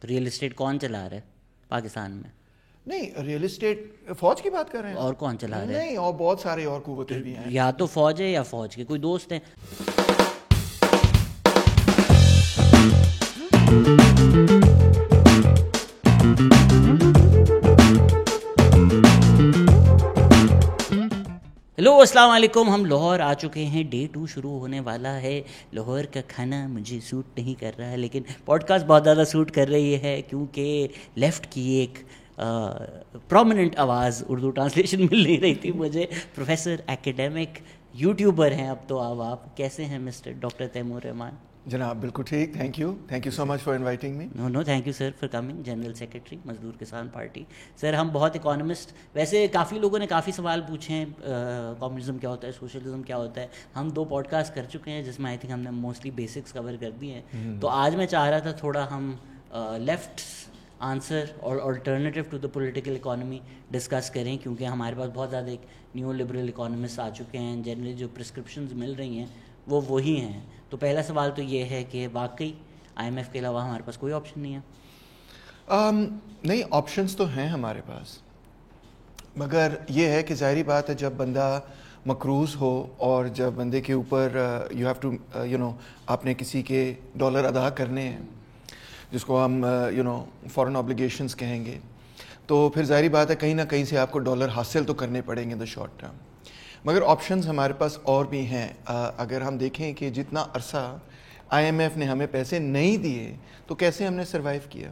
Real estate کون چلا رہا ہے پاکستان میں؟ نہیں، ریئل اسٹیٹ فوج کی بات کر رہے ہیں. اور کون چلا رہا ہے؟ نہیں، اور بہت سارے اور قوتیں بھی ہیں. یا تو فوج ہے یا فوج کے کوئی دوست ہیں. ہیلو السلام علیکم. ہم لاہور آ چکے ہیں. ڈے 2 شروع ہونے والا ہے. لاہور کا کھانا مجھے سوٹ نہیں کر رہا ہے، لیکن پوڈ کاسٹ بہت زیادہ سوٹ کر رہی ہے کیونکہ لیفٹ کی ایک پرومیننٹ آواز اردو ٹرانسلیشن مل نہیں رہی تھی مجھے. پروفیسر ایکیڈیمک یوٹیوبر ہیں اب تو. اب آپ کیسے ہیں مسٹر ڈاکٹر تیمور رحمان؟ جناب بالکل ٹھیک. Thank you so much for inviting me. No thank you sir for coming. General secretary Mazdoor Kisan party. سر ہم بہت اکانومسٹ، ویسے کافی لوگوں نے کافی سوال پوچھے ہیں کمیونزم کیا ہوتا ہے، سوشلزم کیا ہوتا ہے. ہم 2 پوڈ کاسٹ کر چکے ہیں جس میں آئی تھنک ہم نے موسٹلی بیسکس کور کر دیے ہیں. تو آج میں چاہ رہا تھا تھوڑا ہم لیفٹ آنسر اور alternative to the political economy discuss کریں، کیونکہ ہمارے پاس بہت زیادہ ایک نیو لبرل اکانومسٹ آ چکے ہیں. جنرلی جو پرسکرپشنز مل رہی ہیں وہ وہی ہیں. تو پہلا سوال تو یہ ہے کہ واقعی آئی ایم ایف کے علاوہ ہمارے پاس کوئی آپشن نہیں ہے؟ نہیں، آپشنس تو ہیں ہمارے پاس، مگر یہ ہے کہ ظاہری بات ہے جب بندہ مقروض ہو اور جب بندے کے اوپر یو ہیو ٹو آپ نے کسی کے ڈالر ادا کرنے ہیں جس کو ہم فورن آبلیگیشنز کہیں گے، تو پھر ظاہری بات ہے کہیں نہ کہیں سے آپ کو ڈالر حاصل تو کرنے پڑیں گے دا شارٹ ٹرم. مگر آپشنز ہمارے پاس اور بھی ہیں. اگر ہم دیکھیں کہ جتنا عرصہ آئی ایم ایف نے ہمیں پیسے نہیں دیے تو کیسے ہم نے سروائیو کیا.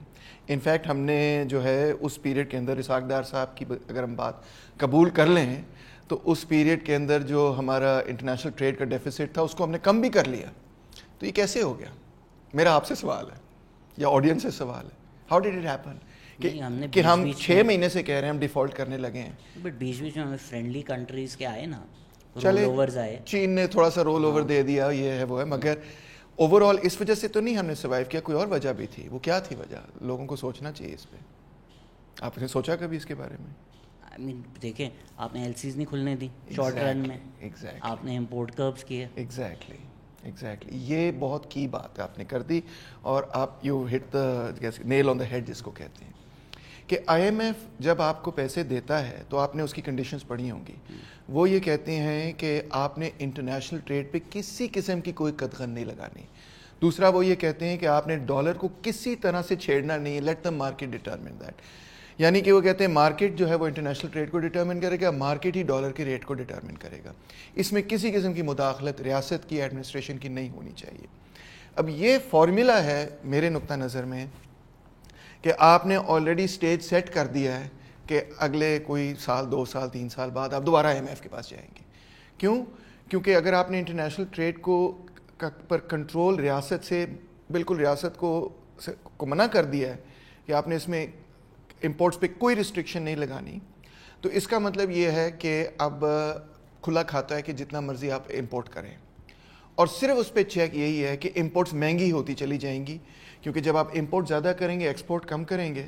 انفیکٹ ہم نے جو ہے اس پیریڈ کے اندر اسحاق ڈار صاحب کی اگر ہم بات قبول کر لیں تو اس پیریڈ کے اندر جو ہمارا انٹرنیشنل ٹریڈ کا ڈیفیسٹ تھا اس کو ہم نے کم بھی کر لیا. تو یہ کیسے ہو گیا؟ میرا آپ سے سوال ہے یا آڈینس سے سوال ہے. ہاؤ ڈیڈ اٹ ہیپن کہ ہم 6 مہینے سے کہہ رہے ہیں ہم ڈیفالٹ کرنے لگے ہیں. بٹ بیچ میں ہمیں فرینڈلی کنٹریز کے آئے نا، چلے رول اوورز آئے. چین نے تھوڑا سا رول اوور دے دیا، یہ ہے وہ ہے، مگر اوور آل اس وجہ سے تو نہیں ہم نے سروائیو کیا. کوئی اور وجہ بھی تھی. وہ کیا تھی وجہ؟ لوگوں کو سوچنا چاہیے اس پہ. آپ نے سوچا کبھی اس کے بارے میں؟ آئی مین دیکھیں، آپ نے ایل سیز نہیں کھلنے دی شارٹ رن میں. آپ نے امپورٹ کربس کیے. ایگزیکٹلی یہ بہت کی بات آپ نے کر دی، اور آپ you hit the Nile on the head جس کو کہتے ہیں کہ آئی ایم ایف جب آپ کو پیسے دیتا ہے تو آپ نے اس کی کنڈیشنز پڑھی ہوں گی. وہ یہ کہتے ہیں کہ آپ نے انٹرنیشنل ٹریڈ پہ کسی قسم کی کوئی قدغن نہیں لگانی. دوسرا وہ یہ کہتے ہیں کہ آپ نے ڈالر کو کسی طرح سے چھیڑنا نہیں. Let the market determine that. یعنی کہ وہ کہتے ہیں مارکیٹ جو ہے وہ انٹرنیشنل ٹریڈ کو ڈٹرمن کرے گا، مارکیٹ ہی ڈالر کے ریٹ کو ڈٹرمن کرے گا. اس میں کسی قسم کی مداخلت ریاست کی، ایڈمنسٹریشن کی نہیں ہونی چاہیے. اب یہ فارمولا ہے میرے نقطہ نظر میں کہ آپ نے آلریڈی اسٹیج سیٹ کر دیا ہے کہ اگلے کوئی سال 2 سال 3 سال بعد آپ دوبارہ آئی ایم ایف کے پاس جائیں گے. کیوں؟ کیونکہ اگر آپ نے انٹرنیشنل ٹریڈ کو پر کنٹرول ریاست سے بالکل ریاست کو منع کر دیا ہے کہ آپ نے اس میں امپورٹس پہ کوئی ریسٹرکشن نہیں لگانی، تو اس کا مطلب یہ ہے کہ اب کھلا کھاتا ہے کہ جتنا مرضی آپ امپورٹ کریں، اور صرف اس پہ چیک یہی ہے کہ امپورٹس مہنگی ہوتی چلی جائیں گی. کیونکہ جب آپ امپورٹ زیادہ کریں گے، ایکسپورٹ کم کریں گے،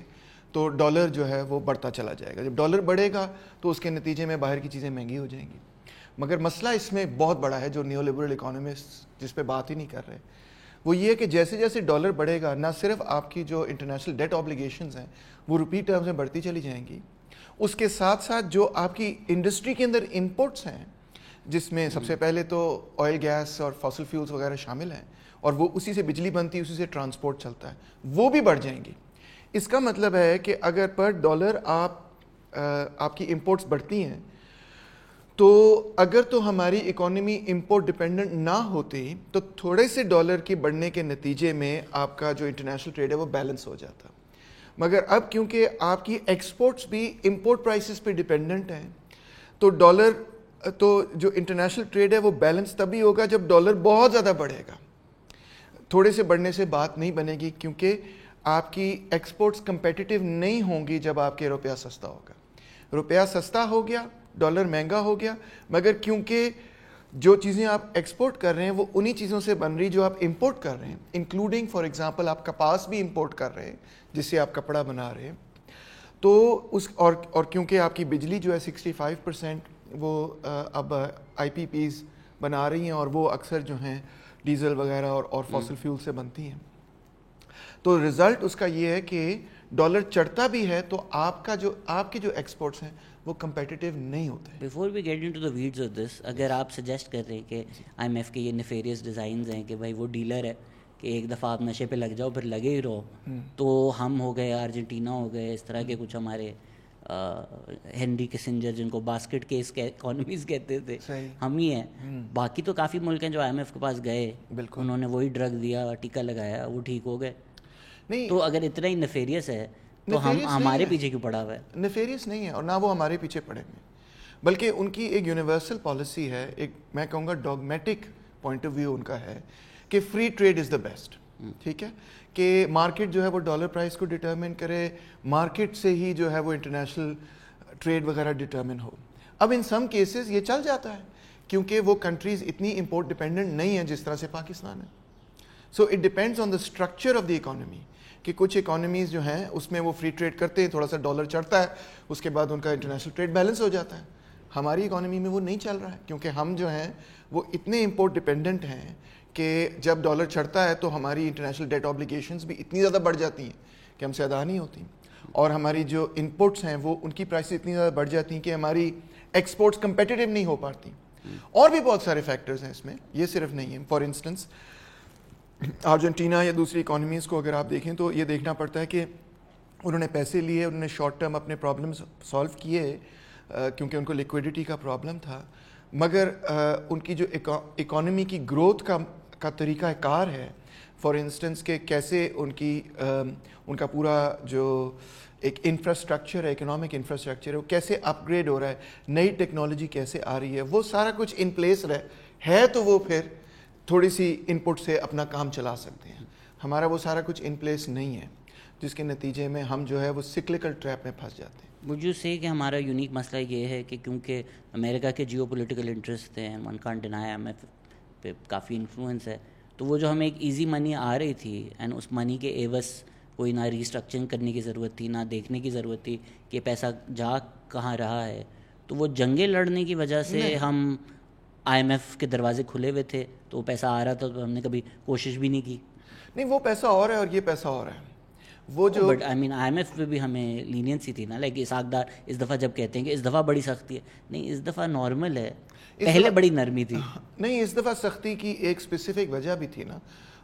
تو ڈالر جو ہے وہ بڑھتا چلا جائے گا. جب ڈالر بڑھے گا تو اس کے نتیجے میں باہر کی چیزیں مہنگی ہو جائیں گی. مگر مسئلہ اس میں بہت بڑا ہے جو نیو لبرل اکانومسٹ جس پہ بات ہی نہیں کر رہے، وہ یہ کہ جیسے جیسے ڈالر بڑھے گا نہ صرف آپ کی جو انٹرنیشنل ڈیٹ آبلیگیشنز ہیں وہ روپی ٹرمز میں بڑھتی چلی جائیں گی، اس کے ساتھ ساتھ جو آپ کی انڈسٹری کے اندر انپوٹس ہیں جس میں سب سے پہلے تو آئل گیس اور فاسل فیولز وغیرہ شامل ہیں، اور وہ اسی سے بجلی بنتی ہے، اسی سے ٹرانسپورٹ چلتا ہے، وہ بھی بڑھ جائیں گی. اس کا مطلب ہے کہ اگر پر ڈالر آپ کی امپورٹس بڑھتی ہیں تو اگر تو ہماری اکانومی امپورٹ ڈپینڈنٹ نہ ہوتی تو تھوڑے سے ڈالر کے بڑھنے کے نتیجے میں آپ کا جو انٹرنیشنل ٹریڈ ہے وہ بیلنس ہو جاتا. مگر اب کیونکہ آپ کی ایکسپورٹس بھی امپورٹ پرائسز پہ ڈپینڈنٹ ہیں، تو ڈالر تو جو انٹرنیشنل ٹریڈ ہے وہ بیلنس تبھی ہوگا جب ڈالر بہت زیادہ بڑھے گا. تھوڑے سے بڑھنے سے بات نہیں بنے گی، کیونکہ آپ کی ایکسپورٹس کمپیٹیٹیو نہیں ہوں گی جب آپ کے روپیہ سستا ہوگا. روپیہ سستا ہو گیا، ڈالر مہنگا ہو گیا، مگر کیونکہ جو چیزیں آپ ایکسپورٹ کر رہے ہیں وہ انہی چیزوں سے بن رہی جو آپ امپورٹ کر رہے ہیں، انکلوڈنگ فار ایگزامپل آپ کپاس بھی امپورٹ کر رہے ہیں جس سے آپ کپڑا بنا رہے ہیں. تو اس اور کیونکہ آپ کی بجلی جو ہے 65% وہ اب آئی پی پیز بنا رہی ہیں، اور وہ اکثر جو ہیں ڈیزل وغیرہ اور فاسل فیول سے بنتی ہیں. تو رزلٹ اس کا یہ ہے کہ ڈالر چڑھتا بھی ہے تو آپ کے جو ایکسپورٹس ہیں وہ کمپیٹیٹیو نہیں ہوتے. Before we get into the weeds of this, اگر آپ سجیسٹ کر رہے ہیں کہ آئی ایم ایف کے یہ نیفیریس ڈیزائنز ہیں کہ بھائی وہ ڈیلر ہے کہ ایک دفعہ آپ نشے پہ لگ جاؤ پھر لگے ہی رہو, تو ہم ہو گئے, ارجنٹینا ہو گئے, اس طرح کے کچھ ہمارے ہینری کسنجر جن کو باسکٹ کیس اکانومیز کہتے تھے, ہم ہی ہیں. باقی تو کافی ملک ہیں جو آئی ایم ایف کے پاس گئے, انہوں نے وہی ڈرگ دیا, ٹیکا لگایا, وہ ٹھیک ہو گئے. تو اگر اتنا ہی نیفیریس ہے تو ہمارے پیچھے کیوں پڑا ہوا ہے؟ نیفیریس نہیں ہے, اور نہ وہ ہمارے پیچھے پڑے ہوئے, بلکہ ان کی ایک یونیورسل پالیسی ہے, ایک میں کہوں گا ڈوگمیٹک پوائنٹ آف ویو ان کا ہے کہ free trait is the best. ٹھیک ہے, کہ مارکیٹ جو ہے وہ ڈالر پرائس کو ڈٹرمن کرے, مارکیٹ سے ہی جو ہے وہ انٹرنیشنل ٹریڈ وغیرہ ڈٹرمن ہو. اب ان سم کیسز یہ چل جاتا ہے کیونکہ وہ کنٹریز اتنی امپورٹ ڈپینڈنٹ نہیں ہیں جس طرح سے پاکستان ہے. So it depends on the structure of the economy, کہ کچھ اکانومیز جو ہیں اس میں وہ فری ٹریڈ کرتے ہیں, تھوڑا سا ڈالر چڑھتا ہے, اس کے بعد ان کا انٹرنیشنل ٹریڈ بیلنس ہو جاتا ہے. ہماری اکانومی میں وہ نہیں چل رہا ہے کیونکہ ہم جو ہیں وہ اتنے امپورٹ ڈپینڈنٹ ہیں کہ جب ڈالر چڑھتا ہے تو ہماری انٹرنیشنل ڈیٹ آبلیگیشنز بھی اتنی زیادہ بڑھ جاتی ہیں کہ ہم سے ادا نہیں ہوتی, اور ہماری جو انپٹس ہیں وہ ان کی پرائسز اتنی زیادہ بڑھ جاتی ہیں کہ ہماری ایکسپورٹس کمپیٹیٹیو نہیں ہو پاتی. اور بھی بہت سارے فیکٹرز ہیں اس میں, یہ صرف نہیں ہے. فار انسٹنس ارجنٹینا یا دوسری اکانومیز کو اگر آپ دیکھیں تو یہ دیکھنا پڑتا ہے کہ انہوں نے پیسے لیے, انہوں نے شارٹ ٹرم اپنے پرابلمس سالو کیے کیونکہ ان کو لیکویڈیٹی کا پرابلم تھا, مگر ان کی جو اکانومی کی گروتھ کا طریقہ کار ہے, فار انسٹنس کہ کیسے ان کا پورا جو ایک انفراسٹرکچر ہے, اکنامک انفراسٹرکچر ہے, وہ کیسے اپ گریڈ ہو رہا ہے, نئی ٹیکنالوجی کیسے آ رہی ہے, وہ سارا کچھ ان پلیس ہے تو وہ پھر تھوڑی سی ان پٹ سے اپنا کام چلا سکتے ہیں. ہمارا وہ سارا کچھ ان پلیس نہیں ہے, جس کے نتیجے میں ہم جو ہے وہ سکلکل ٹریپ میں پھنس جاتے ہیں. مجھے سے کہ ہمارا یونیک مسئلہ یہ ہے کہ کیونکہ امریکہ کے جیو پولیٹیکل انٹرسٹ ہیں, one can't deny M F پہ کافی انفلوئنس ہے, تو وہ جو ہمیں ایک ایزی منی آ رہی تھی اینڈ اس منی کے ایوس کوئی نہ ریسٹرکچرنگ کرنے کی ضرورت تھی, نہ دیکھنے کی ضرورت تھی کہ پیسہ جا کہاں رہا ہے, تو وہ جنگیں لڑنے کی وجہ سے ہم آئی ایم ایف کے دروازے کھلے ہوئے تھے تو وہ پیسہ آ رہا تھا, تو ہم نے کبھی کوشش بھی نہیں کی. نہیں, وہ پیسہ اور ہے اور یہ پیسہ اور ہے. وہ جو but I mean I M F پہ بھی ہمیں لینینسی تھی نا, لائک اسحاق ڈار اس دفعہ جب کہتے ہیں کہ اس دفعہ بڑی سختی ہے, نہیں اس دفعہ نارمل ہے, پہلے بڑی نرمی تھی. نہیں, اس دفعہ سختی کی ایک اسپیسیفک وجہ بھی تھی نا,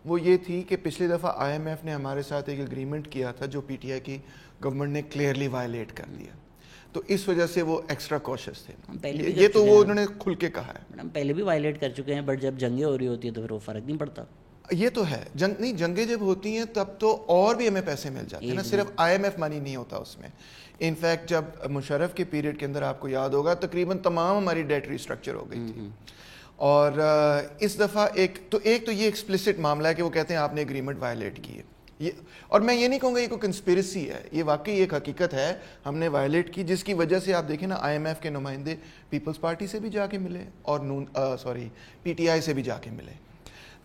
وہ یہ تھی کہ پچھلی دفعہ آئی ایم ایف نے ہمارے ساتھ ایک اگریمنٹ کیا تھا جو پی ٹی آئی کی گورنمنٹ نے کلیئرلی وائلیٹ کر دیا, تو اس وجہ سے وہ ایکسٹرا کوشش تھے. یہ تو وہ انہوں نے کھل کے کہا ہے. ہم پہلے بھی وائلیٹ کر چکے ہیں, بٹ جب جنگیں ہو رہی ہوتی ہیں تو پھر وہ فرق نہیں پڑتا. یہ تو ہے, جنگیں جب ہوتی ہیں تب تو اور بھی ہمیں پیسے مل جاتے ہیں نا, صرف آئی ایم ایف منی نہیں ہوتا اس میں. انفیکٹ جب مشرف کے پیریڈ کے اندر آپ کو یاد ہوگا تقریباً تمام ہماری ڈیٹ ریسٹرکچر ہو گئی تھی, اور اس دفعہ ایک تو یہ ایکسپلسٹ معاملہ ہے کہ وہ کہتے ہیں آپ نے اگریمنٹ وائلیٹ کی ہے, اور میں یہ نہیں کہوں گا یہ کوئی کنسپیریسی ہے, یہ واقعی ایک حقیقت ہے, ہم نے وائلیٹ کی, جس کی وجہ سے آپ دیکھیں نا آئی ایم ایف کے نمائندے پیپلز پارٹی سے بھی جا کے ملے اور پی ٹی آئی سے بھی جا کے ملے.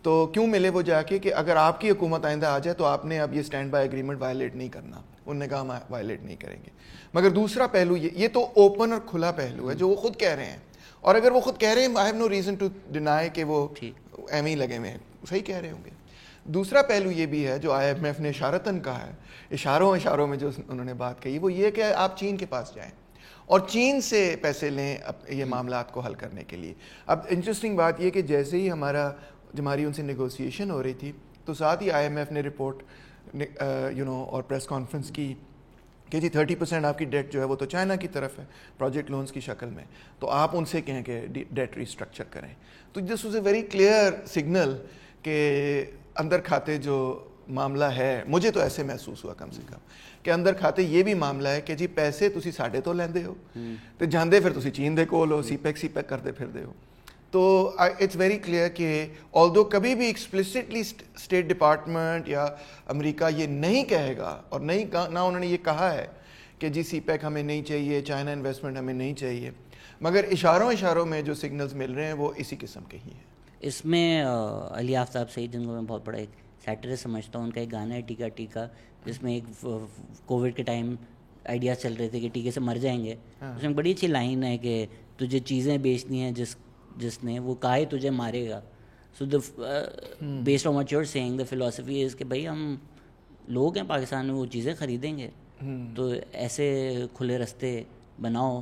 تو کیوں ملے وہ جا کے کہ اگر آپ کی حکومت آئندہ آ جائے تو آپ نے اب یہ اسٹینڈ بائی ایگریمنٹ وائلیٹ نہیں کرنا. انہوں نے کہا ہم وائلیٹ نہیں کریں گے. مگر دوسرا پہلو یہ تو اوپن اور کھلا پہلو ہے جو وہ خود کہہ رہے ہیں, اور اگر وہ خود کہہ رہے ہیں I have no reason to deny کہ وہ ایم ہی لگے ہوئے ہیں, صحیح کہہ رہے ہوں گے. دوسرا پہلو یہ بھی ہے جو آئی ایم ایف نے اشارتاً کہا ہے, اشاروں میں جو انہوں نے بات کہی وہ یہ کہ آپ چین کے پاس جائیں اور چین سے پیسے لیں یہ معاملات کو حل کرنے کے لیے. اب انٹرسٹنگ بات یہ کہ جیسے ہی ہماری ان سے نیگوسیشن ہو رہی تھی تو ساتھ ہی آئی ایم ایف نے رپورٹ اور پریس کانفرنس کی کہ جی 30% آپ کی ڈیٹ جو ہے وہ تو چائنا کی طرف ہے پروجیکٹ لونز کی شکل میں, تو آپ ان سے کہیں کہ ڈیٹ ریسٹرکچر کریں. تو this was a very clear signal کہ اندر کھاتے جو معاملہ ہے, مجھے تو ایسے محسوس ہوا کم سے کم کہ اندر کھاتے یہ بھی معاملہ ہے کہ جی پیسے تسی ساڈے تو لیندے ہو تے جاندے پھر تسی چین دے کول ہو, سی پیک کرتے پھردے ہو. تو اٹس ویری کلیئر کہ آلدو کبھی بھی ایکسپلسٹلی اسٹیٹ ڈپارٹمنٹ یا امریکہ یہ نہیں کہے گا, اور نہ انہوں نے یہ کہا ہے کہ جی سی پیک ہمیں نہیں چاہیے, چائنا انویسٹمنٹ ہمیں نہیں چاہیے, مگر اشاروں میں جو سگنلز مل رہے ہیں وہ اسی قسم کے ہی ہیں. اس میں علی آفتاب سعید جن کو میں بہت بڑا ایک سیٹرسٹ سمجھتا ہوں, ان کا ایک گانا ہے ٹیکا ٹیکا, جس میں ایک کووڈ کے ٹائم آئیڈیاز چل رہے تھے کہ ٹیکے سے مر جائیں گے. اس میں بڑی اچھی لائن ہے کہ تجھے چیزیں بیچنی ہیں جس نے وہ کہا تجھے مارے گا. So based on what you are seeing the philosophy is کہ بھائی ہم لوگ ہیں پاکستان میں وہ چیزیں خریدیں گے. تو ایسے کھلے رستے بناؤ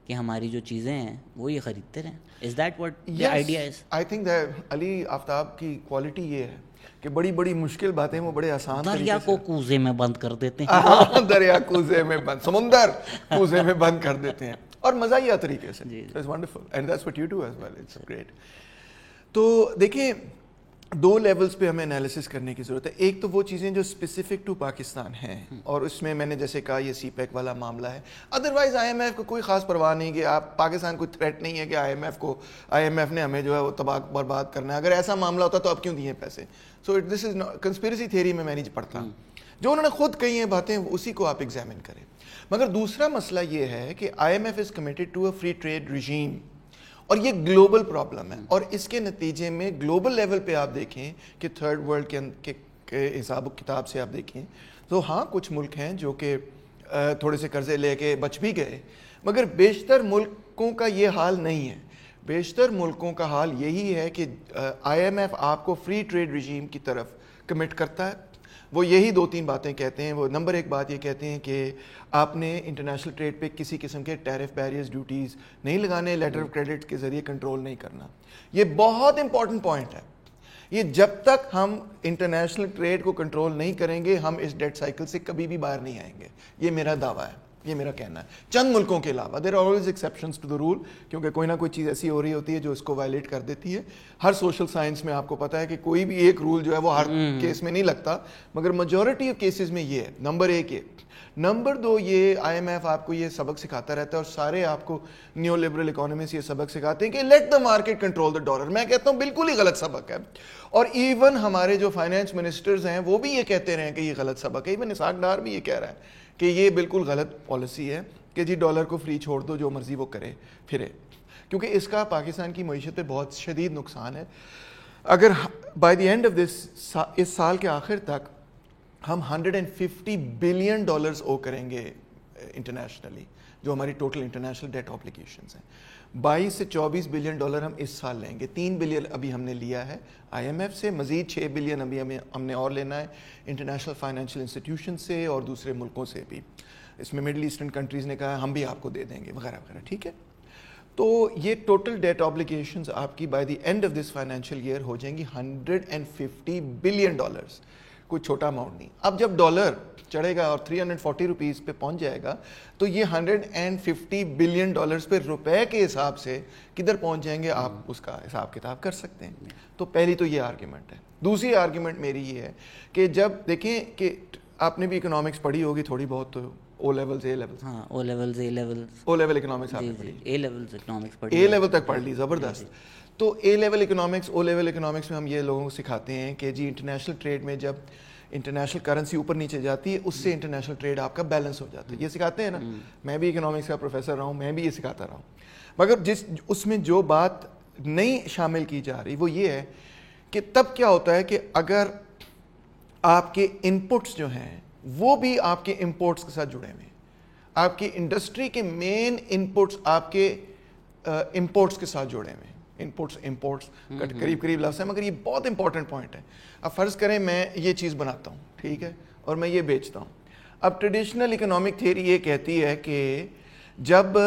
کہ ہماری جو چیزیں ہیں وہ یہ خریدتے رہیں. Is that what the idea is? I think Ali Aftab کی کوالٹی یہ ہے کہ بڑی بڑی مشکل باتیں وہ بڑے آسان دریا کو کوزے میں بند کر دیتے ہیں. دریا کوزے میں بند, سمندر کوزے میں بند کر دیتے ہیں, اور مزاحیہ طریقے سے. It's wonderful and that's what you do as well. It's great. تو دیکھیں دو لیولز پہ ہمیں انالیسس کرنے کی ضرورت ہے. ایک تو وہ چیزیں جو اسپیسیفک ٹو پاکستان ہیں, اور اس میں نے جیسے کہا یہ سی پیک والا معاملہ ہے. ادروائز آئی ایم ایف کو کوئی خاص پرواہ نہیں کہ آپ پاکستان کوئی تھریٹ نہیں ہے کہ آئی ایم ایف نے ہمیں جو ہے وہ تباہ برباد کرنا ہے. اگر ایسا معاملہ ہوتا تو اب کیوں دیے پیسے؟ سو دس از کنسپیریسی تھیوری میں نہیں پڑھتا. جو انہوں نے خود کہی ہیں باتیں اسی کو آپ ایگزامن کریں. مگر دوسرا مسئلہ یہ ہے کہ I M F is committed to a free trade regime, اور یہ گلوبل پرابلم ہے. اور اس کے نتیجے میں گلوبل لیول پہ آپ دیکھیں کہ تھرڈ ورلڈ کے حساب و کتاب سے آپ دیکھیں تو ہاں کچھ ملک ہیں جو کہ تھوڑے سے قرضے لے کے بچ بھی گئے, مگر بیشتر ملکوں کا یہ حال نہیں ہے. بیشتر ملکوں کا حال یہی ہے کہ آئی ایم ایف آپ کو فری ٹریڈ رجیم کی طرف کمٹ کرتا ہے. وہ یہی دو تین باتیں کہتے ہیں. وہ نمبر ایک بات یہ کہتے ہیں کہ آپ نے انٹرنیشنل ٹریڈ پہ کسی قسم کے ٹیرف بیریئرز ڈیوٹیز نہیں لگانے, لیٹر آف کریڈٹ کے ذریعے کنٹرول نہیں کرنا. یہ بہت امپورٹنٹ پوائنٹ ہے. یہ جب تک ہم انٹرنیشنل ٹریڈ کو کنٹرول نہیں کریں گے ہم اس ڈیٹ سائیکل سے کبھی بھی باہر نہیں آئیں گے. یہ میرا دعویٰ ہے, یہ میرا کہنا ہے. چند ملکوں کے علاوہ there are always exceptions to the rule, کیونکہ کوئی نہ کوئی چیز ایسی ہو رہی ہوتی ہے جو اس کو وائلیٹ کر دیتی ہے. ہر سوشل سائنس میں آپ کو پتہ ہے کہ کوئی بھی ایک رول جو ہے وہ ہر کیس میں نہیں لگتا, مگر میجورٹی آف کیسز میں یہ ہے. نمبر ایک یہ. نمبر دو, یہ آئی ایم ایف آپ کو یہ سبق سکھاتا رہتا ہے, اور سارے آپ کو نیو لبرل اکانومسٹ یہ سبق سکھاتے ہیں کہ let the market control the dollar. میں کہتا ہوں بالکل ہی غلط سبق ہے, اور ایون ہمارے جو فائنینس منسٹرز ہیں وہ بھی یہ کہتے رہے ہیں کہ یہ غلط سبق ہے. ایون اسحاق ڈار بھی یہ کہہ رہا ہے کہ یہ بالکل غلط پالیسی ہے کہ جی ڈالر کو فری چھوڑ دو, جو مرضی وہ کرے پھرے, کیونکہ اس کا پاکستان کی معیشت پہ بہت شدید نقصان ہے. اگر by the end of this, اس سال کے آخر تک ہم $150 بلین او کریں گے انٹرنیشنلی, جو ہماری ٹوٹل انٹرنیشنل ڈیٹ آبلیگیشنز ہیں. 22 سے 24 بلین ڈالر ہم اس سال لیں گے. 3 بلین ابھی ہم نے لیا ہے آئی ایم ایف سے, مزید 6 بلین ابھی ہم نے اور لینا ہے انٹرنیشنل فائنینشیل انسٹیٹیوشن سے اور دوسرے ملکوں سے بھی. اس میں مڈل ایسٹرن کنٹریز نے کہا ہم بھی آپ کو دے دیں گے وغیرہ وغیرہ. ٹھیک ہے, تو یہ ٹوٹل ڈیٹ آبلیگیشنز آپ کی by the end of this financial year ہو جائیں گی $150 بلین. کوئی چھوٹا اماؤنٹ نہیں. اب جب ڈالر چڑھے گا اور 340 روپیز پہ پہنچ جائے گا تو یہ $150 بلین پہ روپے کے حساب سے کدھر پہنچ جائیں گے, آپ اس کا حساب کتاب کر سکتے ہیں. تو پہلی تو یہ آرگیومنٹ ہے. دوسری آرگیومنٹ میری یہ ہے کہ جب دیکھیں کہ آپ نے بھی اکنامکس پڑھی ہوگی تھوڑی بہت, تو او لیولز اے لیولز, ہاں O levels A levels, O level economics آپ نے پڑھی, اے لیولز اکنامکس پڑھی, اے لیول تک پڑھ لی, زبردست. تو A level economics, O level economics میں ہم یہ لوگوں کو سکھاتے ہیں کہ جی انٹرنیشنل ٹریڈ میں جب انٹرنیشنل کرنسی اوپر نیچے جاتی ہے اس سے انٹرنیشنل ٹریڈ آپ کا بیلنس ہو جاتا ہے. یہ سکھاتے ہیں نا, میں بھی اکنامکس کا پروفیسر رہا ہوں, میں بھی یہ سکھاتا رہا ہوں. مگر اس میں جو بات نہیں شامل کی جا رہی وہ یہ ہے کہ تب کیا ہوتا ہے کہ اگر آپ کے ان پٹس جو ہیں وہ بھی آپ کے امپورٹس کے ساتھ جڑے ہوئے ہیں, آپ کی انڈسٹری کے مین ان پٹس آپ کے امپورٹس کے ساتھ جڑے ہوئے ہیں. امپورٹس قریب لفظ ہے, مگر یہ بہت امپورٹنٹ پوائنٹ ہے. اب فرض کریں میں یہ چیز بناتا ہوں, ٹھیک ہے, اور میں یہ بیچتا ہوں. اب ٹریڈیشنل اکنامک تھیوری یہ کہتی ہے کہ جب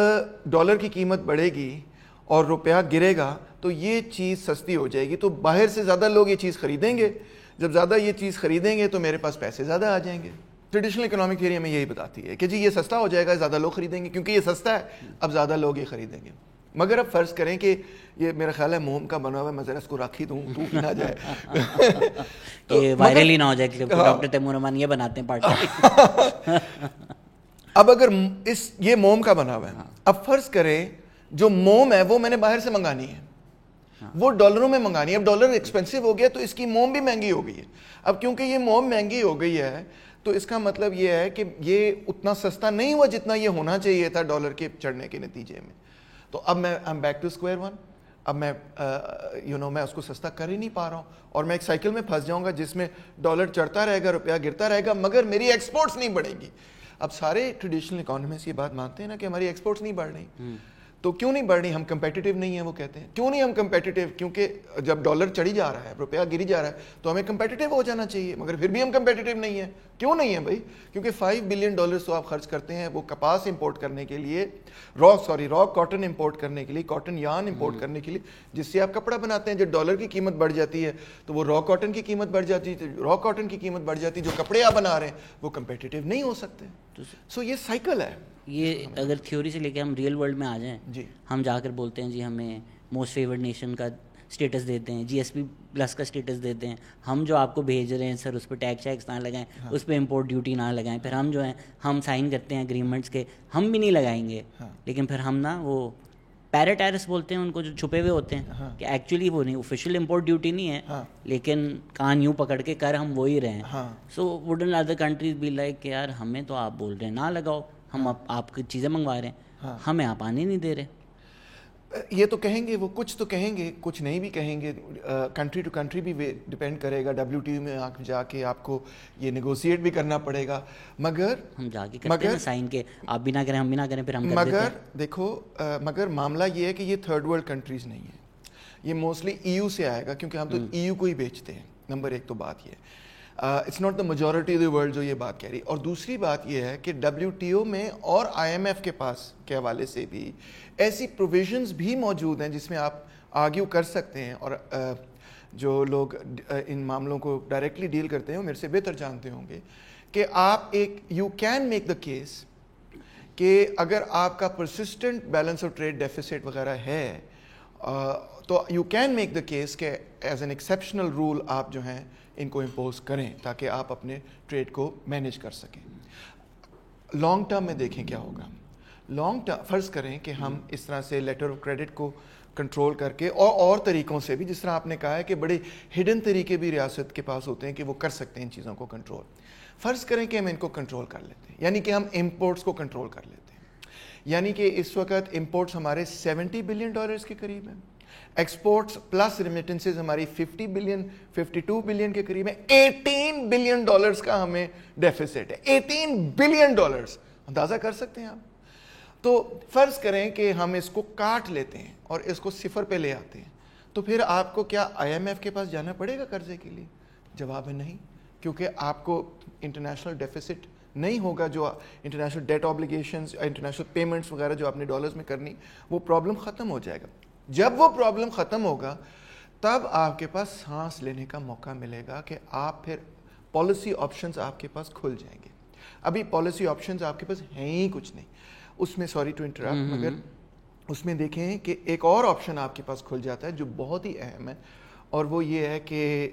ڈالر کی قیمت بڑھے گی اور روپیہ گرے گا تو یہ چیز سستی ہو جائے گی, تو باہر سے زیادہ لوگ یہ چیز خریدیں گے. جب زیادہ یہ چیز خریدیں گے تو میرے پاس پیسے زیادہ آ جائیں گے. ٹریڈیشنل اکنامک تھیوری ہمیں یہی بتاتی ہے کہ جی یہ سستا ہو جائے گا, زیادہ لوگ خریدیں گے کیونکہ یہ سستا ہے, اب زیادہ لوگ یہ خریدیں گے. مگر اب فرض کریں کہ یہ میرا خیال ہے موم کا بنا ہوا ہے, میں ذرا اس کو رکھ ہی دوں, ٹوٹ نہ جائے, کہ وائرل ہی نہ ہو جائے, کیونکہ ڈاکٹر تیمور رحمان یہ بناتے ہیں پارٹی. اب اگر یہ موم کا بنا ہوا ہے, اب فرض کریں جو موم ہے وہ میں نے باہر سے منگانی ہے, وہ ڈالروں میں منگانی ہے. اب ڈالر ایکسپینسو ہو گیا تو اس کی موم بھی مہنگی ہو گئی ہے. اب کیونکہ یہ موم مہنگی ہو گئی ہے تو اس کا مطلب یہ ہے کہ یہ اتنا سستا نہیں ہوا جتنا یہ ہونا چاہیے تھا ڈالر کے چڑھنے کے نتیجے میں. تو اب میں بیک ٹو اسکوائر ون. اب میں میں اس کو سستا کر ہی نہیں پا رہا ہوں, اور میں ایک سائیکل میں پھنس جاؤں گا جس میں ڈالر چڑھتا رہے گا, روپیہ گرتا رہے گا, مگر میری ایکسپورٹس نہیں بڑھیں گی. اب سارے ٹریڈیشنل اکانومسٹ یہ بات مانتے ہیں نا کہ ہماری ایکسپورٹس نہیں بڑھ رہی. تو کیوں نہیں بڑھ رہی؟ ہم کمپیٹیٹیو نہیں ہیں. وہ کہتے ہیں کیوں نہیں ہم کمپیٹیٹیو, کیونکہ جب ڈالر چڑھی جا رہا ہے, روپیہ گری جا رہا ہے, تو ہمیں کمپیٹیٹیو ہو جانا چاہیے, مگر پھر بھی ہم کمپیٹیٹیو نہیں ہیں. کیوں نہیں ہے بھائی؟ کیونکہ $5 بلین تو آپ خرچ کرتے ہیں وہ کپاس امپورٹ کرنے کے لیے, را کاٹن امپورٹ کرنے کے لیے, کاٹن یارن امپورٹ کرنے کے لیے, جس سے آپ کپڑا بناتے ہیں. جب ڈالر کی قیمت بڑھ جاتی ہے تو وہ را کاٹن کی قیمت بڑھ جاتی ہے, را کاٹن کی قیمت بڑھ جاتی ہے, جو کپڑے آپ بنا رہے ہیں وہ کمپیٹیٹیو نہیں ہو سکتے. سو یہ سائیکل ہے. یہ اگر تھیوری سے لے کے ہم ریئل ورلڈ میں آ جائیں, جی ہم جا کر بولتے ہیں جی ہمیں موسٹ فیورڈ نیشن کا اسٹیٹس دیتے ہیں, GSP+ کا اسٹیٹس دیتے ہیں, ہم جو آپ کو بھیج رہے ہیں سر اس پہ ٹیکس شیکس نہ لگائیں, اس پہ امپورٹ ڈیوٹی نہ لگائیں, پھر ہم جو ہیں ہم سائن کرتے ہیں اگریمنٹس کے, ہم بھی نہیں لگائیں گے, لیکن پھر ہم نا وہ پیراٹیرس بولتے ہیں ان کو جو چھپے ہوئے ہوتے ہیں کہ ایکچولی وہ نہیں, آفیشیل امپورٹ ڈیوٹی نہیں ہے لیکن کان یوں پکڑ کے کر ہم وہی رہے ہیں. سو ووڈن ادر کنٹریز بھی لائک کہ یار ہمیں تو آپ بول رہے ہیں نہ لگاؤ, ہم آپ کی چیزیں منگوا رہے ہیں, ہمیں آپ آنے نہیں دے رہے. یہ تو کہیں گے, وہ کچھ تو کہیں گے, کچھ نہیں بھی کہیں گے. کنٹری ٹو کنٹری بھی ڈپینڈ کرے گا. WTO میں جا کے آپ کو یہ نیگوسیٹ بھی کرنا پڑے گا. مگر ہم جا کے کرتے ہیں سائن کے, آپ بھی نہ کریں ہم بھی نہ کریں, پھر ہم کر دیتے ہیں. مگر دیکھو, مگر معاملہ یہ ہے کہ یہ تھرڈ ورلڈ کنٹریز نہیں ہیں, یہ موسٹلی EU سے آئے گا, کیونکہ ہم تو EU کو ہی بیچتے ہیں. نمبر ایک تو بات یہ ہے, it's not the majority of the world جو یہ بات کہہ رہی. اور دوسری بات یہ ہے کہ WTO میں اور IMF کے پاس کے حوالے سے بھی ایسی پروویژنز بھی موجود ہیں جس میں آپ آرگیو کر سکتے ہیں, اور جو لوگ ان معاملوں کو ڈائریکٹلی ڈیل کرتے ہیں وہ میرے سے بہتر جانتے ہوں گے کہ آپ ایک you can make the case کہ اگر آپ کا persistent balance of trade deficit وغیرہ ہے تو you can make the case کہ ایز این ایکسیپشنل رول آپ جو ہیں ان کو امپوز کریں تاکہ آپ اپنے ٹریڈ کو مینیج کر سکیں. لانگ ٹرم میں دیکھیں کیا ہوگا. لانگ ٹرم فرض کریں کہ ہم اس طرح سے لیٹر آف کریڈٹ کو کنٹرول کر کے اور طریقوں سے بھی, جس طرح آپ نے کہا ہے کہ بڑے ہڈن طریقے بھی ریاست کے پاس ہوتے ہیں کہ وہ کر سکتے ہیں ان چیزوں کو کنٹرول. فرض کریں کہ ہم ان کو کنٹرول کر لیتے ہیں, یعنی کہ ہم امپورٹس کو کنٹرول کر لیتے ہیں, یعنی کہ اس وقت امپورٹس ہمارے $70 بلین کے قریب ہیں, ایکسپورٹس پلس ریمیٹنسز ہماری 50 بلین 52 بلین کے قریب ہیں. $18 بلین کا ہمیں ڈیفیسٹ ہے. $18 بلین اندازہ کر سکتے ہیں آپ. تو فرض کریں کہ ہم اس کو کاٹ لیتے ہیں اور اس کو صفر پہ لے آتے ہیں, تو پھر آپ کو کیا IMF کے پاس جانا پڑے گا قرضے کے لیے؟ جواب ہے نہیں, کیونکہ آپ کو انٹرنیشنل ڈیفیسٹ نہیں ہوگا. جو international debt obligations, international payments وغیرہ جو آپ نے ڈالرز میں کرنی, وہ پرابلم ختم ہو جائے گا. جب وہ پرابلم ختم ہوگا تب آپ کے پاس سانس لینے کا موقع ملے گا کہ آپ پھر پالیسی آپشنز آپ کے پاس کھل جائیں گے. ابھی پالیسی آپشنز آپ کے پاس ہیں ہی کچھ نہیں. اس میں سوری ٹو انٹرپٹ, مگر اس میں دیکھیں کہ ایک اور آپشن آپ کے پاس کھل جاتا ہے جو بہت ہی اہم ہے, اور وہ یہ ہے کہ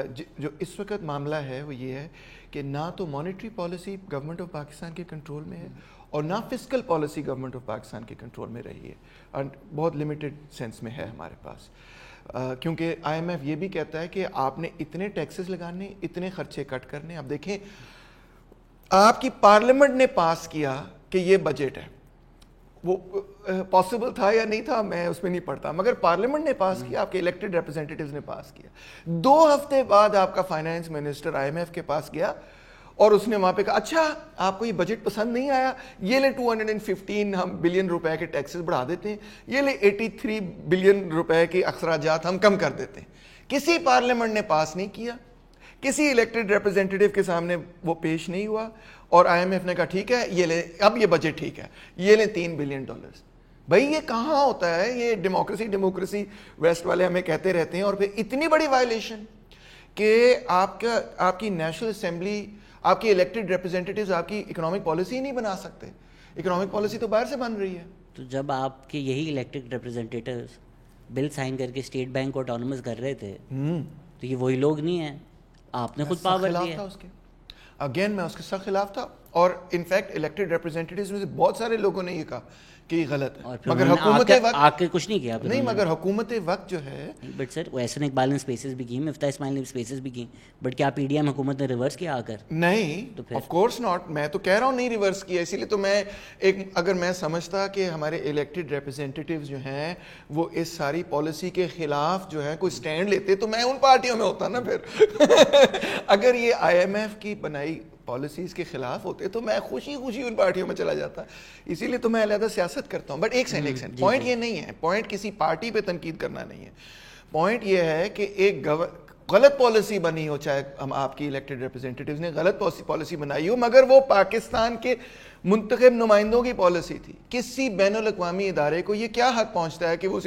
جو اس وقت معاملہ ہے وہ یہ ہے کہ نہ تو monetary policy government of Pakistan کے کنٹرول میں ہے اور نہ fiscal policy government of Pakistan کے کنٹرول میں رہی ہے, اور بہت لمیٹڈ سینس میں ہے ہمارے پاس. کیونکہ IMF یہ بھی کہتا ہے کہ آپ نے اتنے ٹیکسز لگانے, اتنے خرچے کٹ کرنے. اب دیکھیں, آپ کی پارلیمنٹ نے پاس کیا کہ یہ بجٹ ہے, وہ پاسبل تھا یا نہیں تھا میں اس میں نہیں پڑھتا, مگر پارلیمنٹ نے پاس کیا, آپ کے الیکٹڈ ریپرزینٹیٹیوز نے پاس کیا. 2 ہفتے بعد آپ کا فائنانس منسٹر IMF کے پاس گیا اور اس نے وہاں پہ کہا اچھا آپ کو یہ بجٹ پسند نہیں آیا, یہ لے 215 ہم بلین روپے کے ٹیکسز بڑھا دیتے ہیں, یہ لے 83 بلین روپے کے اخراجات ہم کم کر دیتے ہیں. کسی پارلیمنٹ نے پاس نہیں کیا, کسی الیکٹڈ ریپرزینٹیٹیو کے سامنے وہ پیش نہیں ہوا, اور IMF نے کہا ٹھیک ہے یہ لے, اب یہ بجٹ ٹھیک ہے, یہ لیں $3 بلین. بھائی یہ کہاں ہوتا ہے؟ یہ ڈیموکریسی ویسٹ والے ہمیں کہتے رہتے ہیں, اور پھر اتنی بڑی وائلیشن کہ آپ کی نیشنل اسمبلی, آپ کی الیکٹڈ ریپرزینٹیٹیوز آپ کی اکنامک پالیسی ہی نہیں بنا سکتے. اکنامک پالیسی تو باہر سے بن رہی ہے. تو جب آپ کے یہی الیکٹڈ ریپرزینٹیٹیوز بل سائن کر کے اسٹیٹ بینک کو آٹونومس کر رہے تھے, تو یہ وہی لوگ نہیں ہیں, آپ نے خود پاور دی ہے. اگین میں اس کے سخت خلاف تھا, اور انفیکٹ الیکٹڈ ریپرزینٹیٹیوز میں سے بہت سارے لوگوں نے یہ کہا کہ یہ غلط ہے, مگر حکومت وقت آ کے کچھ نہیں کیا نہیں, مگر حکومت وقت جو ہے. بٹ سر احسن اقبال نے اسپیسز بھی کی, مفتاح اسماعیل نے اسپیسز بھی کی, بٹ کیا PDM حکومت نے ریورس کیا آ کر؟ نہیں, آف کورس ناٹ. میں تو کہہ رہا ہوں نہیں ریورس کیا, اسی لیے تو میں اگر میں سمجھتا کہ ہمارے الیکٹڈ ریپرزینٹیٹیوز جو ہیں وہ اس ساری پالیسی کے خلاف جو ہے کوئی سٹینڈ لیتے تو میں ان پارٹیوں میں ہوتا نا پھر. اگر یہ IMF کی بنائی پالیسیز کے خلاف ہوتے تو میں خوشی ان پارٹیوں میں چلا جاتا. اسی لیے تو میں علیحدہ سیاست کرتا ہوں. بٹ ایک سیکنڈ, پوائنٹ یہ نہیں ہے, پوائنٹ کسی پارٹی پہ تنقید کرنا نہیں ہے. پوائنٹ یہ ہے کہ ایک غلط پالیسی بنی ہو, چاہے ہم آپ کی الیکٹڈ ریپرزینٹیوز نے غلط پالیسی بنائی ہو, مگر وہ پاکستان کے منتخب نمائندوں کی پالیسی تھی. کسی بین الاقوامی ادارے کو یہ کیا حق پہنچتا ہے کہ وہ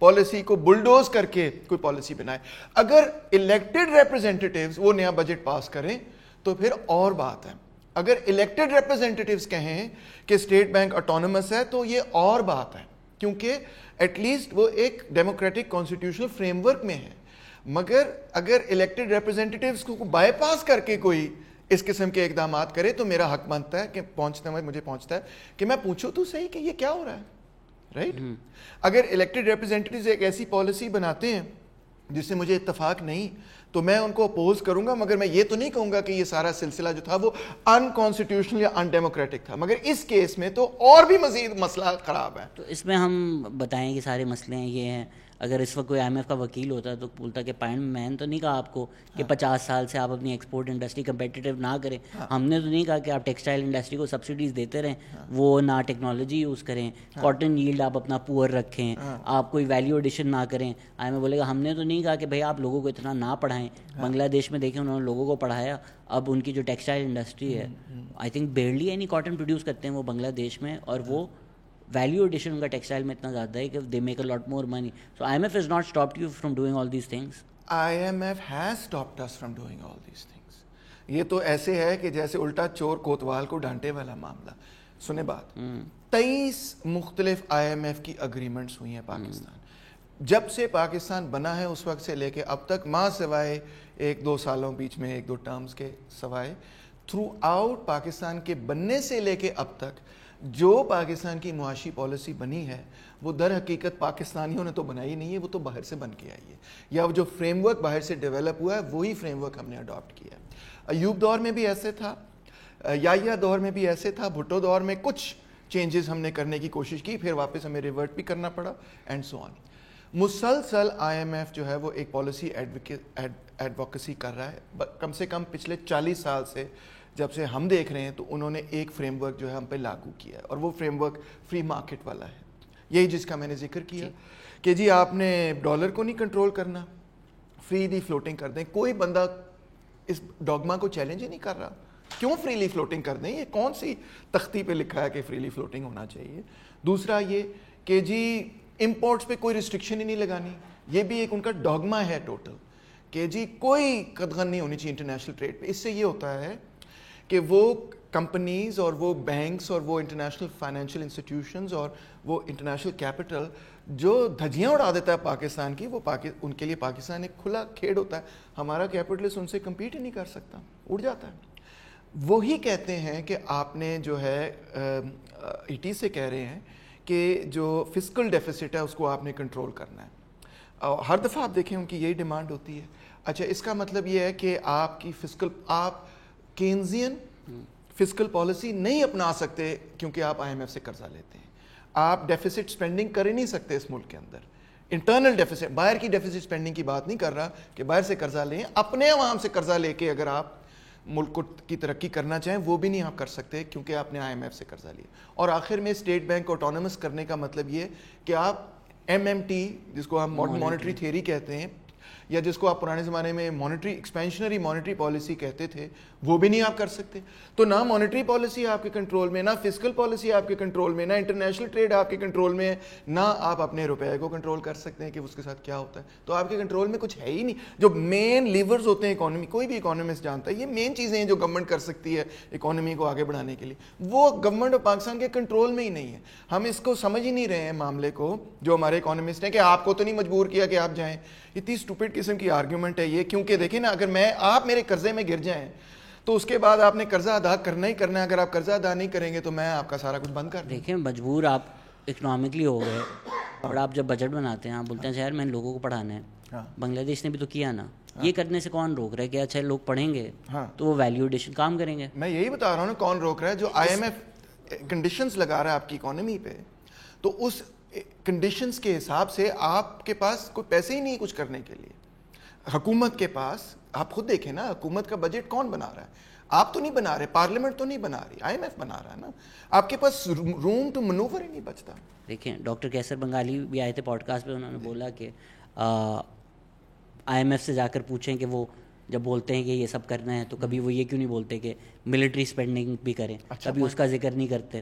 پالیسی کو بلڈوز کر کے کوئی پالیسی بنائے؟ اگر الیکٹڈ ریپرزینٹیوز وہ نیا بجٹ پاس کریں تو پھر اور بات ہے. اگر الیکٹڈ ریپرزینٹیوز کہیں کہ اسٹیٹ بینک آٹونومس ہے تو یہ اور بات ہے, کیونکہ ایٹ لیسٹ وہ ایک ڈیموکریٹک کانسٹیٹیوشنل فریم ورک میں ہے. مگر اگر الیکٹڈ ریپرزینٹیوز کو بائی پاس کر کے کوئی اس قسم کے اقدامات کرے تو میرا حق بنتا ہے کہ مجھے پہنچتا ہے کہ میں پوچھوں تو صحیح کہ یہ کیا ہو رہا ہے, رائٹ؟ اگر الیکٹڈ ریپرزینٹیوز ایک ایسی پالیسی بناتے ہیں جس سے مجھے اتفاق نہیں تو میں ان کو اپوز کروں گا, مگر میں یہ تو نہیں کہوں گا کہ یہ سارا سلسلہ جو تھا وہ انکانسٹیٹیوشنل یا انڈیموکریٹک تھا. مگر اس کیس میں تو اور بھی مزید مسئلہ خراب ہے. تو اس میں ہم بتائیں کہ سارے مسئلے ہیں یہ ہیں. اگر اس وقت کوئی آئی ایم ایف کا وکیل ہوتا ہے تو بولتا کہ میں نے تو نہیں کہا آپ کو کہ 50 سال سے آپ اپنی ایکسپورٹ انڈسٹری کمپیٹیٹیو نہ کریں. ہم نے تو نہیں کہا کہ آپ ٹیکسٹائل انڈسٹری کو سبسڈیز دیتے رہیں, وہ نہ ٹیکنالوجی یوز کریں, کاٹن ییلڈ آپ اپنا پور رکھیں, آپ کوئی ویلیو ایڈیشن نہ کریں. آئی میں بولے گا ہم نے تو نہیں کہا کہ بھائی آپ لوگوں کو اتنا نہ پڑھائیں. بنگلہ دیش میں دیکھیں انہوں نے لوگوں کو پڑھایا, اب ان کی جو ٹیکسٹائل انڈسٹری ہے I think barely any cotton produce کرتے ہیں وہ بنگلہ دیش میں, اور وہ ویلیو ایڈیشن ان کا ٹیکسٹائل میں اتنا زیادہ ہے کہ they make a lot more money. So I M F is not stopped you from doing all these things. I M F has stopped us from doing all these things. یہ تو ایسے ہے کہ جیسے الٹا چور کوتوال کو ڈانٹے والا معاملہ. سنیں بات, 23 مختلف آئی ایم ایف کی اگریمنٹس ہوئی ہیں پاکستان جب سے پاکستان بنا ہے اس وقت سے لے کے اب تک, ماں سوائے 1-2 سالوں بیچ میں 1-2 ٹرمز کے سوائے, تھرو آؤٹ پاکستان کے بننے سے لے کے اب تک جو پاکستان کی معاشی پالیسی بنی ہے وہ در حقیقت پاکستانیوں نے تو بنائی نہیں ہے, وہ تو باہر سے بن کے آئی ہے, یا جو فریم ورک باہر سے ڈیولپ ہوا ہے وہی فریم ورک ہم نے اڈاپٹ کیا ہے. ایوب دور میں بھی ایسے تھا, یحییٰ دور میں بھی ایسے تھا, بھٹو دور میں کچھ چینجز ہم نے کرنے کی کوشش کی, پھر واپس ہمیں ریورٹ بھی کرنا پڑا, اینڈ سو آن. مسلسل آئی ایم ایف جو ہے وہ ایک پالیسی ایڈوکیسی کر رہا ہے. کم سے کم پچھلے 40 سال سے جب سے ہم دیکھ رہے ہیں تو انہوں نے ایک فریم ورک جو ہے ہم پہ لاگو کیا ہے, اور وہ فریم ورک فری مارکیٹ والا ہے. یہی جس کا میں نے ذکر کیا کہ جی آپ نے ڈالر کو نہیں کنٹرول کرنا, فریلی فلوٹنگ کر دیں. کوئی بندہ اس ڈوگما کو چیلنج ہی نہیں کر رہا. کیوں فریلی فلوٹنگ کر دیں؟ یہ کون سی تختی پہ لکھا ہے کہ فریلی فلوٹنگ ہونا چاہیے؟ دوسرا یہ کہ جی امپورٹس پہ کوئی ریسٹرکشن ہی نہیں لگانی, یہ بھی ایک ان کا ڈوگما ہے ٹوٹل, کہ جی کوئی قدغن نہیں ہونی چاہیے انٹرنیشنل ٹریڈ پہ. اس سے یہ ہوتا ہے کہ وہ کمپنیز اور وہ بینکس اور وہ انٹرنیشنل فائنینشیل انسٹیٹیوشنز اور وہ انٹرنیشنل کیپٹل جو دھجیاں اڑا دیتا ہے پاکستان کی, وہ ان کے لیے پاکستان ایک کھلا کھیڑ ہوتا ہے. ہمارا کیپٹلسٹ ان سے کمپیٹ ہی نہیں کر سکتا, اڑ جاتا ہے. وہی کہتے ہیں کہ آپ نے جو ہے ایٹی سے کہہ رہے ہیں کہ جو فسکل ڈیفیسٹ ہے اس کو آپ نے کنٹرول کرنا ہے. ہر دفعہ آپ دیکھیں ان کی یہی ڈیمانڈ ہوتی ہے. اچھا, اس کا مطلب یہ ہے کہ آپ کی آپ کینزین فسکل پالیسی نہیں اپنا سکتے کیونکہ آپ آئی ایم ایف سے قرضہ لیتے ہیں. آپ ڈیفیسٹ اسپینڈنگ کر ہی نہیں سکتے اس ملک کے اندر. انٹرنل ڈیفیسٹ, باہر کی ڈیفیسٹ اسپینڈنگ کی بات نہیں کر رہا کہ باہر سے قرضہ لیں, اپنے عوام سے قرضہ لے کے اگر آپ ملک کی ترقی کرنا چاہیں وہ بھی نہیں آپ کر سکتے کیونکہ آپ نے آئی ایم ایف سے قرضہ لیا. اور آخر میں اسٹیٹ بینک کو آٹونومس کرنے کا مطلب یہ کہ آپ ایم ایم ٹی, جس کو ہم مانیٹری تھیوری کہتے ہیں, یا جس کو آپ پرانے زمانے میں ایکسپینشنری مانیٹری پالیسی کہتے تھے, وہ بھی نہیں آپ کر سکتے. تو نہ مانیٹری پالیسی آپ کے کنٹرول میں, نہ فسکل پالیسی آپ کے کنٹرول میں, نہ انٹرنیشنل ٹریڈ آپ کے کنٹرول میں, نہ آپ اپنے روپے کو کنٹرول کر سکتے ہیں کہ اس کے ساتھ کیا ہوتا ہے. تو آپ کے کنٹرول میں کچھ ہے ہی نہیں. جو مین لیورز ہوتے ہیں اکانومی, کوئی بھی اکانومسٹ جانتا ہے یہ مین چیزیں ہیں جو گورنمنٹ کر سکتی ہے اکانومی کو آگے بڑھانے کے لیے, وہ گورنمنٹ اور پاکستان کے کنٹرول میں ہی نہیں ہے. ہم اس کو سمجھ ہی نہیں رہے ہیں معاملے کو, جو ہمارے اکانومسٹ ہیں, کہ آپ کو تو نہیں مجبور کیا کہ آپ جائیں. اتنی اسٹوپڈ قسم کی آرگیومنٹ ہے یہ, کیونکہ دیکھیں نا, اگر آپ میرے قرضے میں گر جائیں تو اس کے بعد آپ نے قرضہ ادا کرنا ہی کرنا ہے. اگر آپ قرضہ ادا نہیں کریں گے تو میں آپ کا سارا کچھ بند کر دوں. دیکھیں مجبور آپ اکنامکلی ہو گئے, اور آپ جب بجٹ بناتے ہیں آپ بولتے ہیں شہر میں لوگوں کو پڑھانا ہے. بنگلہ دیش نے بھی تو کیا نا, یہ کرنے سے کون روک رہا ہے کہ اچھا لوگ پڑھیں گے تو وہ ویلیو ایڈیشن کام کریں گے. میں یہی بتا رہا ہوں نا, کون روک رہا ہے؟ جو آئی ایم ایف کنڈیشنز لگا رہا ہے آپ کی اکانومی پہ, تو اس کنڈیشنز کے حساب سے آپ کے پاس کوئی پیسے ہی نہیں کچھ کرنے کے لیے. حکومت کے پاس, آپ خود دیکھیں نا, حکومت کا بجٹ کون بنا رہا ہے؟ آپ تو نہیں بنا رہے, پارلیمنٹ تو نہیں بنا رہی, آئی ایم ایف بنا رہا ہے نا. آپ کے پاس روم ٹو منوور ہی نہیں بچتا. دیکھیں ڈاکٹر کیسر بنگالی بھی آئے تھے پوڈ کاسٹ پہ, انہوں نے بولا کہ آئی ایم ایف سے جا کر پوچھیں کہ وہ جب بولتے ہیں کہ یہ سب کرنا ہے تو کبھی وہ یہ کیوں نہیں بولتے کہ ملٹری اسپینڈنگ بھی کریں, کبھی اس کا ذکر نہیں کرتے.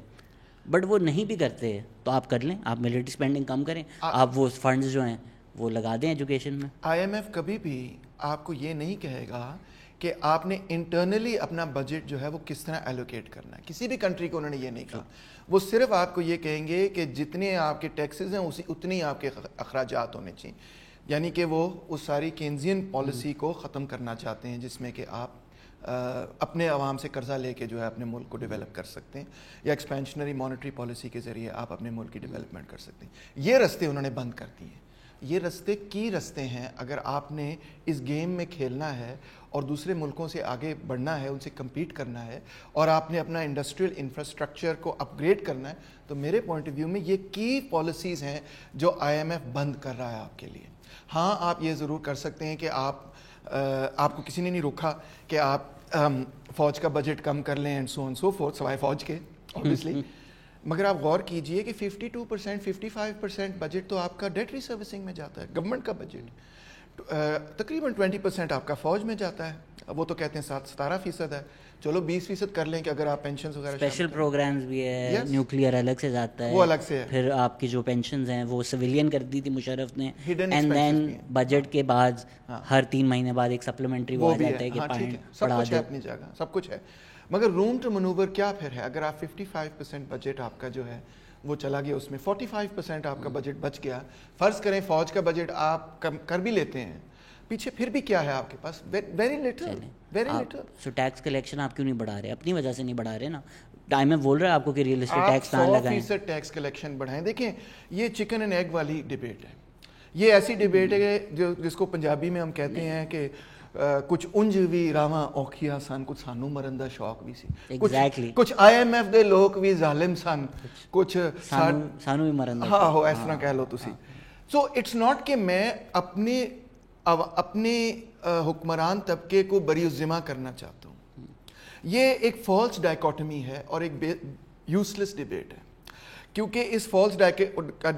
بٹ وہ نہیں بھی کرتے تو آپ کر لیں, آپ ملٹری اسپینڈنگ کم کریں, آپ وہ فنڈز جو ہیں وہ لگا دیں ایجوکیشن میں. آئی ایم ایف کبھی بھی آپ کو یہ نہیں کہے گا کہ آپ نے انٹرنلی اپنا بجٹ جو ہے وہ کس طرح ایلوکیٹ کرنا ہے. کسی بھی کنٹری کو انہوں نے یہ نہیں کہا. وہ صرف آپ کو یہ کہیں گے کہ جتنے آپ کے ٹیکسز ہیں اتنے ہی آپ کے اخراجات ہونے چاہیے. یعنی کہ وہ اس ساری کینزین پالیسی کو ختم کرنا چاہتے ہیں جس میں کہ آپ اپنے عوام سے قرضہ لے کے جو ہے اپنے ملک کو ڈیولپ کر سکتے ہیں, یا ایکسپینشنری مانیٹری پالیسی کے ذریعے آپ اپنے ملک کی ڈیولپمنٹ کر سکتے ہیں. یہ رستے انہوں نے بند کر دیے ہیں. یہ رستے ہیں اگر آپ نے اس گیم میں کھیلنا ہے اور دوسرے ملکوں سے آگے بڑھنا ہے, ان سے کمپیٹ کرنا ہے, اور آپ نے اپنا انڈسٹریل انفراسٹرکچر کو اپ گریڈ کرنا ہے, تو میرے پوائنٹ آف ویو میں یہ کی پالیسیز ہیں جو آئی ایم ایف بند کر رہا ہے آپ کے لیے. ہاں آپ یہ ضرور کر سکتے ہیں کہ آپ کو کسی نے نہیں روکا کہ آپ فوج کا بجٹ کم کر لیں اینڈ سو فورتھ, سوائے فوج کے اوبیسلی. مگر آپ غور کیجئے کہ 52%, 55% بجٹ تو آپ کا ڈیٹ ری سروسنگ میں جاتا ہے, گورنمنٹ کا بجٹ. تقریباً 20% آپ کا فوج میں جاتا ہے. وہ تو کہتے ہیں 17% ہے, چلو 20% کر لیں کہ اگر آپ پینشنز وغیرہ, اسپیشل پروگرامز بھی ہے, نیوکلیئر الگ سے جاتا ہے, وہ الگ سے ہے. پھر آپ کی جو پینشنز ہیں وہ سویلین کر دی تھی مشرف نے, اینڈ دین بجٹ کے بعد ہر 3 مہینے بعد ایک سپلیمنٹری وہ آ جاتا ہے کہ سب کچھ ہے اپنی جگہ, سب کچھ ہے. مگر روم ٹو منوور کیا پھر ہے؟ اگر آپ 55% بجٹ آپ کا جو ہے وہ چلا گیا, اس میں 45% آپ کا بجٹ بچ گیا. فرض کریں فوج کا بجٹ آپ کر بھی لیتے ہیں, پیچھے پھر بھی کیا ہے آپ کے پاس؟ Very little. So tax collection آپ کیوں نہیں بڑھا رہے؟ اپنی وجہ سے نہیں بڑھا رہے نا. ٹائم میں بول رہا ہے آپ کو کہ ریئل اسٹیٹ ٹیکس نہ لگائیں, 100% ٹیکس کلیکشن بڑھائیں. دیکھیں یہ چکن اینڈ ایگ والی ڈیبیٹ ہے. یہ ایسی ڈیبیٹ ہے جس کو پنجابی میں ہم کہتے ہیں کہ کچھ انج بھی راواں اوکھیا سن, کچھ سانو مرن دا شوق بھی سی, کچھ آئی ایم ایف دے لوگ بھی ظالم سن, کچھ سانو بھی مرن دا, ہاں ہو اس طرح کہہ لو تسی. سو اٹس ناٹ کہ میں اپنے حکمران طبقے کو بری الذمہ کرنا چاہتا ہوں. یہ ایک فالس ڈائیکاٹمی ہے اور ایک یوزلیس ڈیبیٹ ہے, کیونکہ اس فالس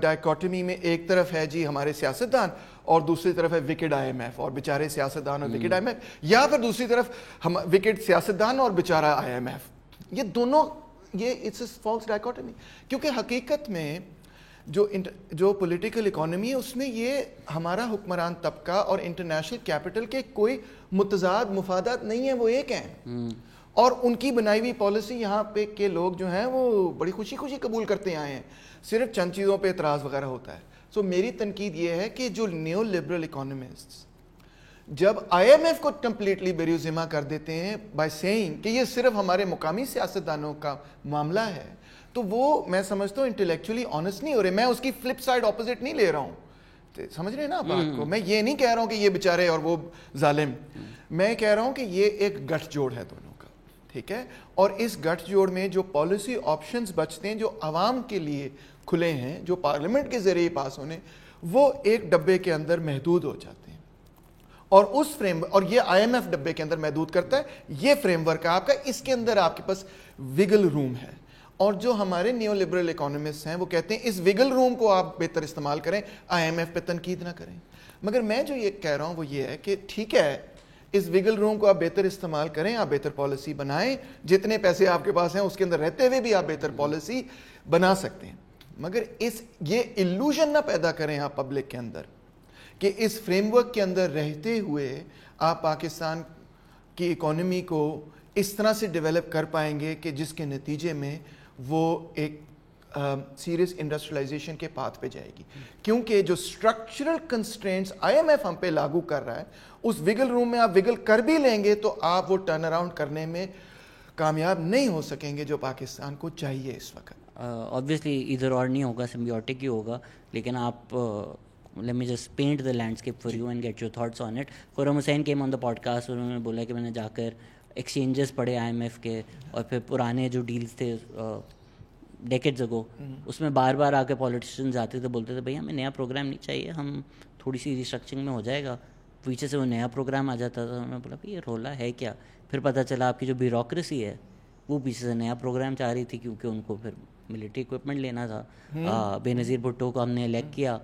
ڈائیکاٹمی میں ایک طرف ہے جی ہمارے سیاستدان اور دوسری طرف ہے وکڈ آئی ایم ایف اور بیچارے سیاستدان اور وکڈ آئی ایم ایف, یا پھر دوسری طرف ہم وکڈ سیاستدان اور بیچارہ آئی ایم ایف. یہ دونوں اٹس فالس ڈائیکاٹمی, کیونکہ حقیقت میں جو پولیٹیکل اکانومی ہے اس میں یہ ہمارا حکمران طبقہ اور انٹرنیشنل کیپٹل کے کوئی متضاد مفادات نہیں ہیں, وہ ایک ہیں. اور ان کی بنائی ہوئی پالیسی یہاں پہ کے لوگ جو ہیں وہ بڑی خوشی قبول کرتے آئے ہیں, صرف چند چیزوں پہ اعتراض وغیرہ ہوتا ہے. سو میری تنقید یہ ہے کہ جو نیو لبرل اکانومسٹ جب آئی ایم ایف کو کمپلیٹلی بری الذمہ کر دیتے ہیں بائی سیئنگ کہ یہ صرف ہمارے مقامی سیاستدانوں کا معاملہ ہے, تو وہ میں سمجھتا ہوں انٹلیکچولی آنیسٹ نہیں ہو رہے. میں اس کی فلپ سائڈ اپوزٹ نہیں لے رہا ہوں, سمجھ رہے ہیں نا بات کو. میں یہ نہیں کہہ رہا ہوں کہ یہ بیچارے اور وہ ظالم, میں کہہ رہا ہوں کہ یہ ایک گٹھ جوڑ ہے دونوں کا, ٹھیک ہے. اور اس گٹھ جوڑ میں جو پالیسی آپشنز بچتے ہیں جو عوام کے لیے کھلے ہیں, جو پارلیمنٹ کے ذریعے پاس ہونے, وہ ایک ڈبے کے اندر محدود ہو جاتے ہیں. اور اس اور یہ آئی ایم ایف ڈبے کے اندر محدود کرتا ہے. یہ فریم ورک ہے آپ کا, اس کے اندر آپ کے پاس وگل روم ہے. اور جو ہمارے نیو لبرل اکانومسٹ ہیں وہ کہتے ہیں اس وگل روم کو آپ بہتر استعمال کریں, آئی ایم ایف پہ تنقید نہ کریں. مگر میں جو یہ کہہ رہا ہوں وہ یہ ہے کہ ٹھیک ہے اس وگل روم کو آپ بہتر استعمال کریں, آپ بہتر پالیسی بنائیں, جتنے پیسے آپ کے پاس ہیں اس کے اندر رہتے ہوئے بھی آپ بہتر پالیسی بنا سکتے ہیں. مگر یہ ایلوژن نہ پیدا کریں آپ پبلک کے اندر کہ اس فریم ورک کے اندر رہتے ہوئے آپ پاکستان کی اکانومی کو اس طرح سے ڈیولپ کر پائیں گے کہ جس کے نتیجے میں وہ ایک سیریس انڈسٹریلائزیشن کے پاتھ پہ جائے گی. کیونکہ جو structural constraints I M F ہم پہ لاگو کر رہا ہے, اس وگل روم میں آپ وگل کر بھی لیں گے تو آپ وہ ٹرن اراؤنڈ کرنے میں کامیاب نہیں ہو سکیں گے جو پاکستان کو چاہیے اس وقت. obviously ادھر اور نہیں ہوگا, سمبیوٹک ہی ہوگا. لیکن آپ let me just paint the landscape for you and get your thoughts on it. Khurram Hussain came on the podcast, انہوں نے بولا کہ میں نے جا کر ایکسچینجز پڑھے آئی ایم ایف کے, اور پھر پرانے جو ڈیلز تھے ڈیکیڈز اگو, اس میں بار بار آ کے پولیٹیشینز آتے تھے, بولتے تھے بھائی ہمیں نیا پروگرام نہیں چاہیے, ہم تھوڑی سی ریسٹرکچرنگ میں ہو جائے گا. پیچھے سے وہ نیا پروگرام آ جاتا تھا. انہوں نے بولا بھائی یہ رولا ہے کیا. پھر پتہ چلا آپ کی جو بیوروکریسی ہے وہ پیچھے سے نیا پروگرام چاہ رہی تھی, کیونکہ ان کو پھر ملٹری اکوپمنٹ لینا تھا. بے نظیر بھٹو کو ہم نے الیکٹ کیا,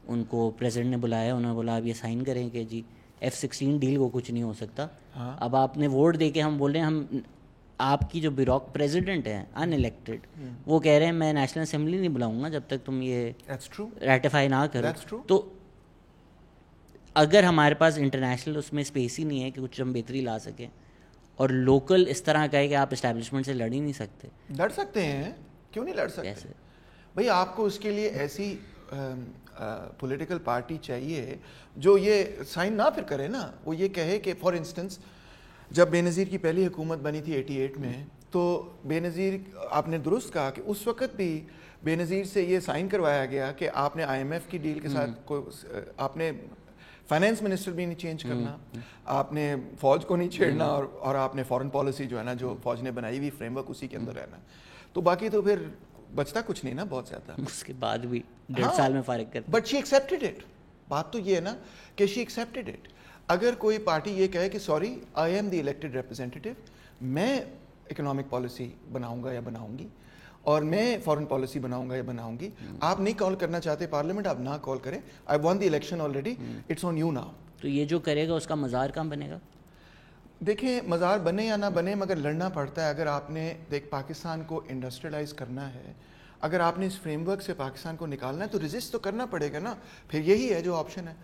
ان کو پریزیڈنٹ نے بلایا, انہوں نے بولا آپ یہ سائن کریں کہ جی F-16 ڈیل کو کچھ نہیں ہو سکتا. اب آپ نے ووٹ دے کے ہم بول رہے ہیں, ہم آپ کی جو پریزیڈنٹ ہیں ان الیکٹڈ, وہ کہہ رہے ہیں میں نیشنل اسمبلی نہیں بلاؤں گا جب تک تم یہ ریٹیفائی نہ کرو. تو اگر ہمارے پاس انٹرنیشنل اس میں اسپیس ہی نہیں ہے کہ کچھ ہم بہتری لا سکیں, اور لوکل اس طرح کا ہے کہ آپ اسٹیبلشمنٹ سے لڑ ہی نہیں سکتے. لڑ سکتے ہیں, کیوں نہیں لڑ سکتے بھائی. آپ کو اس کے لیے ایسی پولیٹیکل پارٹی چاہیے جو یہ سائن نہ پھر کرے نا. وہ یہ کہے کہ فار انسٹنس جب بے نظیر کی پہلی حکومت بنی تھی 88 میں, تو بے نظیر, آپ نے درست کہا کہ اس وقت بھی بے نظیر سے یہ سائن کروایا گیا کہ آپ نے IMF کی ڈیل کے ساتھ آپ نے فائنینس منسٹر بھی نہیں چینج کرنا, آپ نے فوج کو نہیں چھیڑنا, اور آپ نے فارن پالیسی جو ہے نا, جو فوج نے بنائی ہوئی فریم ورک, اسی کے اندر رہنا. تو باقی تو پھر بچتا کچھ نہیں نا بہت زیادہ. اس کے بعد بھی 1.5 سال میں فارغ کر. But she accepted it. بات تو یہ ہے نا کہ شی ایکسیپٹڈ اٹ. اگر کوئی پارٹی یہ کہے کہ sorry I am the elected representative, میں اکنامک پالیسی بناؤں گا یا بناؤں گی, اور میں فارن پالیسی بناؤں گا یا بناؤں گی, آپ نہیں کال کرنا چاہتے پارلیمنٹ, آپ نہ کال کریں. I won the election already, it's on you now. تو یہ جو کرے گا اس کا مزار کہاں بنے گا؟ دیکھیں مزار بنے یا نہ بنے, مگر لڑنا پڑتا ہے. اگر آپ نے پاکستان کو انڈسٹریلائز کرنا ہے, اگر آپ نے اس فریم ورک سے پاکستان کو نکالنا ہے, تو ریزسٹ تو کرنا پڑے گا نا. پھر یہی ہے جو آپشن ہے.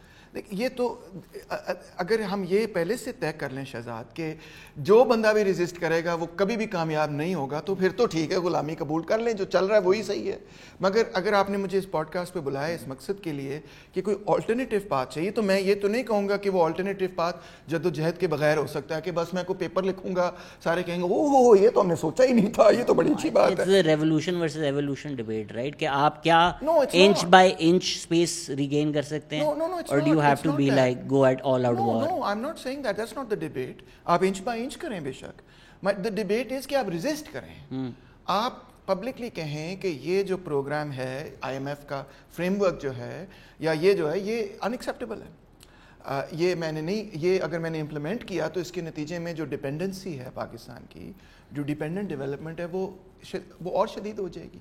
یہ تو اگر ہم یہ پہلے سے طے کر لیں شہزاد کہ جو بندہ بھی ریزسٹ کرے گا وہ کبھی بھی کامیاب نہیں ہوگا, تو پھر تو ٹھیک ہے, غلامی قبول کر لیں, جو چل رہا ہے وہی صحیح ہے. مگر اگر آپ نے مجھے اس پوڈ کاسٹ پہ بلایا اس مقصد کے لیے کہ کوئی آلٹرنیٹیو پاتھ چاہیے, تو میں یہ تو نہیں کہوں گا کہ وہ آلٹرنیٹیو پاتھ جد و جہد کے بغیر ہو سکتا ہے, کہ بس میں کوئی پیپر لکھوں گا, سارے کہیں گے اوہ یہ تو ہم نے سوچا ہی نہیں تھا, یہ تو بڑی اچھی بات ہے. Revolution versus evolution debate, right, کہ آپ کیا inch by inch space regain کر سکتے ہیں, اور do you have to be like go at all out war? No, I'm not saying that. That's not the debate. آپ inch by inch کریں بے شک. The debate is کہ آپ resist کریں. آپ پبلکلی کہیں کہ یہ جو پروگرام ہے IMF کا فریم ورک جو ہے, یا یہ جو ہے, یہ انیکسیپٹیبل ہے. یہ میں نے نہیں, یہ اگر میں نے امپلیمنٹ کیا تو اس کے نتیجے میں جو ڈپینڈنسی ہے پاکستان کی, جو ڈپینڈنٹ ڈیولپمنٹ ہے, وہ اور شدید ہو جائے گی.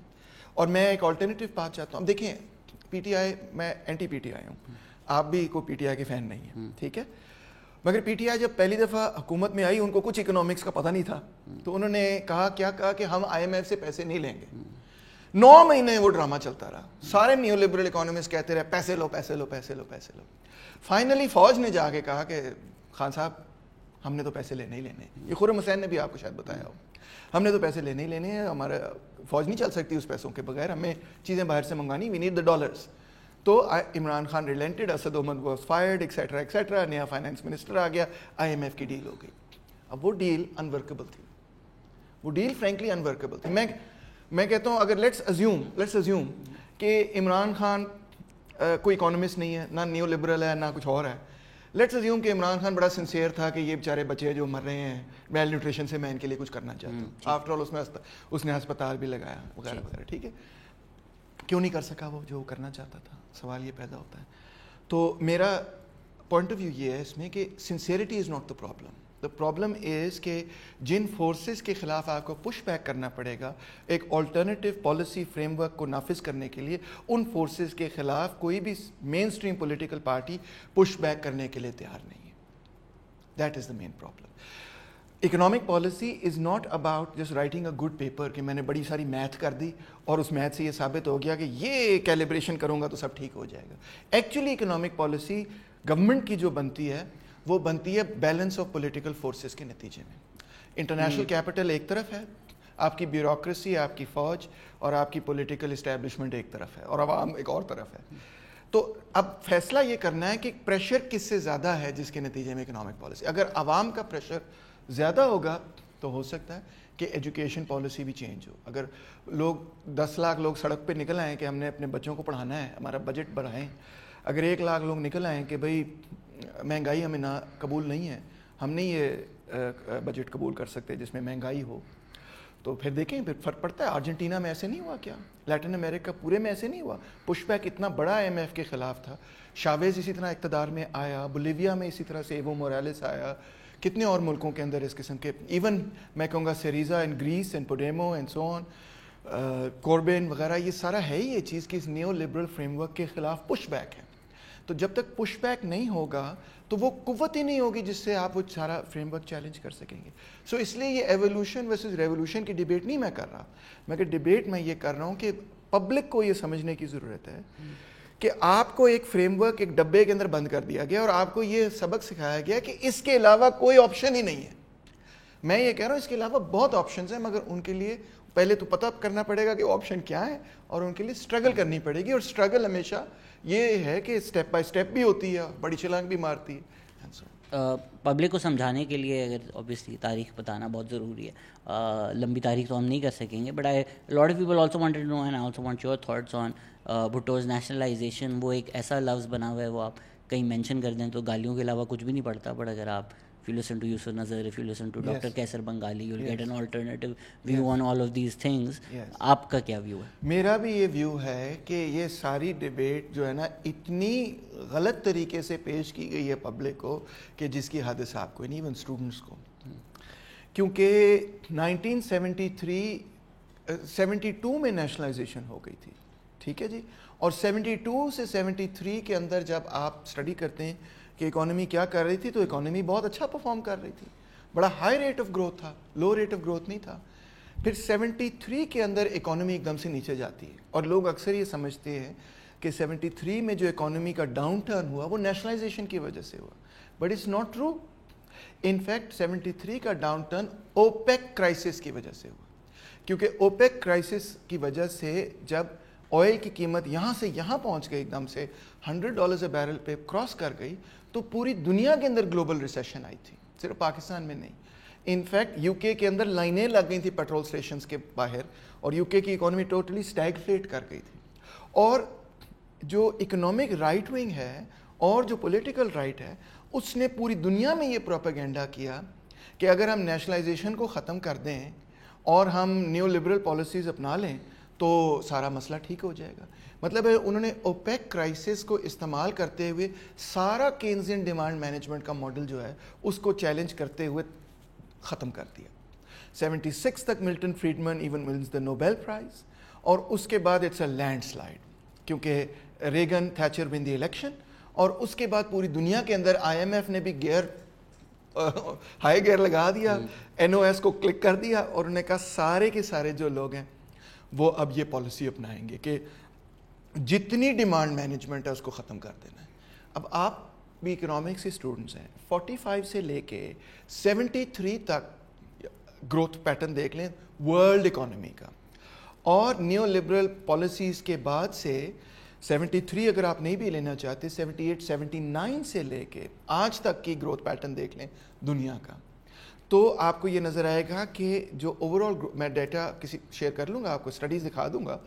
اور میں ایک آلٹرنیٹیو پاتھ چاہتا ہوں. دیکھیں PTI, میں اینٹی PTI ہوں, آپ بھی کوئی PTI کے فین نہیں ہیں, ٹھیک ہے, مگر PTI جب پہلی دفعہ حکومت میں آئی ان کو کچھ اکنامکس کا پتہ نہیں تھا, تو انہوں نے کیا کہا کہ ہم IMF سے پیسے نہیں لیں گے. 9 مہینے وہ ڈرامہ چلتا رہا, سارے نیو لبرل اکانومسٹ کہتے رہے پیسے لو پیسے لو پیسے لو پیسے لو. فائنلی فوج نے جا کے کہا کہ خان صاحب ہم نے تو پیسے لینے ہی لینے. یہ خرم حسین نے بھی آپ کو شاید بتایا ہو, ہم نے تو پیسے لینے ہی لینے ہیں, ہمارا فوج نہیں چل سکتی اس پیسوں کے بغیر, ہمیں چیزیں باہر سے منگانی, وی نیڈ دا ڈالرس. تو Imran Khan ریلینٹڈ, Asad Umar was fired, etcetera etcetera, نیا فائنانس منسٹر آ گیا, IMF کی ڈیل ہو گئی. اب وہ ڈیل انورکیبل تھی, وہ ڈیل فرینکلی انورکیبل تھی. میں کہتا ہوں اگر لیٹس ازیوم کہ عمران خان کوئی اکانومسٹ نہیں ہے, نہ نیو لبرل ہے, نہ کچھ اور ہے. لیٹس ازیوم کہ عمران خان بڑا سنسیئر تھا کہ یہ بیچارے بچے جو مر رہے ہیں میل نیوٹریشن سے, میں ان کے لیے کچھ کرنا چاہتا ہوں. آفٹر آل اس نے ہسپتال بھی لگایا وغیرہ وغیرہ, ٹھیک ہے. کیوں نہیں کر سکا وہ جو کرنا چاہتا تھا؟ سوال یہ پیدا ہوتا ہے. تو میرا پوائنٹ آف ویو یہ ہے اس میں کہ sincerity is not the problem. The problem is کہ جن فورسز کے خلاف آپ کو پش بیک کرنا پڑے گا ایک آلٹرنیٹیو پالیسی فریم ورک کو نافذ کرنے کے لیے, ان فورسز کے خلاف کوئی بھی mainstream political party push back کرنے کے لیے تیار نہیں ہے. That is the main problem. Economic policy is not about just writing a good paper کہ میں نے بڑی ساری میتھ کر دی اور اس میتھ سے یہ ثابت ہو گیا کہ یہ کیلیبریشن کروں گا تو سب ٹھیک ہو جائے گا. ایکچولی اکنامک پالیسی گورنمنٹ کی جو بنتی ہے وہ بنتی ہے بیلنس آف پولیٹیکل فورسز کے نتیجے میں. انٹرنیشنل کیپٹل ایک طرف ہے, آپ کی بیوروکریسی, آپ کی فوج اور آپ کی پولیٹیکل اسٹیبلشمنٹ ایک طرف ہے, اور عوام ایک اور طرف ہے. تو اب فیصلہ یہ کرنا ہے کہ پریشر کس سے زیادہ ہے جس کے نتیجے میں اکنامک پالیسی. اگر عوام کا پریشر زیادہ ہوگا تو ہو سکتا ہے کہ ایجوکیشن پالیسی بھی چینج ہو. اگر لوگ 10 لاکھ لوگ سڑک پہ نکل آئیں کہ ہم نے اپنے بچوں کو پڑھانا ہے, ہمارا بجٹ بڑھائیں. اگر 1 لاکھ لوگ نکل آئیں کہ بھئی مہنگائی ہمیں نہ قبول نہیں ہے, ہم نہیں یہ بجٹ قبول کر سکتے جس میں مہنگائی ہو, تو پھر دیکھیں پھر فرق پڑتا ہے. ارجنٹینا میں ایسے نہیں ہوا کیا, لیٹن امریکہ پورے میں ایسے نہیں ہوا. پش بیک اتنا بڑا IMF کے خلاف تھا. شاویز اسی طرح اقتدار میں آیا, بولیویا میں اسی طرح سے ایوو مورالیس آیا, کتنے اور ملکوں کے اندر اس قسم کے, ایون میں کہوں گا Syriza in Greece and Podemos and so on, Corbyn وغیرہ, یہ سارا ہے ہی یہ چیز کہ اس نیو لبرل فریم ورک کے خلاف پش بیک ہے. تو جب تک پش بیک نہیں ہوگا تو وہ قوت ہی نہیں ہوگی جس سے آپ وہ سارا فریم ورک چیلنج کر سکیں گے. سو اس لیے یہ ایولیوشن ورسز ریولیوشن کی ڈیبیٹ نہیں میں کر رہا, مگر ڈیبیٹ میں یہ کر رہا ہوں کہ پبلک کو یہ سمجھنے کی ضرورت ہے کہ آپ کو ایک فریم ورک ایک ڈبے کے اندر بند کر دیا گیا اور آپ کو یہ سبق سکھایا گیا کہ اس کے علاوہ کوئی آپشن ہی نہیں ہے. میں یہ کہہ رہا ہوں اس کے علاوہ بہت آپشنز ہیں, مگر ان کے لیے پہلے تو پتہ کرنا پڑے گا کہ آپشن کیا ہے اور ان کے لیے اسٹرگل کرنی پڑے گی. اور اسٹرگل ہمیشہ یہ ہے کہ اسٹیپ بائی اسٹیپ بھی ہوتی ہے, بڑی چھلانگ بھی مارتی ہے. پبلک کو سمجھانے کے لیے اگر اوبیسلی تاریخ بتانا بہت ضروری ہے, لمبی تاریخ تو ہم نہیں کر سکیں گے, but lot of people also wanted to know and also want your thoughts on Bhutto's nationalisation. وہ ایک ایسا لفظ بنا ہوا ہے, وہ آپ کہیں مینشن کر دیں تو گالیوں کے علاوہ کچھ بھی نہیں پڑتا, بٹ اگر آپ if you listen to Yusuf Nazar, if you listen to Dr. Kaisar Bengali, you'll get an alternative view on all of these things. آپ کا کیا ویو ہے؟ میرا بھی یہ ویو ہے کہ یہ ساری ڈیبیٹ جو ہے نا اتنی غلط طریقے سے پیش کی گئی ہے پبلک کو کہ جس کی حد صاحب کو نہیں, ایون اسٹوڈنٹس کو. کیونکہ 72 میں نیشنلائزیشن ہو گئی تھی, ٹھیک ہے جی, اور 72 سے 73 کے اندر جب آپ اسٹڈی کرتے ہیں کہ اکانومی کیا کر رہی تھی, تو اکانومی بہت اچھا پرفارم کر رہی تھی, بڑا ہائی ریٹ آف گروتھ تھا, لو ریٹ آف گروتھ نہیں تھا. پھر 73 کے اندر اکانومی ایک دم سے نیچے جاتی ہے, اور لوگ اکثر یہ سمجھتے ہیں کہ 73 میں جو اکانومی کا ڈاؤن ٹرن ہوا وہ نیشنلائزیشن کی وجہ سے ہوا, but it's not true. In fact 73 کا ڈاؤن ٹرن اوپیک کرائسس کی وجہ سے ہوا, کیونکہ اوپیک کرائسس کی وجہ سے جب آئل کی قیمت یہاں سے یہاں پہنچ گئی, ایک دم سے $100 اے بیرل پہ کراس کر گئی, تو پوری دنیا کے اندر گلوبل ریسیشن آئی تھی, صرف پاکستان میں نہیں. ان فیکٹ یو کے کے اندر لائنیں لگ گئی تھیں پیٹرول اسٹیشنز کے باہر, اور یو کے کی اکانومی ٹوٹلی اسٹیگفلیٹ کر گئی تھی. اور جو اکنامک رائٹ ونگ ہے اور جو پولیٹیکل رائٹ ہے, اس نے پوری دنیا میں یہ پروپیگنڈا کیا کہ اگر ہم نیشنلائزیشن کو ختم کر دیں اور ہم نیو لبرل پالیسیز اپنا لیں تو سارا مسئلہ ٹھیک ہو جائے گا. مطلب ہے انہوں نے اوپیک کرائسس کو استعمال کرتے ہوئے سارا کینزین ڈیمانڈ مینجمنٹ کا ماڈل جو ہے اس کو چیلنج کرتے ہوئے ختم کر دیا. 76 تک Milton Friedman even wins the Nobel prize, اور اس کے بعد اٹس اے لینڈ سلائڈ, کیونکہ Reagan Thatcher won the election, اور اس کے بعد پوری دنیا کے اندر IMF نے بھی ہائی گیئر لگا دیا, NOS کو کلک کر دیا, اور انہوں نے کہا سارے کے سارے جو لوگ ہیں وہ اب یہ پالیسی اپنائیں گے کہ جتنی ڈیمانڈ مینجمنٹ ہے اس کو ختم کر دینا ہے. اب آپ بھی اکنامکس کے اسٹوڈنٹس ہیں, 45 سے لے کے 73 تک گروتھ پیٹرن دیکھ لیں ورلڈ اکانومی کا, اور نیو لبرل پالیسیز کے بعد سے 73 اگر آپ نہیں بھی لینا چاہتے, 78 79 سے لے کے آج تک کی گروتھ پیٹرن دیکھ لیں دنیا کا, تو آپ کو یہ نظر آئے گا کہ جو اوور آل, میں ڈیٹا کسی شیئر کر لوں گا آپ کو, اسٹڈیز دکھا دوں گا,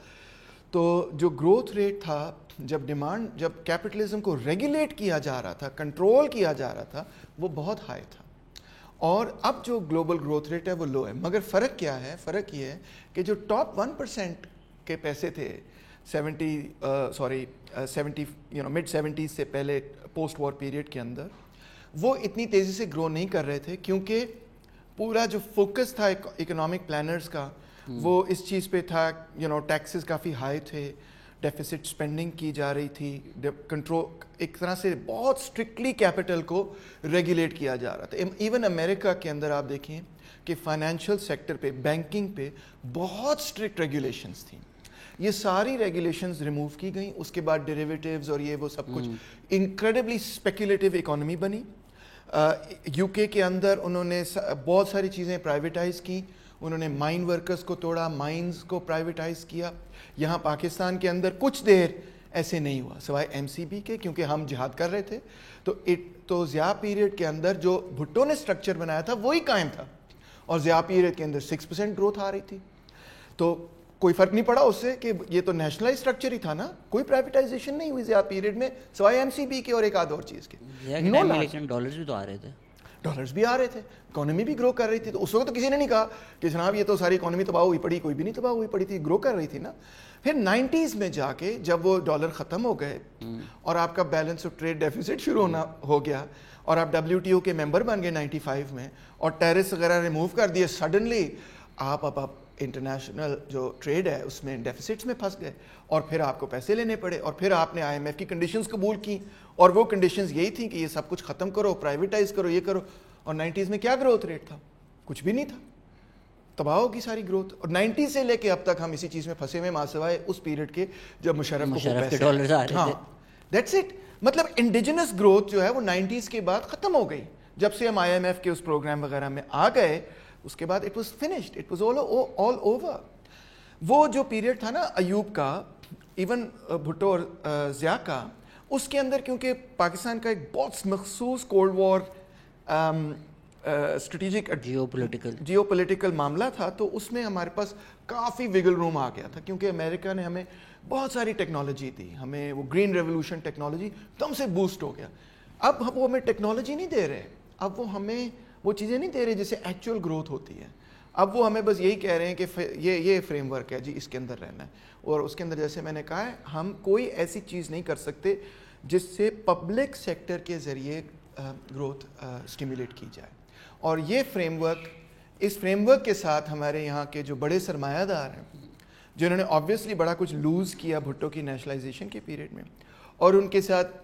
تو جو گروتھ ریٹ تھا جب کیپٹلزم کو ریگولیٹ کیا جا رہا تھا, کنٹرول کیا جا رہا تھا, وہ بہت ہائی تھا, اور اب جو گلوبل گروتھ ریٹ ہے وہ لو ہے. مگر فرق کیا ہے؟ فرق یہ ہے کہ جو ٹاپ 1% کے پیسے تھے مڈ 70s سے پہلے پوسٹ وار پیریڈ کے اندر, وہ اتنی تیزی سے گرو نہیں کر رہے تھے, کیونکہ پورا جو فوکس تھا اکنامک پلانرز کا وہ اس چیز پہ تھا, ٹیکسز کافی ہائی تھے, ڈیفیسٹ اسپینڈنگ کی جا رہی تھی, کنٹرول ایک طرح سے بہت اسٹرکٹلی کیپٹل کو ریگولیٹ کیا جا رہا تھا. ایون امریکہ کے اندر آپ دیکھیں کہ فائنینشیل سیکٹر پہ, بینکنگ پہ بہت اسٹرکٹ ریگولیشنز تھیں. یہ ساری ریگولیشنز ریموو کی گئیں. اس کے بعد ڈیریویٹیوز اور یہ وہ سب کچھ, انکریڈبلی اسپیکولیٹو اکانومی بنی. یو کے اندر انہوں نے بہت ساری چیزیں پرائیویٹائز کی, انہوں نے مائن ورکرز کو توڑا, مائنز کو پرائیویٹائز کیا. یہاں پاکستان کے اندر کچھ دیر ایسے نہیں ہوا سوائے MCB کے, کیونکہ ہم جہاد کر رہے تھے. تو ضیاء پیریڈ کے اندر جو بھٹو نے اسٹرکچر بنایا تھا وہی قائم تھا, اور ضیاء پیریڈ کے اندر 6% گروتھ آ رہی تھی. تو کوئی فرق نہیں پڑا اس سے کہ یہ تو نیشنلائز اسٹرکچر ہی تھا نا, کوئی پرائیویٹائزیشن نہیں ہوئی ضیاء پیریڈ میں سوائے MCB کے اور ایک آدھ اور چیز کے. ڈالرز بھی تو آ رہے تھے, ڈالرز بھی آ رہے تھے, اکانومی بھی گرو کر رہی تھی. تو اس وقت تو کسی نے نہیں کہا کہ جناب یہ تو ساری اکانومی تباہ ہوئی پڑی, کوئی بھی نہیں تباہ ہوئی پڑی تھی, گرو کر رہی تھی نا. پھر 90s میں جا کے جب وہ ڈالر ختم ہو گئے اور آپ کا بیلنس آف ٹریڈ ڈیفیسٹ شروع ہونا ہو گیا, اور آپ WTO کے ممبر بن گئے 95 میں, اور ٹیرس وغیرہ ریموو کر دیے, سڈنلی آپ انٹرنیشنل جو ٹریڈ ہے اس میں ڈیفیسٹس میں پھنس گئے, اور پھر آپ کو پیسے لینے پڑے, اور پھر آپ نے IMF کی کنڈیشنز قبول کی, اور وہ کنڈیشنز یہی تھیں کہ یہ سب کچھ ختم کرو, پرائیویٹائز کرو, یہ کرو. اور 90s میں کیا گروتھ ریٹ تھا؟ کچھ بھی نہیں تھا, تباہ ہوگی ساری گروتھ. اور 90 سے لے کے اب تک ہم اسی چیز میں پھنسے ہوئے, ماں سوائے اس پیریڈ کے جب مشرف کے ڈالرز آ رہے تھے. That's it. مطلب انڈیجنس گروتھ جو ہے وہ 90s کے بعد ختم ہو گئی. جب سے ہم IMF کے اس پروگرام وغیرہ میں آ گئے, اس کے بعد it was finished, it was all over. وہ جو پیریڈ تھا نا ایوب کا, ایون بھٹو اور ضیاء کا, اس کے اندر کیونکہ پاکستان کا ایک بہت مخصوص cold war strategic geopolitical معاملہ تھا, تو اس میں ہمارے پاس کافی وگل روم آ گیا تھا, کیونکہ امریکہ نے ہمیں بہت ساری ٹیکنالوجی دی, ہمیں وہ گرین ریولوشن ٹیکنالوجی دم سے بوسٹ ہو گیا. اب وہ ہمیں ٹیکنالوجی نہیں دے رہے, اب وہ ہمیں وہ چیزیں نہیں دے رہے جیسے ایکچوئل گروتھ ہوتی ہے. اب وہ ہمیں بس یہی کہہ رہے ہیں کہ یہ فریم ورک ہے جی, اس کے اندر رہنا ہے, اور اس کے اندر جیسے میں نے کہا ہے ہم کوئی ایسی چیز نہیں کر سکتے جس سے پبلک سیکٹر کے ذریعے گروتھ اسٹیمولیٹ کی جائے. اور یہ فریم ورک, اس فریم ورک کے ساتھ ہمارے یہاں کے جو بڑے سرمایہ دار ہیں, جنہوں نے آبویسلی بڑا کچھ لوز کیا بھٹو کی نیشنلائزیشن کے پیریڈ میں, اور ان کے ساتھ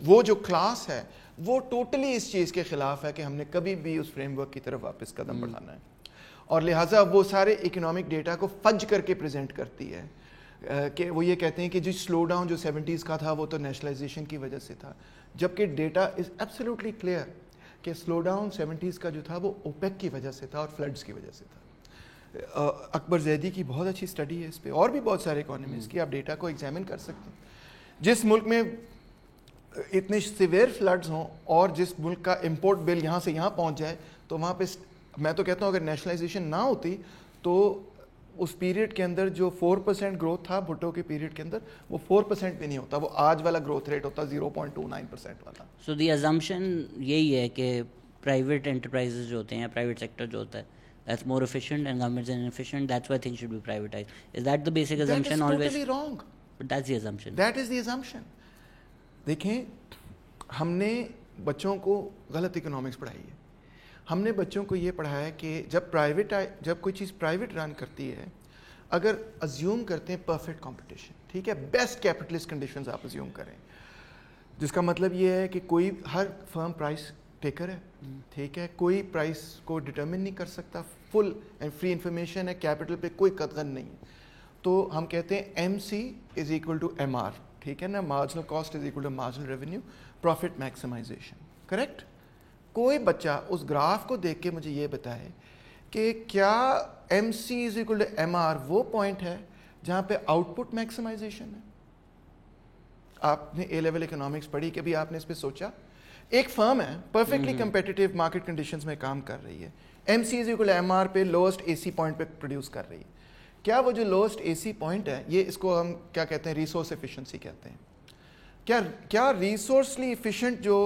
وہ جو کلاس ہے وہ ٹوٹلی اس چیز کے خلاف ہے کہ ہم نے کبھی بھی اس فریم ورک کی طرف واپس قدم بڑھانا ہے, اور لہٰذا وہ سارے اکنامک ڈیٹا کو فج کر کے پریزنٹ کرتی ہے کہ وہ یہ کہتے ہیں کہ جو سلو ڈاؤن جو 70s کا تھا وہ تو نیشنلائزیشن کی وجہ سے تھا, جبکہ ڈیٹا از ایبسلیوٹلی کلیئر کہ سلو ڈاؤن 70s کا جو تھا وہ اوپیک کی وجہ سے تھا اور فلڈز کی وجہ سے تھا. اکبر زیدی کی بہت اچھی اسٹڈی ہے اس پہ, اور بھی بہت سارے اکانومسٹ کی, آپ ڈیٹا کو ایگزامن کر سکتے ہیں. جس ملک میں اتنے سیویئر فلڈز ہوں اور جس ملک کا امپورٹ بل یہاں سے یہاں پہنچ جائے, تو وہاں پہ میں تو کہتا ہوں اگر نیشنلائزیشن نہ ہوتی تو اس پیریڈ کے اندر جو 4% گروتھ تھا بھٹو کے پیریڈ کے اندر, وہ 4% بھی نہیں ہوتا, وہ آج والا گروتھ ریٹ ہوتا 0.29% والا. سو دی ازمپشن یہی ہے کہ پرائیویٹ انٹرپرائزز جو ہوتے ہیں, پرائیویٹ سیکٹر جو ہوتا ہے, that's more efficient and governments are inefficient, that's why things should be privatized. Is that the basic assumption always? That is totally wrong. But that's the assumption. That is the assumption. دیکھیں, ہم نے بچوں کو غلط economics پڑھائی ہے. ہم نے بچوں کو یہ پڑھایا کہ جب کوئی چیز پرائیویٹ رن کرتی ہے, اگر ازیوم کرتے ہیں پرفیکٹ کمپٹیشن, ٹھیک ہے, بیسٹ کیپٹلسٹ کنڈیشنز آپ ازیوم کریں, جس کا مطلب یہ ہے کہ کوئی ہر فرم پرائس ٹیکر ہے, ٹھیک ہے, کوئی پرائس کو ڈٹرمن نہیں کر سکتا, فل اینڈ فری انفارمیشن ہے, کیپٹل پہ کوئی قدغن نہیں ہے. تو ہم کہتے ہیں MC is equal to MR, ٹھیک ہے نا, marginal cost is equal to marginal revenue, profit maximization, correct. کوئی بچہ اس گراف کو دیکھ کے مجھے یہ بتائے کہ کیا MC is equal to MR وہ پوائنٹ ہے جہاں پہ آؤٹ پٹ میکسیمائزیشن ہے. آپ نے A لیول اکنامکس پڑھی, کبھی آپ نے اس پہ سوچا؟ ایک فرم ہے پرفیکٹلی کمپیٹیٹیو مارکیٹ کنڈیشنز میں کام کر رہی ہے, MC از اکول MR پہ لوسٹ AC پوائنٹ پہ پروڈیوس کر رہی ہے. کیا وہ جو لوسٹ AC پوائنٹ ہے, یہ اس کو ہم کیا کہتے ہیں, ریسورس ایفیشنسی کہتے ہیں. کیا ریسورسلی ایفیشنٹ جو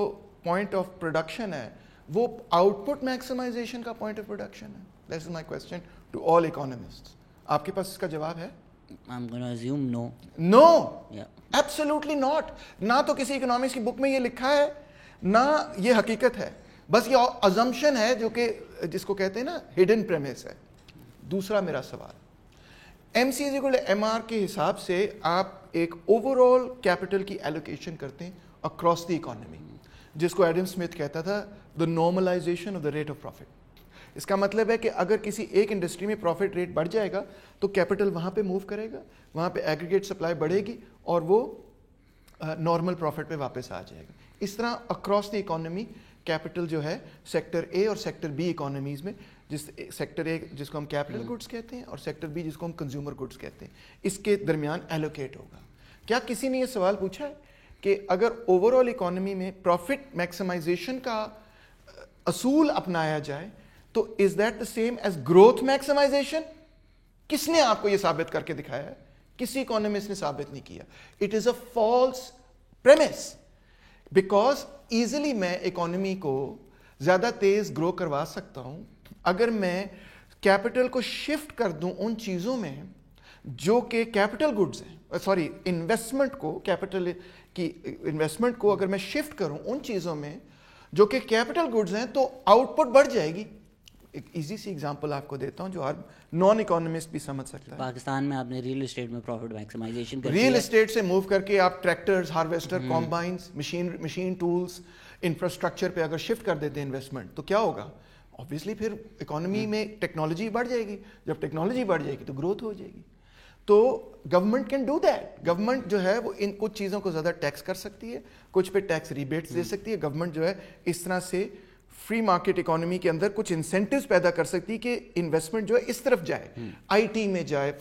پوائنٹ آف پروڈکشن ہے وہ آؤٹ پٹ میکسیمائزیشن کا پوائنٹ آف پروڈکشن ہے؟ That is my question to all economists. آپ کے پاس اس کا جواب ہے؟ I'm going to assume no. No, absolutely not. نہ تو کسی اکنامکس کی بک میں یہ لکھا ہے, نہ یہ حقیقت ہے, بس یہ ازمپشن ہے جو کہ جس کو کہتے ہیں نا ہڈن پریمس ہے. دوسرا میرا سوال, MC is equal to MR کے حساب سے آپ ایک اوور آل کیپٹل کی ایلوکیشن کرتے ہیں اکراس دی اکانومی, جس کو ایڈم اسمتھ کہتا تھا the normalisation of the rate of profit. اس کا مطلب ہے کہ اگر کسی ایک انڈسٹری میں پروفٹ ریٹ بڑھ جائے گا تو کیپٹل وہاں پہ موو کرے گا, وہاں پہ ایگریگیٹ سپلائی بڑھے گی اور وہ نارمل پروفٹ پہ واپس آ جائے گا. اس طرح اکراس دی اکانومی کیپٹل جو ہے سیکٹر A اور سیکٹر B اکانومیز میں, جس سیکٹر A جس کو ہم کیپٹل گڈس کہتے ہیں اور سیکٹر B جس کو ہم کنزیومر گڈس کہتے ہیں, اس کے درمیان ایلوکیٹ ہوگا. کیا کسی نے یہ سوال پوچھا ہے کہ اگر اوور آل اکانومی میں پروفٹ میکسیمائزیشن کا اصول اپنایا جائے تو is that the same as growth maximization? کس نے آپ کو یہ ثابت کر کے دکھایا ہے؟ کسی اکانومسٹ نے ثابت نہیں کیا. It is a false premises, because easily میں اکانومی کو زیادہ تیز گرو کروا سکتا ہوں اگر میں کیپٹل کو شفٹ کر دوں ان چیزوں میں جو کہ کیپٹل گڈز ہیں, سوری انویسٹمنٹ کو, کیپٹل کی انویسٹمنٹ کو اگر میں شفٹ کروں ان چیزوں میں جو کہ کیپٹل گڈز ہیں, تو آؤٹ پٹ بڑھ جائے گی, ایک ایزی سی ایگزامپل آپ کو دیتا ہوں جو ہر نان اکانومسٹ بھی سمجھ سکتا ہے. پاکستان میں آپ نے ریئل اسٹیٹ میں پروفٹ میکسیمائزیشن کر ریئل اسٹیٹ سے موو کر کے آپ tractors, harvester, combines, machine tools, infrastructure پہ اگر شفٹ کر دیتے ہیں انویسٹمنٹ تو کیا ہوگا؟ obviously پھر اکانومی میں ٹیکنالوجی بڑھ جائے گی. جب ٹیکنالوجی بڑھ جائے گی تو گروتھ ہو جائے گی. تو government can do that. Government جو ہے وہ ان کچھ چیزوں کو زیادہ ٹیکس کر سکتی ہے, کچھ پہ ٹیکس ریبیٹس دے سکتی ہے. گورنمنٹ جو ہے اس طرح سے فری مارکیٹ اکانومی کے اندر کچھ انسینٹیوز پیدا کر سکتی ہے کہ انویسٹمنٹ جو ہے اس طرف جائے, آئی ٹی میں جائے.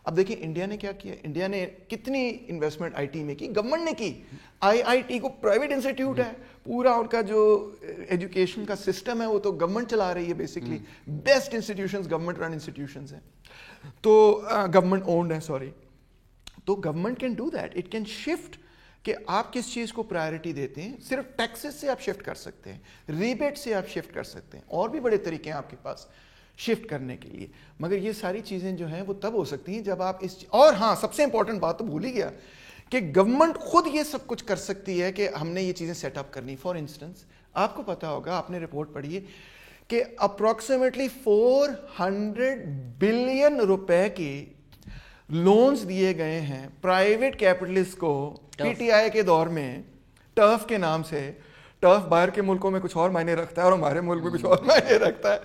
اب دیکھیں انڈیا نے کیا کیا, انڈیا نے کتنی انویسٹمنٹ آئی ٹی میں کی, گورنمنٹ نے کی. آئی ٹی کو پرائیویٹ انسٹیٹیوٹ ہے, پورا ان کا جو ایجوکیشن کا سسٹم ہے وہ تو گورنمنٹ چلا رہی ہے بیسکلی. بیسٹ انسٹیٹیوشنز گورنمنٹ رن انسٹیٹیوشنز ہیں, تو گورنمنٹ اونڈ ہے سوری. تو government can do that, it can shift کہ آپ کس چیز کو پرائرٹی دیتے ہیں. صرف ٹیکسز سے آپ شفٹ کر سکتے ہیں, ریبیٹ سے آپ شفٹ کر سکتے ہیں, اور بھی بڑے طریقے ہیں آپ کے پاس شفٹ کرنے کے لیے. مگر یہ ساری چیزیں جو ہیں وہ تب ہو سکتی ہیں جب آپ اس, اور ہاں سب سے امپورٹنٹ بات تو بھول ہی گیا کہ گورنمنٹ خود یہ سب کچھ کر سکتی ہے کہ ہم نے یہ چیزیں سیٹ اپ کرنی. فار انسٹنس آپ کو پتا ہوگا, آپ نے رپورٹ پڑھی ہے کہ اپروکسیمیٹلی 400 بلین روپے کی لونز دیے گئے ہیں پرائیویٹ کیپٹلسٹ کو پی ٹی آئی کے دور میں, ٹرف کے نام سے. ٹرف باہر کے ملکوں میں کچھ اور معنی رکھتا ہے اور ہمارے ملک میں کچھ اور معنی رکھتا ہے,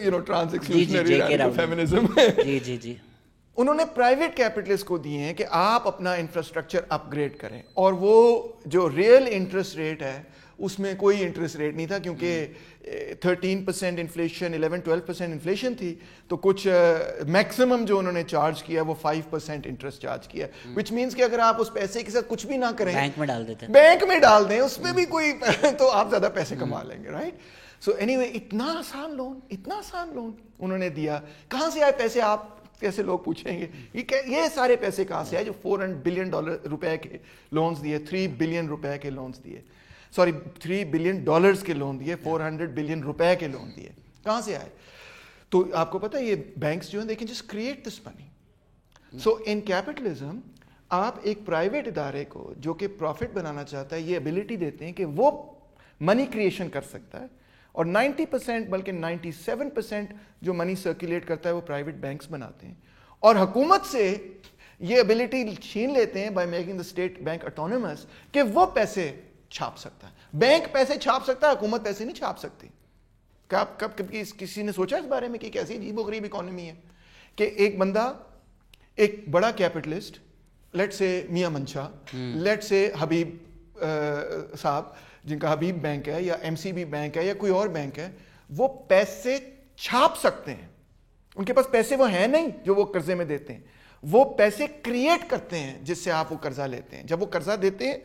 یو نو ٹرانس ایکسکلوژنری فیمنزم. جی جی جی انہوں نے پرائیویٹ کیپٹلسٹ کو دیے ہیں کہ آپ اپنا انفراسٹرکچر اپ گریڈ کریں, اور وہ جو ریئل انٹرسٹ ریٹ ہے اس میں کوئی انٹرسٹ ریٹ نہیں تھا کیونکہ 13% انفلیشن 11-12% انفلیشن تھی, تو کچھ میکسیمم جو انہوں نے چارج کیا وہ 5% انٹرسٹ چارج کیا, وچ مینس کہ اگر آپ اس پیسے کے ساتھ کچھ بھی نہ کریں, بینک میں ڈال دیتے ہیں, بینک میں ڈال دیں, اس میں بھی کوئی تو آپ زیادہ پیسے کما لیں گے, رائٹ. سو اینی وے اتنا آسان لون انہوں نے دیا. کہاں سے آئے پیسے آپ کیسے لوگ پوچھیں گے, یہ سارے پیسے کہاں سے آئے جو $400 بلین روپے کے لونز دیے, 3 بلین روپے کے لونز دیے, سوری $3 بلین کے لون دیے, 400 بلین روپے کے لون دیے, کہاں سے آئے؟ تو آپ کو پتا ہے یہ بینکس جو ہیں they can just create this money. So in capitalism آپ ایک پرائیویٹ ادارے کو جو کہ پروفٹ بنانا چاہتا ہے یہ ابیلٹی دیتے ہیں کہ وہ منی کریشن کر سکتا ہے, اور 90% بلکہ 97% جو منی سرکولیٹ کرتا ہے وہ پرائیویٹ بینکس بناتے ہیں, اور حکومت سے یہ ابیلٹی چھین لیتے ہیں by making the state bank autonomous کہ وہ پیسے چھاپ سکتا ہے. بینک پیسے چھاپ سکتا ہے, حکومت پیسے نہیں چھاپ سکتی. کب کسی نے سوچا اس بارے میں کہ کیسی عجیب و غریب اکانومی ہے کہ ایک بندہ, ایک بڑا کیپٹلسٹ, لیٹ سے میاں منشا, لیٹ سے حبیب صاحب جن کا حبیب بینک ہے یا ایم سی بی بینک ہے یا کوئی اور بینک ہے, وہ پیسے چھاپ سکتے ہیں. ان کے پاس پیسے وہ ہیں نہیں جو وہ قرضے میں دیتے ہیں, وہ پیسے کریٹ کرتے ہیں جس سے آپ وہ قرضہ لیتے ہیں. جب وہ قرضہ دیتے ہیں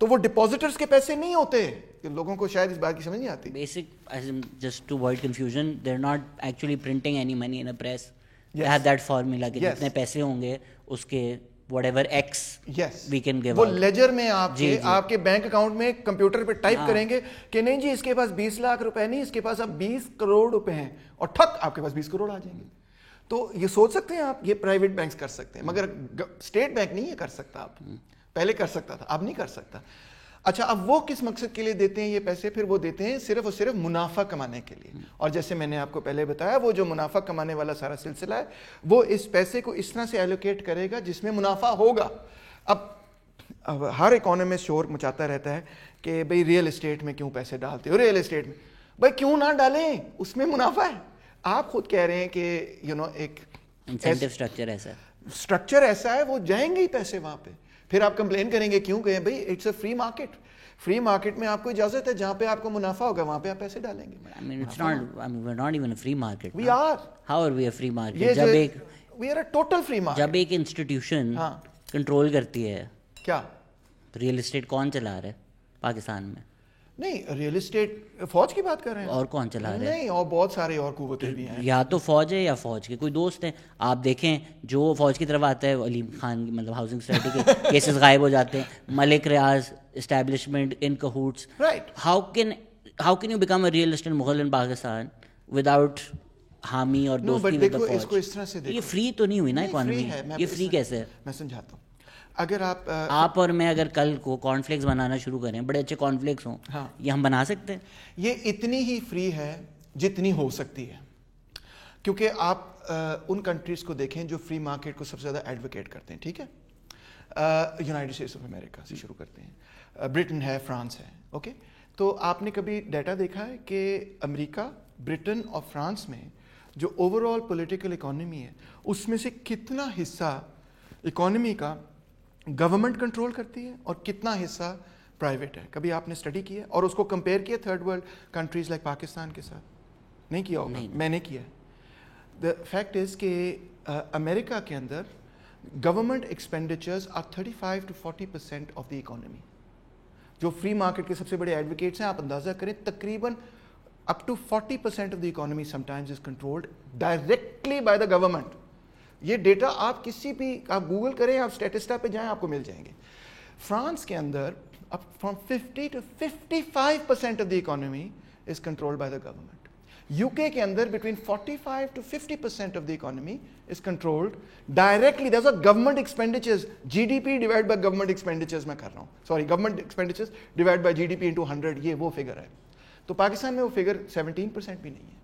تو وہ ڈپازیٹرز کے پیسے نہیں ہوتے. لوگوں کو شاید اس بات کی سمجھ نہیں آتی. Basic just to avoid confusion, they are not actually printing any money in a press, they have that formula کہ جتنے پیسے ہوں گے اس کے whatever x we can give وہ out. لیجر میں آپ کے بینک اکاؤنٹ میں کمپیوٹر پہ ٹائپ کریں گے کہ نہیں جی اس کے پاس 20 لاکھ روپے نہیں, اس کے پاس اب 20 کروڑ روپے ہیں, اور ٹھک آپ کے پاس 20 کروڑ آ جائیں گے. تو یہ سوچ سکتے ہیں آپ, یہ پرائیویٹ بینکس کر سکتے ہیں, مگر اسٹیٹ بینک نہیں یہ کر سکتا. آپ پہلے کر سکتا تھا, اب نہیں کر سکتا. اچھا, اب وہ کس مقصد کے لیے دیتے ہیں یہ پیسے؟ پھر وہ دیتے ہیں صرف اور صرف منافع کمانے کے لیے. اور جیسے میں نے آپ کو پہلے بتایا, وہ جو منافع کمانے والا سارا سلسلہ ہے وہ اس پیسے کو اس طرح سے ایلوکیٹ کرے گا جس میں منافع ہوگا. اب ہر اکانومسٹ شور مچاتا رہتا ہے کہ بھئی ریئل اسٹیٹ میں کیوں پیسے ڈالتے ہو, ریئل اسٹیٹ میں بھئی کیوں نہ ڈالیں, اس میں منافع ہے. آپ خود کہہ رہے ہیں کہ ایک انسینٹیو اسٹرکچر ایسا ہے, وہ جائیں گے ہی پیسے وہاں پہ. پھر آپ کمپلین کریں گے کیوں کہ بھئی it's a free market. Free market میں آپ کو اجازت ہے جہاں پہ آپ کو منافع ہوگا وہاں پہ آپ پیسے ڈالیں گے. I mean, it's not, I mean, we're not even a free market. We are. How are we a free market? We are a total free market. جب ایک انسٹیٹیوشن کنٹرول کرتی ہے کیا, ریئل اسٹیٹ کون چلا رہا ہے پاکستان میں؟ نہیں, ریئل اسٹیٹ فوج کی بات کر رہے ہیں. اور کون چلا رہا ہے؟ نہیں, اور بہت سارے اور قوتیں بھی ہیں. یا تو فوج ہے یا فوج کے کوئی دوست ہیں. آپ دیکھیں جو فوج کی طرف آتا ہے, علیم خان کی مطلب ہاؤسنگ سوسائٹی کے کیسز غائب ہو جاتے ہیں, Malik Riaz establishment in cahoots. How can you become a real estate mogul in Pakistan without حامی اور دوستی ود دی فوج؟ یہ فری تو نہیں ہوئی نا اکانومی, یہ فری کیسے ہے؟ میں سمجھاتا ہوں. اگر آپ اور میں اگر کل کو کارن فلیکس بنانا شروع کریں, بڑے اچھے کارن فلیکس ہوں, یہ ہم بنا سکتے ہیں. یہ اتنی ہی فری ہے جتنی ہو سکتی ہے. کیونکہ آپ ان کنٹریز کو دیکھیں جو فری مارکیٹ کو سب سے زیادہ ایڈوکیٹ کرتے ہیں, ٹھیک ہے, یونائٹڈ اسٹیٹس آف امریکہ سے شروع کرتے ہیں, برٹن ہے, فرانس ہے, اوکے. تو آپ نے کبھی ڈیٹا دیکھا ہے کہ امریکہ, برٹن اور فرانس میں جو اوور آل پولیٹیکل اکانومی ہے اس میں سے کتنا حصہ اکانومی کا گورنمنٹ کنٹرول کرتی ہے اور کتنا حصہ پرائیویٹ ہے؟ کبھی آپ نے اسٹڈی کیا اور اس کو کمپیئر کیا third world countries like Pakistan کے ساتھ؟ نہیں کیا ہوگا, میں نے کیا ہے. دا فیکٹ از کہ امریکہ کے اندر government expenditures are 35 to 40% of the economy. جو فری مارکیٹ کے سب سے بڑے ایڈوکیٹس ہیں, آپ اندازہ کریں تقریباً up to 40% of the economy sometimes is controlled directly by the government. یہ ڈیٹا آپ کسی بھی, آپ گوگل کریں, آپ اسٹیٹسٹا پہ جائیں, آپ کو مل جائیں گے. فرانس کے اندر up from 50 to 55% of the economy is controlled by the government. UK کے اندر between 45 to 50% of the economy is controlled directly. There's a government expenditures, GDP divided by government expenditures میں کر رہا ہوں, sorry, government expenditures divided by GDP into 100, یہ وہ figure ہے. تو پاکستان میں وہ فگر 17% بھی نہیں ہے.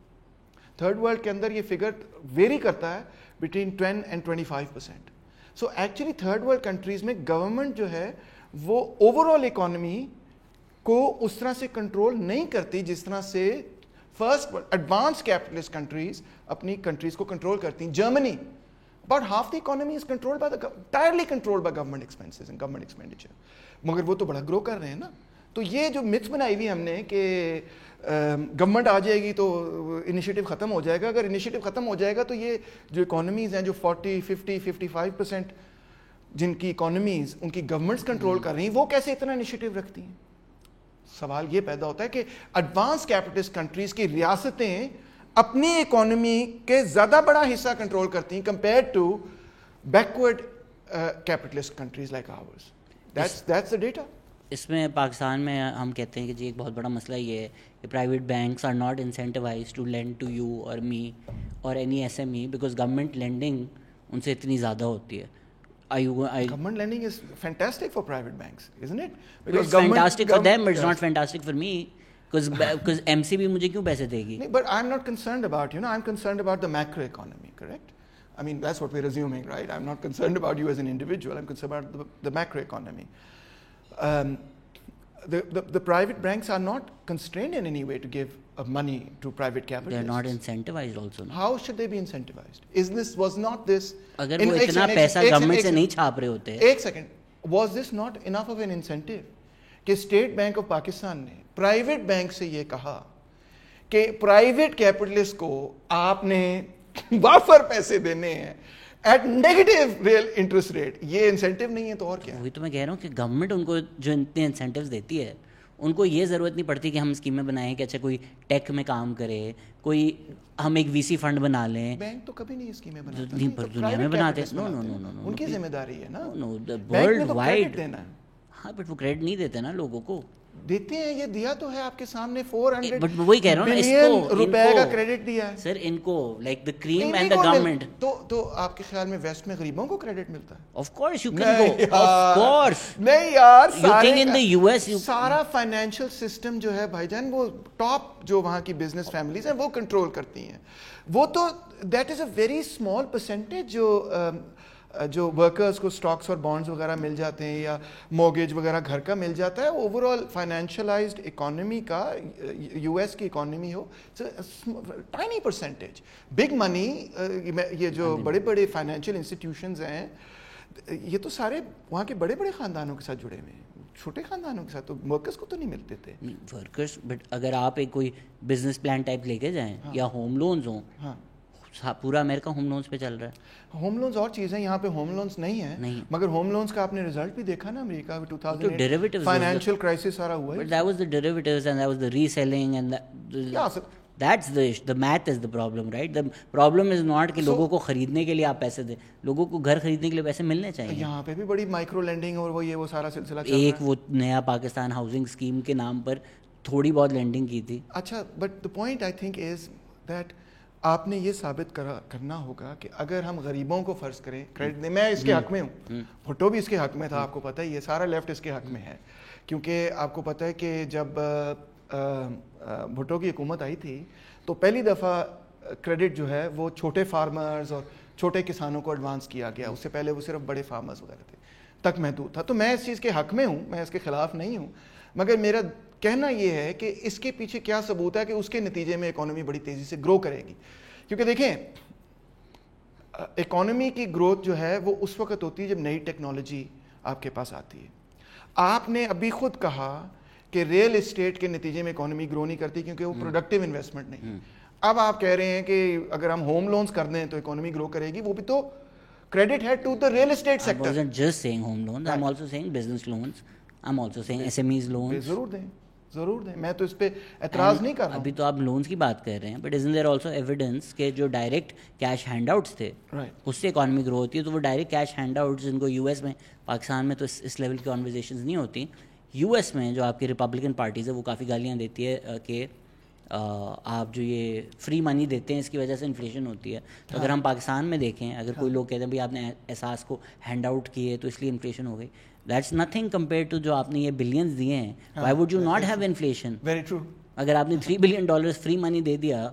تھرڈ ورلڈ کے اندر یہ فگر ویری کرتا ہے between 10 and 25%. So actually third world countries میں گورنمنٹ جو ہے وہ اوور آل اکانومی کو اس طرح سے کنٹرول نہیں کرتی جس طرح سے فرسٹ ایڈوانس کیپٹلسٹ کنٹریز اپنی کنٹریز کو کنٹرول کرتی ہیں. Germany about half the economy is controlled by entirely controlled by government expenses and government expenditure. مگر وہ تو بڑا گرو کر رہے ہیں نا. تو یہ جو متس بنائی ہوئی ہم نے کہ گورنمنٹ آ جائے گی تو انیشیٹو ختم ہو جائے گا, اگر انیشیٹو ختم ہو جائے گا تو یہ جو اکانومیز ہیں جو 40, 50, 55% جن کی اکانومیز ان کی گورنمنٹس کنٹرول کر رہی ہیں, وہ کیسے اتنا انیشیٹو رکھتی ہیں؟ سوال یہ پیدا ہوتا ہے کہ ایڈوانس کیپٹلسٹ کنٹریز کی ریاستیں اپنی اکانومی کے زیادہ بڑا حصہ کنٹرول کرتی ہیں compare to backward capitalist countries like ours. That's the data. اس میں پاکستان میں ہم کہتے ہیں کہ جی ایک بہت بڑا مسئلہ یہ ہے کہ private banks are not incentivise to lend to you or me or any S M E because government lending ان سے اتنی زیادہ ہوتی ہے. Government lending is fantastic for private banks, isn't it? Because it's fantastic for them, but it's not fantastic for me. Because MCB مجھے کیوں پیسے دے گی؟ But I'm not concerned about, I'm concerned about the macro economy, correct? I mean, that's what we're assuming, right? I'm not concerned about you as an individual. I'm concerned about the macro economy. The private banks are not constrained in any way to give money to private capitalists. They're not incentivized also. How should they be incentivized? Was not this... اگر وہ اتنا پیسہ government سے نہیں چھاپ رہے ہوتے. ایک second, was this not enough of an incentive کہ اسٹیٹ بینک آف پاکستان نے پرائیویٹ بینک سے یہ کہا کہ پرائیویٹ کیپٹلسٹ کو آپ نے وافر پیسے دینے ہیں at negative real interest rate. یہ انسینٹیو نہیں ہے تو اور کیا؟ وہی تو میں کہہ رہا ہوں کہ گورنمنٹ ان کو جو اتنے انسینٹیوز دیتی ہے ان کو یہ ضرورت نہیں پڑتی کہ ہم اسکیمیں بنائیں کہ اچھا کوئی ٹیک میں کام کرے, کوئی ہم ایک وی سی فنڈ بنا لیں. بینک تو کبھی نہیں اسکیمیں بناتے, دنیا میں بناتے ہیں. نو نو نو نو, ان کی ذمہ داری ہے نا ورلڈ وائڈ دینا. ہاں بٹ وہ کریڈٹ نہیں دیتے نا لوگوں کو. دیتے ہیں, یہ دیا تو ہے آپ کے سامنے 400 بٹ وہی کہہ رہا ہوں بلین روپے کا کریڈٹ دیا ہے سر ان کو, like the cream and the government. تو آپ کے خیال میں ویسٹ میں غریبوں کو کریڈٹ ملتا ہے؟ Of course you can go, of course. نہیں یار, you think in the U S سارا فائنینشیل سسٹم جو ہے بھائی جان وہ ٹاپ جو وہاں کی بزنس فیملیز ہیں وہ کنٹرول کرتی ہیں. وہ تو that is a very small percentage جو ورکرز کو اسٹاکس اور بانڈز وغیرہ مل جاتے ہیں یا موگیج وغیرہ گھر کا مل جاتا ہے. اوور آل فائنینشلائزڈ اکانومی کا, یو ایس کی اکانومی ہو, ٹائنی پرسنٹیج. بگ منی, یہ جو بڑے بڑے فائنینشیل انسٹیٹیوشنز ہیں یہ تو سارے وہاں کے بڑے بڑے خاندانوں کے ساتھ جڑے ہوئے ہیں, چھوٹے خاندانوں کے ساتھ تو ورکرز کو تو نہیں ملتے تھے. ورکرز, بٹ اگر آپ ایک کوئی بزنس پلان ٹائپ لے کے جائیں یا ہوم لونز ہوں, پورا امریکہ ہوم لونز پہ چل رہا ہے. ہوم لونز اور چیز ہے, یہاں پہ ہوم لونز نہیں ہے, مگر ہوم لونز کا آپ نے رزلٹ بھی دیکھا نا امریکہ میں 2008 فائنینشیل کرائسس سارا ہوا ہے. But that was the derivatives and that was the reselling and that's the math is the problem, right? The problem is not کہ لوگوں کو خریدنے کے لیے آپ پیسے دیں, لوگوں کو گھر خریدنے کے لیے پیسے ملنے چاہیے. یہاں پہ بھی بڑی مائکرو لینڈنگ اور وہ سارا سلسلہ چل رہا ہے. ایک وہ نیا پاکستان ہاؤسنگ اسکیم کے نام پر تھوڑی بہت لینڈنگ کی تھی. اچھا, but the point I think is that آپ نے یہ ثابت کرنا ہوگا کہ اگر ہم غریبوں کو فرض کریں کریڈٹ دیں. میں اس کے حق میں ہوں, بھٹو بھی اس کے حق میں تھا, آپ کو پتہ ہے, یہ سارا لیفٹ اس کے حق میں ہے, کیونکہ آپ کو پتہ ہے کہ جب بھٹو کی حکومت آئی تھی تو پہلی دفعہ کریڈٹ جو ہے وہ چھوٹے فارمرز اور چھوٹے کسانوں کو ایڈوانس کیا گیا. اس سے پہلے وہ صرف بڑے فارمرز وغیرہ تھے تک محدود تھا. تو میں اس چیز کے حق میں ہوں, میں اس کے خلاف نہیں ہوں, مگر میرا کہنا یہ ہے کہ اس کے پیچھے کیا ثبوت ہے کہ اس کے نتیجے میں اکانومی بڑی تیزی سے گرو کرے گی. کیونکہ دیکھیں اکانومی کی گروتھ جو ہے وہ اس وقت ہوتی ہے جب نئی ٹیکنالوجی آپ کے پاس آتی ہے. آپ نے ابھی خود کہا کہ ریئل اسٹیٹ کے نتیجے میں اکانومی گرو نہیں کرتی کیونکہ وہ پروڈکٹیو انویسٹمنٹ نہیں. اب آپ کہہ رہے ہیں کہ اگر ہم ہوم لونز کر دیں تو اکانومی گرو کرے گی, وہ بھی تو credit head to the real estate sector. I wasn't just saying home loans, I'm also saying business loans, I'm also saying SMEs loans. ضرور دیں, میں تو اس پہ اعتراض نہیں کر رہا ہوں. ابھی تو آپ لونز کی بات کر رہے ہیں, but isn't there also evidence کہ جو ڈائریکٹ کیش ہینڈ آؤٹس تھے اس سے اکانومی گرو ہوتی ہے. تو وہ ڈائریکٹ کیش ہینڈ آؤٹس جن کو یو ایس میں, پاکستان میں تو اس لیول کی کانورزیشنز نہیں ہوتی. یو ایس میں جو آپ کی ریپبلکن پارٹیز ہے وہ کافی گالیاں دیتی ہے کہ آپ جو یہ فری منی دیتے ہیں اس کی وجہ سے انفلیشن ہوتی ہے. تو اگر ہم پاکستان میں دیکھیں, اگر کوئی لوگ کہتے ہیں بھائی آپ نے احساس کو ہینڈ آؤٹ کیے تو اس لیے انفلیشن ہو گئی, دیٹس نتھنگ کمپیئر ٹو جو آپ نے یہ بلینز دیے ہیں. Why would you not have inflation? Very true. اگر آپ نے $3 billion فری منی دے دیا,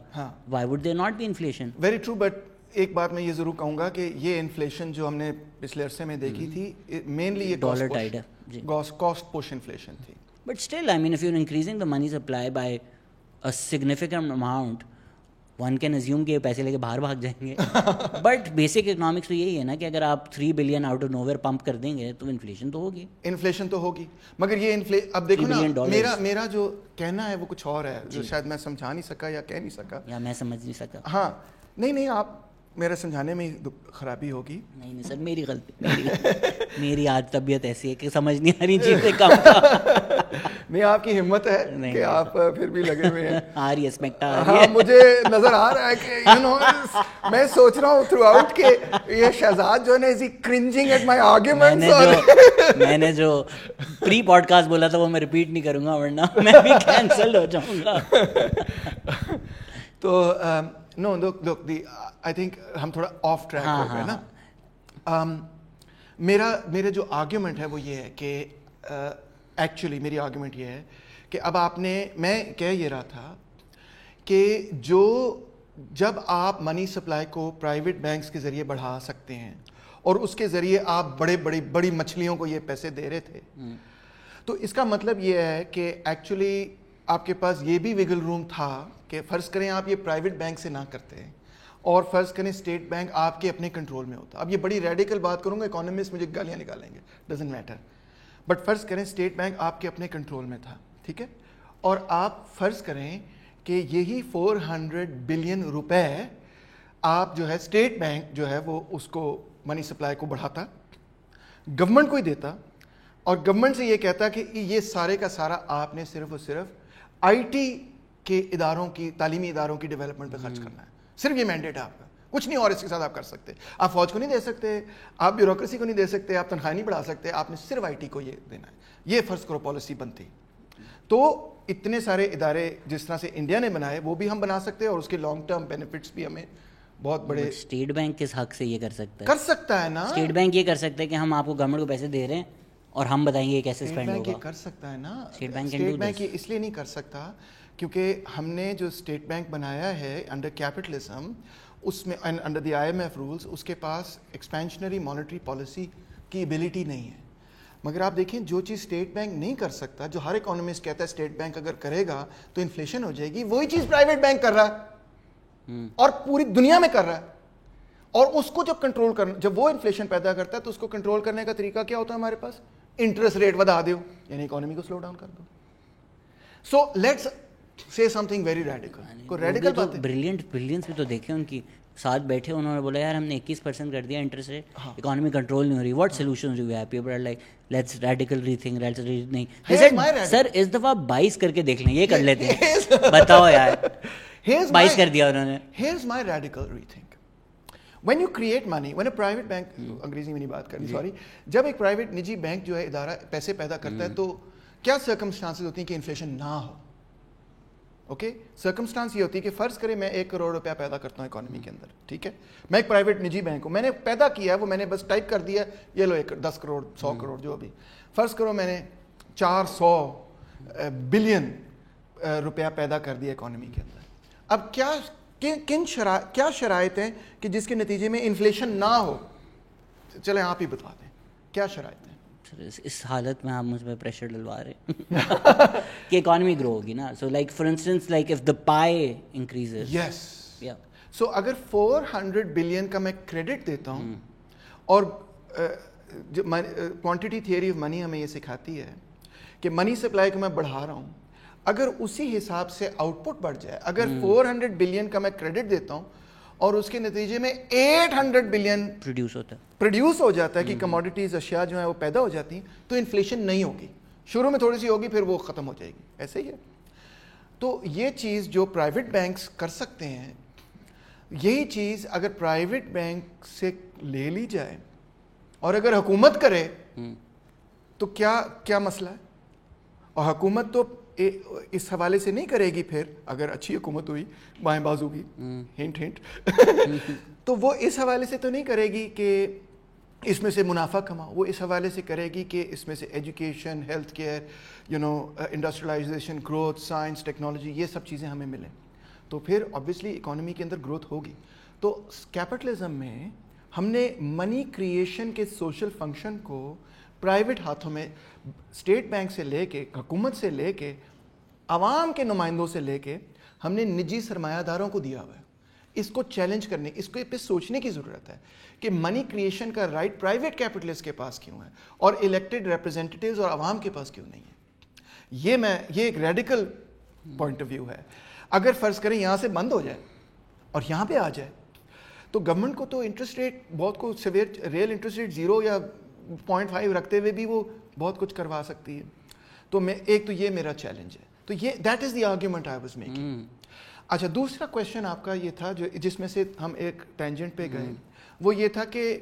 why would there not be inflation? Very true. But ایک بات میں یہ ضرور کہوں گا کہ یہ انفلیشن جو ہم نے پچھلے عرصے میں دیکھی تھی مینلی یہ ڈالر ٹائڈ ہے, کاسٹ پش انفلیشن تھی. But still I mean if you are increasing the money supply by a significant amount, one can assume کہ پیسے لے کے باہر بھاگ جائیں گے. بٹ بیسک اکنامکس تو یہی ہے نا کہ اگر آپ 3 billion آؤٹ آف نوویئر پمپ کر دیں گے تو انفلیشن تو ہوگی. انفلیشن تو ہوگی, مگر یہ اب دیکھو نا, میرا جو کہنا ہے وہ کچھ اور ہے جو شاید میں سمجھا نہیں سکا یا کہہ نہیں سکا یا میں سمجھ نہیں سکا. ہاں نہیں آپ میرے سمجھانے میں خرابی ہوگی. نہیں سر, میری غلطی, میری آج طبیعت ایسی ہے کہ سمجھ نہیں آ رہی چیزیں کم. نہیں آپ کی ہمت ہے کہ آپ پھر بھی لگے ہوئے ہیں. آ رہی ہے اسپیکٹر, ہاں مجھے نظر آ رہا ہے کہ میں سوچ رہا ہوں تھرو آؤٹ کہ یہ شہزاد جو ہے نا از ہی کرنجنگ ایٹ مائی آرگیومنٹس. میں نے جو پری پوڈ کاسٹ بولا تھا وہ میں ریپیٹ نہیں کروں گا ورنہ میں بھی کینسل ہو جاؤں گا. تو نو لک دی آئی تھنک ہم تھوڑا آف ٹریک ہو گئے نا. میرا جو آرگیومنٹ ہے وہ یہ ہے کہ ایکچولی میری آرگیومنٹ یہ ہے کہ اب آپ نے, میں کہہ یہ رہا تھا کہ جب آپ منی سپلائی کو پرائیویٹ بینکس کے ذریعے بڑھا سکتے ہیں اور اس کے ذریعے آپ بڑی مچھلیوں کو یہ پیسے دے رہے تھے, تو اس کا مطلب یہ ہے کہ ایکچولی آپ کے پاس یہ بھی وگل روم تھا کہ فرض کریں آپ یہ پرائیویٹ بینک سے نہ کرتے اور فرض کریں اسٹیٹ بینک آپ کے اپنے کنٹرول میں ہوتا. اب یہ بڑی ریڈیکل بات کروں گا, اکانومسٹ مجھے گالیاں نکالیں گے, ڈزنٹ میٹر, بٹ فرض کریں اسٹیٹ بینک آپ کے اپنے کنٹرول میں تھا, ٹھیک ہے, اور آپ فرض کریں کہ یہی 400 بلین روپے آپ جو ہے اسٹیٹ بینک جو ہے وہ اس کو منی سپلائی کو بڑھاتا, گورنمنٹ کو ہی دیتا, اور گورنمنٹ سے یہ کہتا کہ یہ سارے کا سارا آپ نے صرف اور صرف آئی ٹی کے اداروں کی, تعلیمی اداروں کی ڈیولپمنٹ پہ خرچ کرنا ہے, صرف یہ مینڈیٹ ہے آپ کا, کچھ نہیں اور اس کے ساتھ آپ کر سکتے. آپ فوج کو نہیں دے سکتے, آپ بیوروکریسی کو نہیں دے سکتے, آپ تنخواہ نہیں بڑھا سکتے, آپ نے صرف آئی ٹی کو یہ دینا ہے. یہ فرض کرو پالیسی بنتی تو اتنے سارے ادارے جس طرح سے انڈیا نے بنائے وہ بھی ہم بنا سکتے ہیں اور اس کے لانگ ٹرم بینیفٹس بھی ہمیں بہت بڑے. اسٹیٹ بینک کس حق سے یہ کر سکتا ہے؟ کر سکتا ہے نا, اسٹیٹ بینک یہ کر سکتا ہے کہ ہم آپ کو گورنمنٹ کو پیسے دے رہے ہیں اور ہم بتائیں گے کیسے اسپینڈ ہوگا. کر سکتا ہے نا اسٹیٹ بینک یہ اس لیے نہیں کر سکتا کیونکہ ہم نے جو اسٹیٹ بینک بنایا ہے انڈر کیپٹلزم, اس میں انڈر دی IMF رولز, اس کے پاس ایکسپینشنری مانیٹری پالیسی کی ایبلٹی نہیں ہے. مگر آپ دیکھیں جو چیز اسٹیٹ بینک نہیں کر سکتا, جو ہر اکانومسٹ کہتا ہے اسٹیٹ بینک اگر کرے گا تو انفلیشن ہو جائے گی, وہی چیز پرائیویٹ بینک کر رہا ہے اور پوری دنیا میں کر رہا ہے. اور اس کو جب کنٹرول کرنا, جب وہ انفلیشن پیدا کرتا ہے تو اس کو کنٹرول کرنے کا طریقہ کیا ہوتا ہے ہمارے پاس؟ انٹرسٹ ریٹ بڑھا دو, یعنی اکانومی کو سلو ڈاؤن کر دو. So let's say something very radical. کوئی ریڈیکل بات ہے. بریلینس بھی تو دیکھیں ان کی, ساتھ بیٹھے انہوں نے بولا یار ہم نے 21% کر دیا انٹرسٹ ریٹ, اکانومی کنٹرول نہیں ہو رہی, what solutions do you have? People are like let's radical rethink, let's نہیں سر اس دفعہ 22 کر کے دیکھ لیں, یہ کر لیتے ہیں, بتاؤ یار 22 کر دیا انہوں نے. Here's my radical rethink. When you create money, when a private bank, انگریزی میں نہیں بات کرنی, سوری, جب ایک پرائیویٹ نجی بینک جو ہے ادارہ پیسے پیدا کرتا ہے تو کیا سرکمسٹانسز ہوتی ہیں کہ انفلیشن نہ ہو؟ اوکے, سرکمسٹانس یہ ہوتی ہے کہ فرض کریں میں 1 کروڑ روپیہ پیدا کرتا ہوں اکانومی کے اندر, ٹھیک ہے, میں ایک پرائیویٹ نجی بینک ہوں, میں نے پیدا کیا ہے وہ, میں نے بس ٹائپ کر دیا یہ لو 10 کروڑ 100 کروڑ جو بھی, فرض کرو میں نے 400 بلین روپیہ پیدا کر دیا اکانومی کے اندر. اب کیا شرائط ہیں کہ جس کے نتیجے میں انفلیشن نہ ہو؟ چلیں آپ ہی بتا دیں کیا شرائط ہیں. اس حالت میں آپ مجھ پہ پریشر ڈلوا رہے ہیں کہ اکانومی گرو ہوگی نا. So like for instance like if the pie increases. Yes. So اگر 400 بلین کا میں کریڈٹ دیتا ہوں اور کوانٹٹی تھیوری آف منی ہمیں یہ سکھاتی ہے کہ منی سپلائی کو میں بڑھا رہا ہوں, اگر اسی حساب سے آؤٹ پٹ بڑھ جائے, اگر 400 بلین کا میں کریڈٹ دیتا ہوں اور اس کے نتیجے میں 800 بلین پروڈیوس ہو جاتا ہے کہ کموڈیٹیز اشیاء جو ہیں وہ پیدا ہو جاتی ہیں, تو انفلیشن نہیں ہوگی. شروع میں تھوڑی سی ہوگی, پھر وہ ختم ہو جائے گی. ایسے ہی ہے. تو یہ چیز جو پرائیویٹ بینکس کر سکتے ہیں, یہی چیز اگر پرائیویٹ بینک سے لے لی جائے اور اگر حکومت کرے تو کیا مسئلہ ہے. اور حکومت تو اس حوالے سے نہیں کرے گی, پھر اگر اچھی حکومت ہوئی بائیں بازو کی, ہنٹ تو وہ اس حوالے سے تو نہیں کرے گی کہ اس میں سے منافع کماؤ. وہ اس حوالے سے کرے گی کہ اس میں سے education, health care, industrialization, growth, science, technology, یہ سب چیزیں ہمیں ملیں. تو پھر آبویسلی اکانومی کے اندر گروتھ ہوگی. تو کیپٹلزم میں ہم نے منی کریشن کے سوشل فنکشن کو پرائیویٹ ہاتھوں میں, اسٹیٹ بینک سے لے کے, حکومت سے لے کے, عوام کے نمائندوں سے لے کے, ہم نے نجی سرمایہ داروں کو دیا ہوا ہے. اس کو چیلنج کرنے, اس کو پہ سوچنے کی ضرورت ہے کہ منی کریشن کا رائٹ پرائیویٹ کیپٹلسٹ کے پاس کیوں ہے اور الیکٹڈ ریپرزینٹیوز اور عوام کے پاس کیوں نہیں ہے. یہ ایک ریڈیکل پوائنٹ آف ویو ہے. اگر فرض کریں یہاں سے بند ہو جائے اور یہاں پہ آ جائے تو گورنمنٹ کو تو انٹرسٹ ریٹ بہت کو سیویئر, ریئل انٹرسٹ ریٹ 0 یا 0.5 رکھتے ہوئے بھی وہ بہت کچھ کروا سکتی ہے. تو ایک تو یہ میرا چیلنج ہے. تو یہ that is the argument I was making. اچھا, دوسرا کویشچن آپ کا یہ تھا جس میں سے ہم ایک ٹینجنٹ پہ گئے, وہ یہ تھا کہ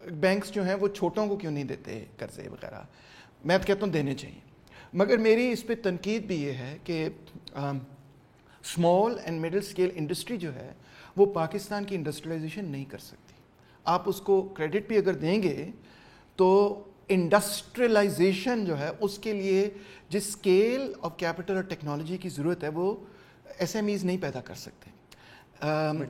بینکس جو ہیں وہ چھوٹوں کو کیوں نہیں دیتے قرضے وغیرہ. میں تو کہتا ہوں دینے چاہیے, مگر میری اس پہ تنقید بھی یہ ہے کہ small and middle scale industry جو ہے وہ پاکستان کی انڈسٹریلائزیشن نہیں کر سکتی. آپ اس کو کریڈٹ بھی اگر دیں گے تو انڈسٹریلائزیشن جو ہے اس کے لیے جس اسکیل آف کیپٹل اور ٹیکنالوجی کی ضرورت ہے وہ ایس ایم ایز نہیں پیدا کر سکتے.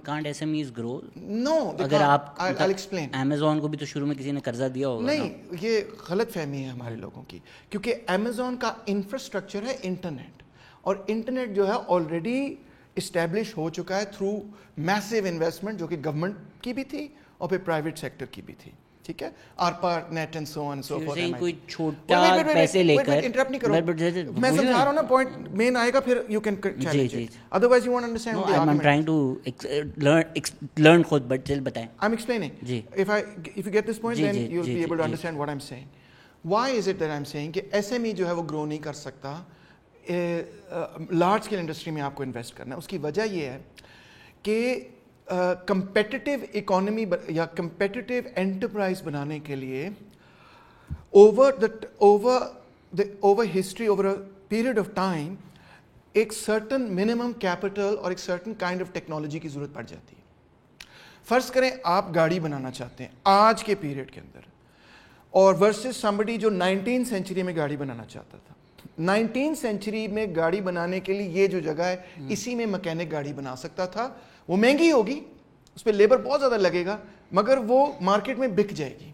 کانٹ ایس ایم ایز گرو؟ نو. اگر آپ ایکسپلین, امیزون کو بھی تو شروع میں کسی نے قرضہ دیا ہوگا. نہیں, یہ غلط فہمی ہے ہمارے لوگوں کی, کیونکہ امیزون کا انفراسٹرکچر ہے انٹرنیٹ, اور انٹرنیٹ جو ہے آلریڈی اسٹیبلش ہو چکا ہے تھرو میسیو انویسٹمنٹ جو کہ گورنمنٹ کی بھی تھی اور پھر پرائیویٹ سیکٹر کی بھی تھی. ٹھیک ہے, ARPANET and so on so forth. کوئی چھوٹا پیسے لے کر انٹرپٹ نہیں کرو, میں سمجھا رہا ہوں نا, پوائنٹ مین آئے گا پھر you can challenge it, otherwise you won't understand the argument. I'm trying to learn خود, بٹ چل بتائیں. I'm explaining. G, if you get this point then you'll be able to understand what I'm saying. Why is it that I'm saying کہ SME جو ہے وہ گرو نہیں کر سکتا لارج اسکیل انڈسٹری میں آپ کو انویسٹ کرنا ہے؟ اس کی وجہ یہ ہے کہ کمپیٹیٹیو اکانومی یا کمپیٹیٹیو انٹرپرائز بنانے کے لیے over history, over a period of time, ایک سرٹن منیمم کیپٹل اور ایک سرٹن کائنڈ آف ٹیکنالوجی کی ضرورت پڑ جاتی ہے. فرض کریں آپ گاڑی بنانا چاہتے ہیں آج کے پیریڈ کے اندر, اور ورسز سمبڈی جو 19 سینچری میں گاڑی بنانا چاہتا تھا. 19 سینچری میں گاڑی بنانے کے لیے یہ جو جگہ ہے اسی میں مکینک گاڑی بنا سکتا تھا. وہ مہنگی ہوگی, اس پہ لیبر بہت زیادہ لگے گا, مگر وہ مارکیٹ میں بک جائے گی.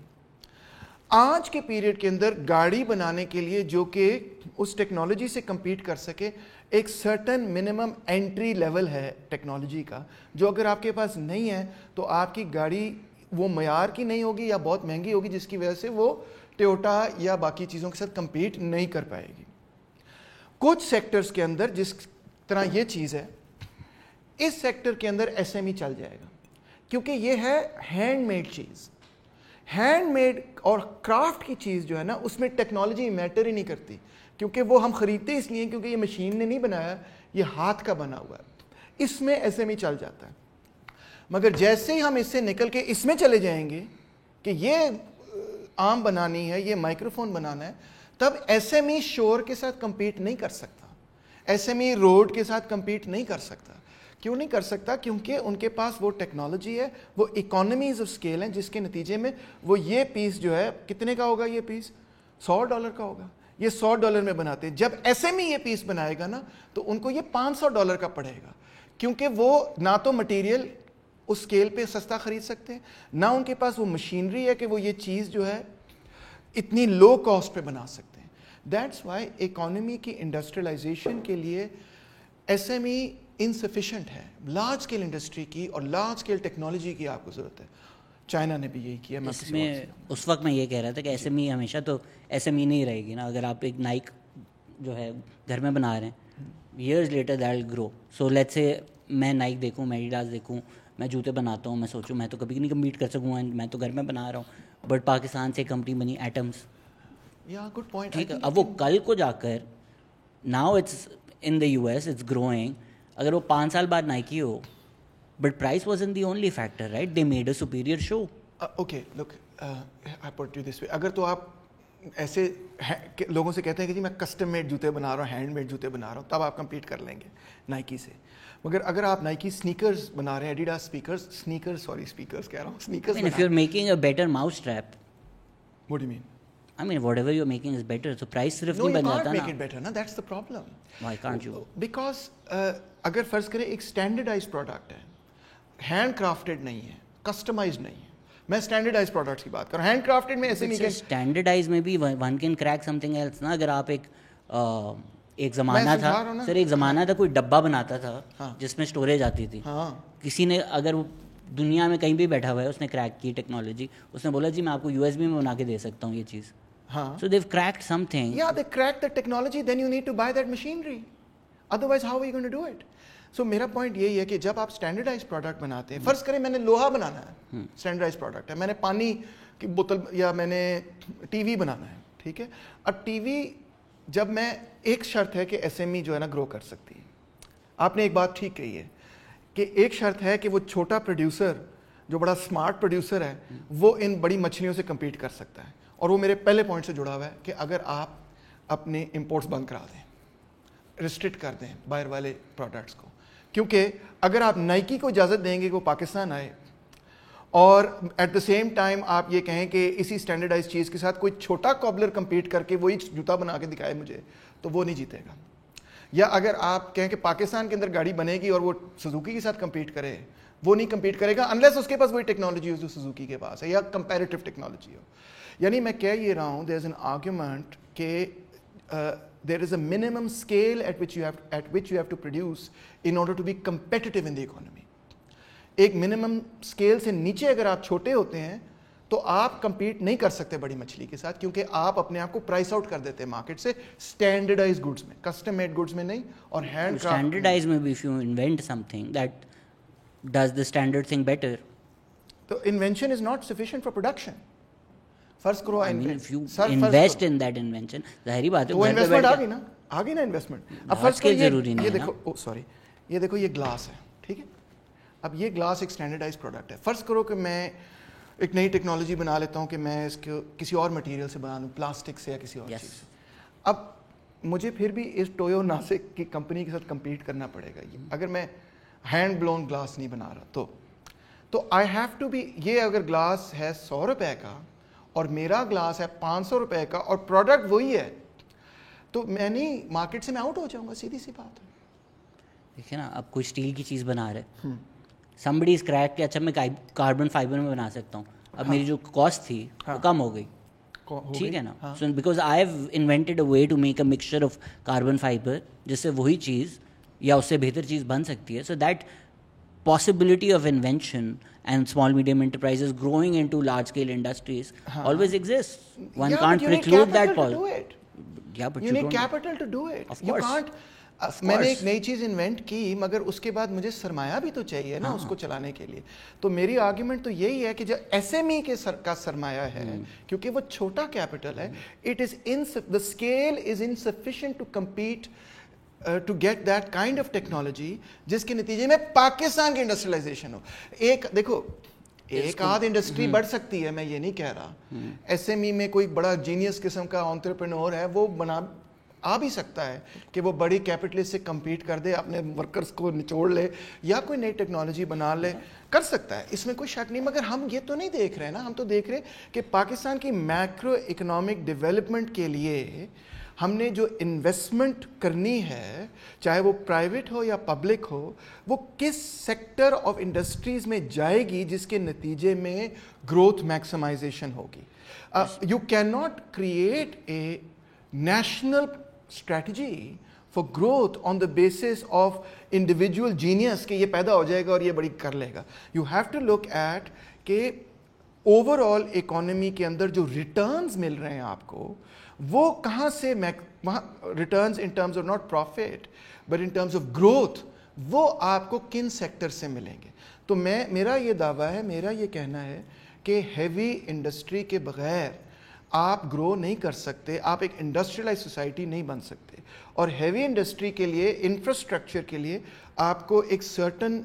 آج کے پیریڈ کے اندر گاڑی بنانے کے لیے جو کہ اس ٹیکنالوجی سے کمپیٹ کر سکے, ایک سرٹن منیمم انٹری لیول ہے ٹیکنالوجی کا, جو اگر آپ کے پاس نہیں ہے تو آپ کی گاڑی وہ معیار کی نہیں ہوگی یا بہت مہنگی ہوگی, جس کی وجہ سے وہ ٹویوٹا یا باقی چیزوں کے ساتھ کمپیٹ نہیں کر پائے گی. کچھ سیکٹرز کے اندر جس طرح یہ چیز ہے, اس سیکٹر کے اندر ایس ایم ای چل جائے گا, کیونکہ یہ ہے ہینڈ میڈ چیز. ہینڈ میڈ اور کرافٹ کی چیز جو ہے نا, اس میں ٹیکنالوجی میٹر ہی نہیں کرتی, کیونکہ وہ ہم خریدتے اس لیے کیونکہ یہ مشین نے نہیں بنایا, یہ ہاتھ کا بنا ہوا ہے. اس میں ایس ایم ای چل جاتا ہے. مگر جیسے ہی ہم اس سے نکل کے اس میں چلے جائیں گے کہ یہ آم بنانی ہے, یہ مائکرو فون بنانا ہے, تب ایس ایم ای شور کے ساتھ کمپیٹ نہیں کر سکتا, ایس ایم ای روڈ کے ساتھ کمپیٹ نہیں کر سکتا. کیوں نہیں کر سکتا؟ کیونکہ ان کے پاس وہ ٹیکنالوجی ہے, وہ اکانومیز آف اسکیل ہیں, جس کے نتیجے میں وہ یہ پیس جو ہے کتنے کا ہوگا, یہ پیس $100 کا ہوگا, یہ $100 میں بناتے ہیں. جب SME یہ پیس بنائے گا نا تو ان کو یہ $500 کا پڑے گا, کیونکہ وہ نہ تو مٹیریل اس اسکیل پہ سستا خرید سکتے ہیں, نہ ان کے پاس وہ مشینری ہے کہ وہ یہ چیز جو ہے اتنی لو کاسٹ پہ بنا سکتے ہیں. دیٹس وائی اکانومی کی انڈسٹریلائزیشن کے لیے SME انسفیشینٹ ہے. لارج اسکیل انڈسٹری کی اور لارج اسکیل ٹیکنالوجی کی آپ کو ضرورت ہے. چائنا نے بھی یہی کیا. اس میں اس وقت میں یہ کہہ رہا تھا کہ SME ہمیشہ تو SME نہیں رہے گی نا. اگر آپ ایک نائک جو ہے گھر میں بنا رہے ہیں, years later that will grow. So let's say میں نائک دیکھوں, میں ایڈیڈاس دیکھوں, میں جوتے بناتا ہوں, میں سوچوں میں تو کبھی نہیں کمپیٹ کر سکوں گا, میں تو گھر میں بنا رہا ہوں, بٹ پاکستان سے کمپنی بنی ایٹمس. Good point. ٹھیک ہے, اب وہ کل کو جا کر now it's in the US it's growing. اگر وہ 5 سال بعد نائکی ہو, but price was in the only factor, right? They made a superior show. Okay look I put you this way. اگر تو آپ ایسے لوگوں سے کہتے ہیں کہ جی میں کسٹم میڈ جوتے بنا رہا ہوں, ہینڈ میڈ جوتے بنا رہا ہوں, تب آپ کمپیٹ کر لیں گے نائکی سے. مگر اگر آپ نائکی سنیکرز بنا رہے ہیں, ایڈیڈاس اسپیکرز کہہ رہا ہوں, Snickers. If you're making a better mousetrap, what do you mean? I mean whatever you're making is better, so price صرف نہیں بن جاتا نا. No, you can't make it better, na. That's the problem. Why can't you? Because اگر فرض کریں ایک standardise product ہے, hand crafted نہیں ہے, کسٹمائزڈ نہیں ہے. میں اسٹینڈرڈائز پروڈکٹس کی بات کر رہا ہوں. ہینڈ کرافٹڈ میں ایسے نہیں کہ اسٹینڈرڈائز میں بھی one can crack something else نا. اگر آپ ایک زمانہ تھا سر, ایک زمانہ تھا کوئی ڈبہ بناتا تھا جس میں اسٹوریج آتی تھی. کسی نے اگر دنیا میں کہیں بھی بیٹھا ہوا ہے, اس نے کریک کی ٹیکنالوجی, اس نے بولا جی میں آپ کو USB میں بنا کے دے سکتا ہوں یہ چیز. So they've cracked something. Yeah, they cracked the technology, then you need to buy that machinery. Otherwise, how are you going to do it? So میرا پوائنٹ یہی ہے کہ جب آپ اسٹینڈرڈائز پروڈکٹ بناتے ہیں, فرض کریں میں نے لوہا بنانا ہے, اسٹینڈرڈائز پروڈکٹ ہے, میں نے پانی کی بوتل یا میں نے ٹی وی بنانا ہے, ٹھیک ہے. اب ٹی وی جب میں ایک شرط ہے کہ SME جو ہے نا گرو کر سکتی ہے. آپ نے ایک بات ٹھیک کہی ہے کہ ایک شرط ہے کہ وہ چھوٹا پروڈیوسر جو بڑا اسمارٹ پروڈیوسر ہے وہ ان بڑی مچھلیوں سے کمپیٹ کر سکتا ہے. اور وہ میرے پہلے پوائنٹ سے جڑا ہوا ہے کہ اگر آپ اپنے امپورٹس بند کرا دیں, ریسٹرکٹ کر دیں باہر والے پروڈکٹس کو, کیونکہ اگر آپ نائکی کو اجازت دیں گے کہ وہ پاکستان آئے اور ایٹ دا سیم ٹائم آپ یہ کہیں کہ اسی اسٹینڈرڈائز چیز کے ساتھ کوئی چھوٹا کابلر کمپیٹ کر کے وہی جوتا بنا کے دکھائے مجھے, تو وہ نہیں جیتے گا. یا اگر آپ کہیں کہ پاکستان کے اندر گاڑی بنے گی اور وہ سوزوکی کے ساتھ کمپیٹ کرے, وہ نہیں کمپیٹ کرے گا انلیس اس کے پاس وہی ٹیکنالوجی ہو جو سوزوکی کے پاس ہے یا کمپیریٹیو ٹیکنالوجی ہو. یعنی میں کہہ یہ رہا ہوں دیر از این آرگیومنٹ کہ there is a minimum scale at which you have to produce in order to be competitive in the economy. ایک منیمم اسکیل سے نیچے اگر آپ چھوٹے ہوتے ہیں تو آپ کمپیٹ نہیں کر سکتے بڑی مچھلی کے ساتھ, کیونکہ آپ اپنے آپ کو پرائس آؤٹ کر دیتے ہیں مارکیٹ سے اسٹینڈرڈائز گڈس میں, کسٹم میڈ گڈس میں نہیں. اور ہینڈ اسٹینڈرڈائز میں بھی if you invent something that does the standard thing better, تو invention is not sufficient for production. فرض کرو انویسٹ ان دیٹ انوینشن, ظاہری بات ہے وہ انویسٹمنٹ آ گئی نا انویسٹمنٹ. اب فرض کرو ضروری نہیں یہ دیکھو, سوری یہ دیکھو یہ گلاس ہے, ٹھیک ہے. اب یہ گلاس ایک اسٹینڈرڈائز پروڈکٹ ہے. فرض کرو کہ میں ایک نئی ٹیکنالوجی بنا لیتا ہوں کہ میں اس کو کسی اور مٹیریل سے بنا لوں, پلاسٹک سے یا کسی اور چیز سے. اب مجھے پھر بھی اس ٹویو ناسک کی کمپنی کے ساتھ کمپیٹ کرنا پڑے گا. اگر میں ہینڈ بلون گلاس نہیں بنا رہا تو آئی ہیو ٹو بی, یہ اگر گلاس ہے 100 روپے کا اور میرا گلاس ہے 500 روپے کا اور پروڈکٹ وہی ہے, تو میں نہیں, مارکیٹ سے میں آؤٹ ہو جاؤں گا, سیدھی سی بات ہے. دیکھیں نا, اب کوئی اسٹیل کی چیز بنا رہے, somebody is cracked کہ اچھا میں کاربن فائبر میں بنا سکتا ہوں, اب میری جو کاسٹ تھی وہ کم ہو گئی, ٹھیک ہے نا. So because I have invented a way to make a mixture of carbon fiber جس سے وہی چیز یا اس سے بہتر چیز بن سکتی ہے. So that possibility of invention and small medium enterprises growing into large scale industries always exists. One can't preclude that possibility. Yeah, but you need capital to do it. Of course. You can't. میں نے ایک نئی چیز invent کی مگر اس کے بعد مجھے سرمایہ بھی تو چاہیے نا اس کو چلانے کے لیے. تو میری آرگیومنٹ تو یہی ہے کہ جو SME کا سرمایہ ہے, کیونکہ وہ چھوٹا کیپٹل ہے, the scale is insufficient to compete to get that kind of technology جس کے نتیجے میں پاکستان کی انڈسٹریلائزیشن ہو. ایک دیکھو, ایک آدھ انڈسٹری بڑھ سکتی ہے, میں یہ نہیں کہہ رہا. SME میں کوئی بڑا جینیس قسم کا انٹرپرینور ہے, وہ آ بھی سکتا ہے کہ وہ بڑی کیپٹلسٹ سے کمپیٹ کر دے, اپنے ورکرز کو نچوڑ لے یا کوئی نئی ٹیکنالوجی بنا لے, کر سکتا ہے, اس میں کوئی شک نہیں. مگر ہم یہ تو نہیں دیکھ رہے نا, ہم تو دیکھ رہے کہ پاکستان کی میکرو اکنامک ڈیولپمنٹ کے لیے ہم نے جو انویسٹمنٹ کرنی ہے چاہے وہ پرائیویٹ ہو یا پبلک ہو وہ کس سیکٹر آف انڈسٹریز میں جائے گی جس کے نتیجے میں گروتھ میکسیمائزیشن ہوگی. You can not create a national strategy for growth on the basis of individual genius کہ یہ پیدا ہو جائے گا اور یہ بڑی کر لے گا. You have to look at کہ overall economy کے اندر جو returns مل رہے ہیں آپ کو وہ کہاں سے returns in terms of not profit but in terms of growth وہ آپ کو کن سیکٹر سے ملیں گے. تو میرا یہ دعویٰ ہے, میرا یہ کہنا ہے کہ ہیوی انڈسٹری کے بغیر آپ گرو نہیں کر سکتے, آپ ایک انڈسٹریلائز سوسائٹی نہیں بن سکتے. اور ہیوی انڈسٹری کے لیے انفراسٹرکچر کے لیے آپ کو ایک سرٹن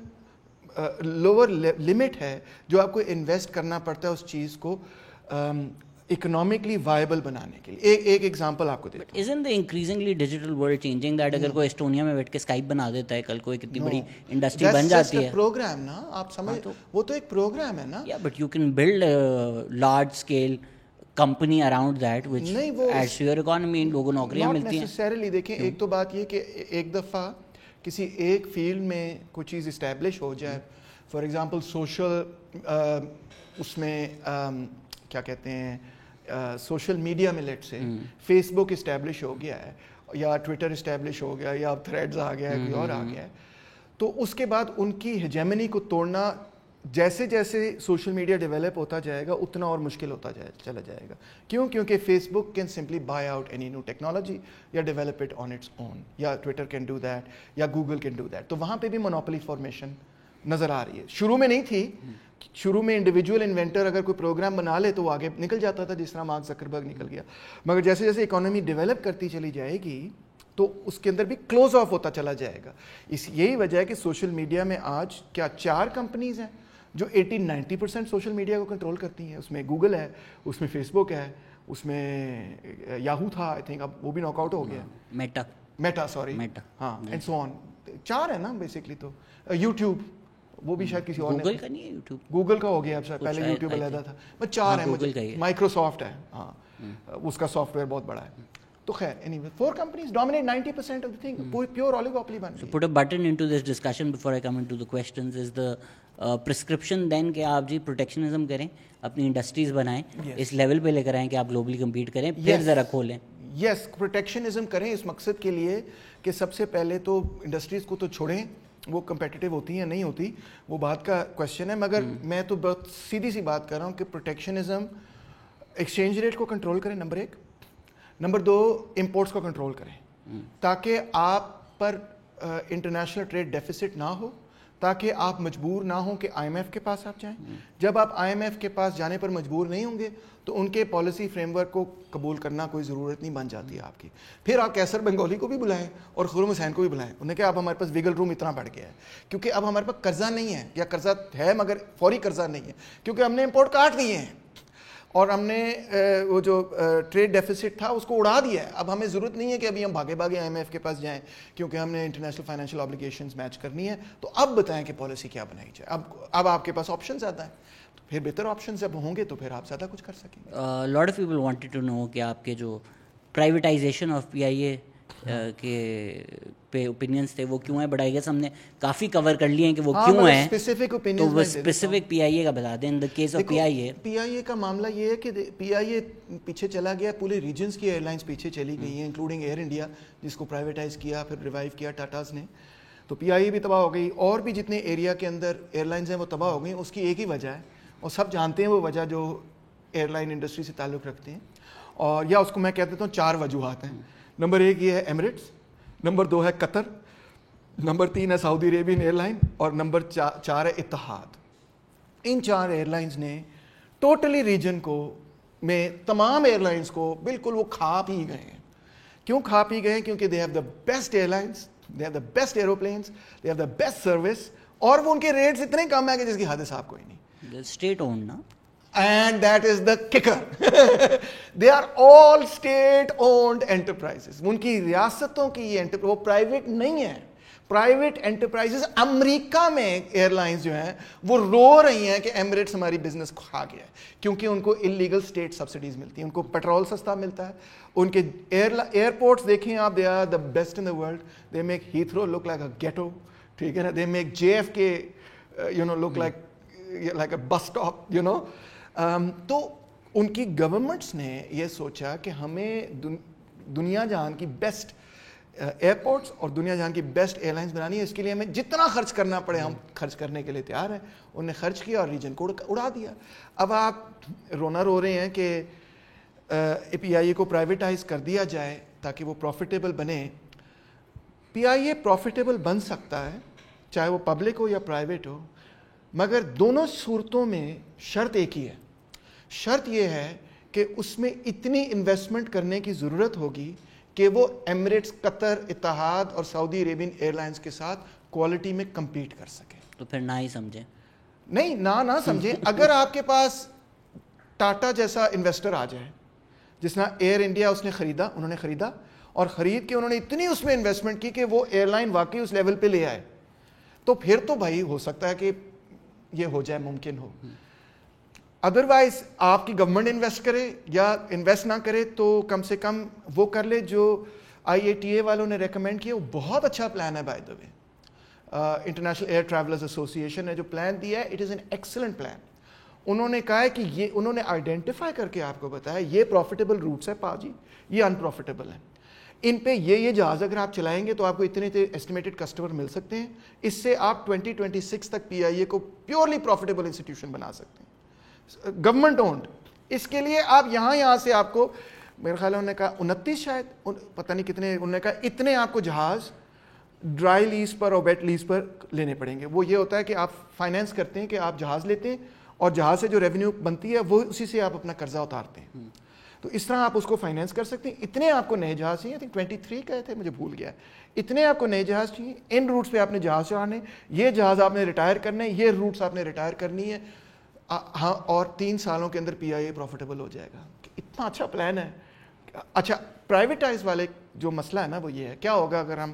لوور لمٹ ہے جو آپ کو انویسٹ کرنا پڑتا ہے اس چیز کو اکنامکلی وائبل بنانے کے لیے. ایک ایگزامپل آپ کو دیتا ہوں. Isn't the increasingly digital world changing that اگر کوئی اسٹونیا میں بیٹھ کے اسکائپ بنا دیتا ہے کل کو ایک اتنی بڑی انڈسٹری بن جاتی ہے. پروگرام نا آپ سمجھ, وہ تو ایک پروگرام ہے نا. Yeah, but you can build a large scale company around that which adds to your economy. لوگوں نوکریاں ملتی ہیں. Not necessarily. دیکھیں ایک تو بات یہ کہ ایک دفعہ کسی ایک فیلڈ میں کوئی چیز اسٹیبلش ہو جائے, فار ایگزامپل سوشل اس میں کیا کہتے ہیں سوشل میڈیا میں لیٹ سے فیس بک اسٹیبلش ہو گیا ہے یا ٹویٹر اسٹیبلش ہو گیا یا اب تھریڈز آ گیا ہے کوئی اور آ گیا ہے, تو اس کے بعد ان کی ہیجیمنی کو توڑنا جیسے جیسے سوشل میڈیا ڈیولپ ہوتا جائے گا اتنا اور مشکل ہوتا چلا جائے گا. کیوں؟ کیونکہ Facebook can simply buy out any new technology یا develop it on its own, یا ٹویٹر کین ڈو دیٹ یا گوگل کین ڈو دیٹ. تو وہاں پہ بھی مونوپولی فارمیشن نظر آ رہی ہے. شروع میں نہیں تھی, شروع میں انڈیویجول انوینٹر اگر کوئی پروگرام بنا لے تو وہ آگے نکل جاتا تھا جس طرح مارک زکربرگ نکل گیا. مگر جیسے جیسے اکانومی ڈیولپ کرتی چلی جائے گی تو اس کے اندر بھی کلوز آف ہوتا چلا جائے گا. یہی وجہ ہے کہ سوشل میڈیا میں آج کیا 4 کمپنیز ہیں جو 80-90% سوشل میڈیا کو کنٹرول کرتی ہیں. اس میں گوگل ہے, اس میں فیس بک ہے, اس میں یاہو تھا آئی تھنک, اب وہ بھی ناک آؤٹ ہو گیا. میٹا سوری ہاں اینڈ سو آن. 4 ہے نا بیسکلی. تو یوٹیوب وہ بھی شاید کسی اور نے, گوگل کا ہو گیا اب, پہلے یوٹیوب علیحدہ تھا. بس 4 ہیں مجھے. مائکروسافٹ ہے ہاں, اس کا سافٹ ویئر بہت بڑا ہے. تو خیر anyway 4 companies dominate 90% of the thing. Pure oligopoly بن گئی. So put a button into this discussion before I come into the questions. Is the prescription then کہ آپ جی protectionism کریں, اپنی انڈسٹریز بنائیں, اس لیول پہ لے کر آئیں کہ آپ گلوبلی کمپیٹ کریں, پھر ذرا کھولیں. یس, پروٹیکشنزم کریں اس مقصد کے لیے کہ سب سے پہلے تو انڈسٹریز کو تو چھوڑیں, وہ کمپیٹیٹیو ہوتی ہیں نہیں ہوتی وہ بات کا کویشچن ہے. مگر میں تو بہت سیدھی سی بات کر رہا ہوں کہ پروٹیکشنزم ایکسچینج ریٹ کو کنٹرول کریں, نمبر 1. نمبر 2, امپورٹس کو کنٹرول کریں تاکہ آپ پر انٹرنیشنل ٹریڈ ڈیفیسٹ نہ ہو, تاکہ آپ مجبور نہ ہوں کہ آئی ایم ایف کے پاس آپ جائیں. جب آپ آئی ایم ایف کے پاس جانے پر مجبور نہیں ہوں گے تو ان کے پالیسی فریم ورک کو قبول کرنا کوئی ضرورت نہیں بن جاتی ہے آپ کی. پھر آپ کیسر بنگالی کو بھی بلائیں اور خرم حسین کو بھی بلائیں, انہیں کہ اب ہمارے پاس ویگل روم اتنا بڑھ گیا ہے کیونکہ اب ہمارے پاس قرضہ نہیں ہے, یا قرضہ ہے مگر فوری قرضہ نہیں ہے کیونکہ ہم نے امپورٹ کاٹ دیے ہیں اور ہم نے وہ جو ٹریڈ ڈیفیسٹ تھا اس کو اڑا دیا ہے. اب ہمیں ضرورت نہیں ہے کہ ابھی ہم بھاگے آئی ایم ایف کے پاس جائیں کیونکہ ہم نے انٹرنیشنل فائنینشیل آبلیگیشنز میچ کرنی ہے. تو اب بتائیں کہ پالیسی کیا بنائی جائے. اب آپ کے پاس آپشن زیادہ ہیں, تو پھر بہتر آپشن جب ہوں گے تو پھر آپ زیادہ کچھ کر سکیں گے. Lot of people wanted to know کہ آپ کے جو پرائیویٹائزیشن آف پی آئی اے کے پہ اوپینینس تھے وہ کیوں ہیں, بٹ آئی گیس ہم نے کافی کور کر لیے ہیں کہ وہ کیوں ہیں. تو وہ اسپیسیفک پی آئی اے کا بتا دیں. ان دا کیس آف پی آئی اے کا معاملہ یہ ہے کہ پی آئی اے پیچھے چلا گیا, پورے ریجنس کی ایئر لائنس پیچھے چلی گئی ہیں انکلوڈنگ ایئر انڈیا جس کو پرائیویٹائز کیا پھر ریوائیو کیا ٹاٹاز نے. تو پی آئی اے بھی تباہ ہو گئی, اور بھی جتنے ایریا کے اندر ایئر لائنز ہیں وہ تباہ ہو گئی. اس کی ایک ہی وجہ ہے اور سب جانتے ہیں وہ وجہ جو ایئر لائن انڈسٹری سے تعلق رکھتے ہیں, اور یا اس کو میں کہہ دیتا ہوں 4 وجوہات ہیں. نمبر 1 یہ ہے ایمریٹس, نمبر 2 ہے قطر, نمبر 3 ہے سعودی عربین ایئر لائن, اور نمبر 4 ہے اتحاد. ان 4 ایئر لائنز نے ٹوٹلی ریجن کو میں تمام ایئر لائنز کو بالکل وہ کھا پی گئے ہیں. کیوں کھا پی گئے ہیں؟ کیونکہ they have the best airlines, they have the best aeroplanes, they have the best service, اور وہ ان کے ریٹس اتنے کم ہیں کہ جس کی حد حساب کوئی نہیں. اسٹیٹ اونڈ نا, and that is the kicker. They are all state owned enterprises. ان کی ریاستوں کی یہ وہ پرائیویٹ نہیں ہے. پرائیویٹ انٹرپرائزز امریکہ میں ایئر لائنز جو ہیں وہ رو رہی ہیں کہ ایمریٹس ہماری بزنس کھا گیا ہے, کیونکہ ان کو انلیگل اسٹیٹ سبسڈیز ملتی ہیں, ان کو پیٹرول سستا ملتا ہے, ان کے ایئرپورٹس دیکھیں آپ, they are the best in the world, they make Heathrow look like a ghetto, ٹھیک ہے نا, they make JFK look like a bus stop, تو ان کی گورنمنٹس نے یہ سوچا کہ ہمیں دنیا جہان کی بیسٹ ایئرپورٹس اور دنیا جہان کی بیسٹ ایئر لائنس بنانی ہے, اس کے لیے ہمیں جتنا خرچ کرنا پڑے ہم خرچ کرنے کے لیے تیار ہیں. انہوں نے خرچ کیا اور ریجن کو اڑا دیا. اب آپ رو رہے ہیں کہ PIA کو پرائیویٹائز کر دیا جائے تاکہ وہ پروفیٹیبل بنے. PIA پروفیٹیبل بن سکتا ہے چاہے وہ پبلک ہو یا پرائیویٹ ہو, مگر دونوں صورتوں میں شرط ایک ہی ہے. شرط یہ ہے کہ اس میں اتنی انویسٹمنٹ کرنے کی ضرورت ہوگی کہ وہ ایمریٹس, قطر, اتحاد اور سعودی عربین ایئر لائنس کے ساتھ کوالٹی میں کمپیٹ کر سکے. تو پھر نہ ہی سمجھیں, نہیں نہ سمجھیں. اگر آپ کے پاس ٹاٹا جیسا انویسٹر آ جائے, جس طرح ایئر انڈیا اس نے خریدا, انہوں نے خریدا اور خرید کے انہوں نے اتنی اس میں انویسٹمنٹ کی کہ وہ ایئر لائن واقعی اس لیول پہ لے آئے, تو پھر تو بھائی ہو سکتا ہے کہ یہ ہو جائے, ممکن ہو. ادروائز آپ کی گورنمنٹ انویسٹ کرے یا انویسٹ نہ کرے تو کم سے کم وہ کر لے جو IATA والوں نے ریکمینڈ کیا. وہ بہت اچھا پلان ہے by the way. International air travellers association نے جو پلان دیا ہے, it is an excellent plan. انہوں نے کہا ہے کہ یہ انہوں نے آئیڈینٹیفائی کر کے آپ کو بتایا یہ پروفیٹیبل روٹس ہے پا جی, یہ ان پروفیٹیبل ہیں, ان پہ یہ جہاز اگر آپ چلائیں گے تو آپ کو اتنے ایسٹیمیٹڈ کسٹمر مل سکتے ہیں. اس سے آپ 2026 تک PIA کو پیورلی پروفیٹیبل انسٹیٹیوشن بنا سکتے ہیں, گورنمنٹ اونڈ. اس کے لیے آپ یہاں سے آپ کو میرے خیال ہے انہوں نے کہا 29 شاید, پتہ نہیں کتنے, انہوں نے کہا اتنے آپ کو جہاز ڈرائی لیز پر اور ویٹ لیز پر لینے پڑیں گے. وہ یہ ہوتا ہے کہ آپ فائنینس کرتے ہیں کہ آپ جہاز لیتے ہیں اور جہاز سے جو ریونیو بنتی ہے وہ اسی سے آپ اپنا قرضہ اتارتے ہیں, تو اس طرح آپ اس کو فائنینس کر سکتے ہیں. اتنے آپ کو نئے جہاز چاہیے, 23 کہے تھے, مجھے بھول گیا, اتنے آپ کو نئے جہاز چاہیے. ان روٹس پہ آپ نے جہاز چلانے, یہ جہاز آپ نے ریٹائر کرنے, یہ روٹس آپ نے ریٹائر کرنی ہے. ہاں, اور 3 سالوں کے اندر PIA پروفیٹیبل ہو جائے گا. اتنا اچھا پلان ہے. اچھا, پرائیویٹائز والے جو مسئلہ ہے نا وہ یہ ہے, کیا ہوگا اگر ہم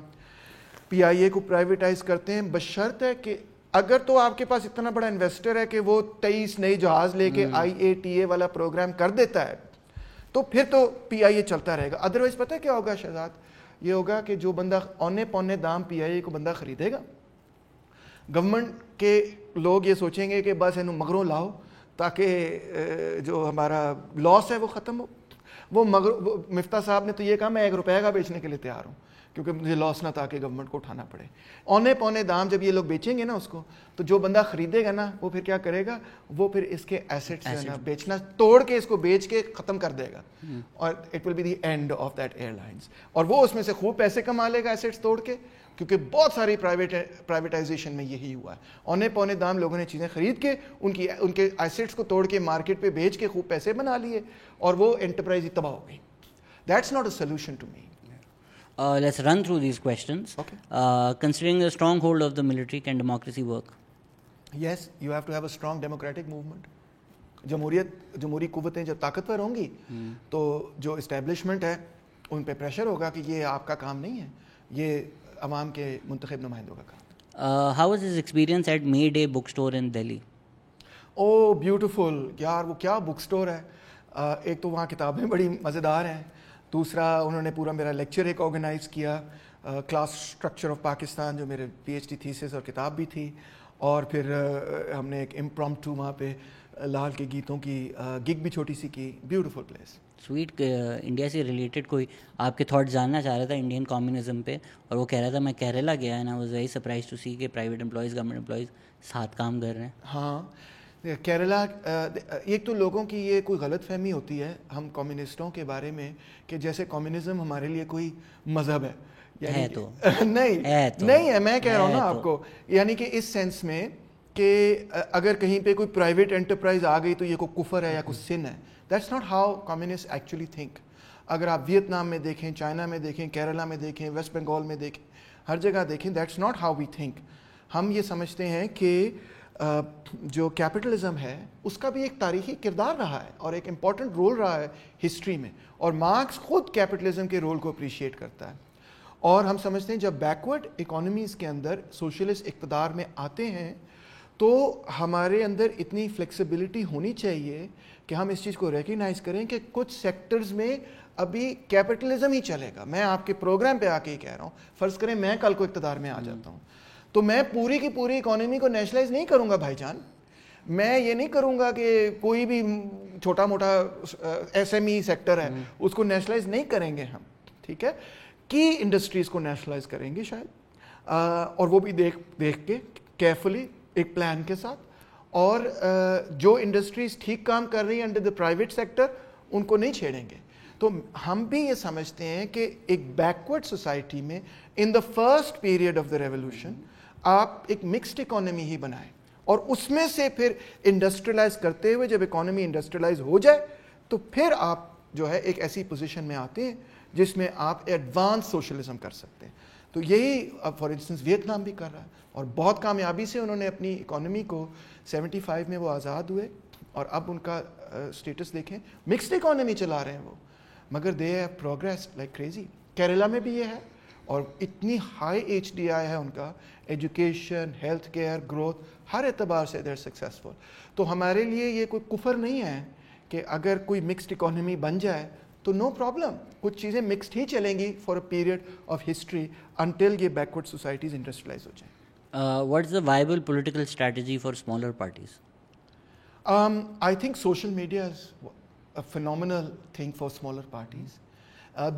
PIA کو پرائیویٹائز کرتے ہیں, بشرط ہے کہ اگر تو آپ کے پاس اتنا بڑا انویسٹر ہے کہ وہ 23 نئے جہاز لے کے IATA والا پروگرام کر دیتا ہے, تو پھر تو PIA چلتا رہے گا. ادروائز پتہ ہے کیا ہوگا شہزاد, یہ ہوگا کہ جو بندہ اونے پونے دام PIA کو بندہ خریدے گا, گورنمنٹ کے لوگ یہ سوچیں گے کہ بس انہوں مگروں لاؤ تاکہ جو ہمارا لاس ہے وہ ختم ہو. وہ مفتاح صاحب نے تو یہ کہا میں 1 روپے کا بیچنے کے لیے تیار ہوں کیونکہ مجھے لاس نہ تاکہ گورنمنٹ کو اٹھانا پڑے. اونے پونے دام جب یہ لوگ بیچیں گے نا اس کو, تو جو بندہ خریدے گا نا وہ پھر کیا کرے گا, وہ پھر اس کے ایسیٹس جو ہے نا بیچنا, توڑ کے اس کو بیچ کے ختم کر دے گا, اور it will be the end of that airlines. اور وہ اس میں سے خوب پیسے کما لے گا ایسیٹس توڑ کے, کیونکہ بہت ساری پرائیویٹائزیشن میں یہی ہوا ہے. اونے پونے دام لوگوں نے چیزیں خرید کے ان کے ایسیٹس کو توڑ کے مارکیٹ پہ بیچ کے خوب پیسے بنا لیے, اور وہ انٹرپرائز ہی تباہ ہو گئی. That's not a solution to me. Let's run through these questions. Okay. Considering the stronghold of the military, can democracy work? Yes, you have to have a strong democratic movement. جمہوری قوتیں جب طاقتور ہوں گی تو جو اسٹیبلشمنٹ ہے ان پہ پریشر ہوگا کہ یہ آپ کا کام نہیں ہے, یہ عوام کے منتخب نمائندوں کا کام. How was his experience at May Day bookstore in Delhi? Oh, beautiful. یار وہ کیا بک اسٹور ہے. ایک تو وہاں کتابیں بڑی مزیدار ہیں, دوسرا انہوں نے پورا میرا لیکچر ایک آرگنائز کیا, کلاس اسٹرکچر آف پاکستان, جو میرے PhD تھیسس اور کتاب بھی تھی, اور پھر ہم نے ایک امپرومپٹو وہاں پہ لال کے گیتوں کی گگ بھی چھوٹی سی کی. Beautiful place. سویٹ. انڈیا سے ریلیٹڈ کوئی آپ کے تھاٹ جاننا چاہ رہا تھا انڈین کمیونزم پہ, اور وہ کہہ رہا تھا میں کیرلا گیا ہے نا, واز ویری سرپرائز ٹو سی کہ پرائیویٹ امپلائیز گورنمنٹ امپلائیز ساتھ کام کر رہے ہیں. ہاں, کیرلا, ایک تو لوگوں کی یہ کوئی غلط فہمی ہوتی ہے ہم کمیونسٹوں کے بارے میں کہ جیسے کمیونزم ہمارے لیے کوئی مذہب ہے. ہے تو نہیں ہے, میں کہہ رہا ہوں نا آپ کو, یعنی کہ اس سینس میں کہ اگر کہیں پہ کوئی پرائیویٹ انٹرپرائز آ گئی تو یہ کوئی کفر ہے یا کوئی سن ہے. That's not how communist actually think. اگر آپ ویتنام میں دیکھیں, چائنا میں دیکھیں, کیرلا میں دیکھیں, ویسٹ بنگال میں دیکھیں, ہر جگہ دیکھیں, that's not how we think. ہم یہ سمجھتے ہیں کہ جو کیپٹلزم ہے اس کا بھی ایک تاریخی کردار رہا ہے اور ایک امپورٹنٹ رول رہا ہے ہسٹری میں, اور مارکس خود کیپٹلزم کے رول کو اپریشیٹ کرتا ہے. اور ہم سمجھتے ہیں جب بیکورڈ اکانومیز کے اندر سوشلسٹ اقتدار میں آتے ہیں تو ہمارے اندر اتنی فلیکسیبلٹی ہونی چاہیے کہ ہم اس چیز کو ریکگنائز کریں کہ کچھ سیکٹرز میں ابھی کیپٹلزم ہی چلے گا. میں آپ کے پروگرام پہ آ کے ہی کہہ رہا ہوں, فرض کریں میں کل کو اقتدار میں آ جاتا ہوں تو میں پوری کی پوری اکانومی کو نیشنلائز نہیں کروں گا بھائی جان. میں یہ نہیں کروں گا کہ کوئی بھی چھوٹا موٹا ایس ایم ای سیکٹر ہے اس کو نیشنلائز نہیں کریں گے ہم, ٹھیک ہے, کی انڈسٹریز کو نیشنلائز کریں گے شاید, اور وہ بھی دیکھ کے کیئرفلی ایک پلان کے ساتھ, اور جو انڈسٹریز ٹھیک کام کر رہی ہیں انڈر دا پرائیویٹ سیکٹر ان کو نہیں چھیڑیں گے. تو ہم بھی یہ سمجھتے ہیں کہ ایک بیکورڈ سوسائٹی میں in the first period of the revolution آپ ایک مکسڈ اکانومی ہی بنائیں, اور اس میں سے پھر انڈسٹریلائز کرتے ہوئے جب اکانومی انڈسٹریلائز ہو جائے تو پھر آپ جو ہے ایک ایسی پوزیشن میں آتے ہیں جس میں آپ ایڈوانس سوشلزم کر سکتے ہیں. تو یہی اب فار انسٹنس ویتنام بھی کر رہا ہے, اور بہت کامیابی سے انہوں نے اپنی اکانومی کو 75 میں وہ آزاد ہوئے, اور اب ان کا اسٹیٹس دیکھیں, مکسڈ اکانومی چلا رہے ہیں وہ, مگر they have progress like crazy. Kerala میں بھی یہ ہے, اور اتنی ہائی ایچ ڈی آئی ہے ان کا, ایجوکیشن, ہیلتھ کیئر, گروتھ, ہر اعتبار سے دے آر سکسیزفل. تو ہمارے لیے یہ کوئی کفر نہیں ہے کہ اگر کوئی مکسڈ اکانومی بن جائے تو نو پرابلم, کچھ چیزیں مکسڈ ہی چلیں گی for a period of history until یہ بیکورڈ سوسائٹیز انڈسٹریلائز ہو جائیں. What is the viable political strategy for smaller parties? I think social media is a phenomenal thing for smaller parties.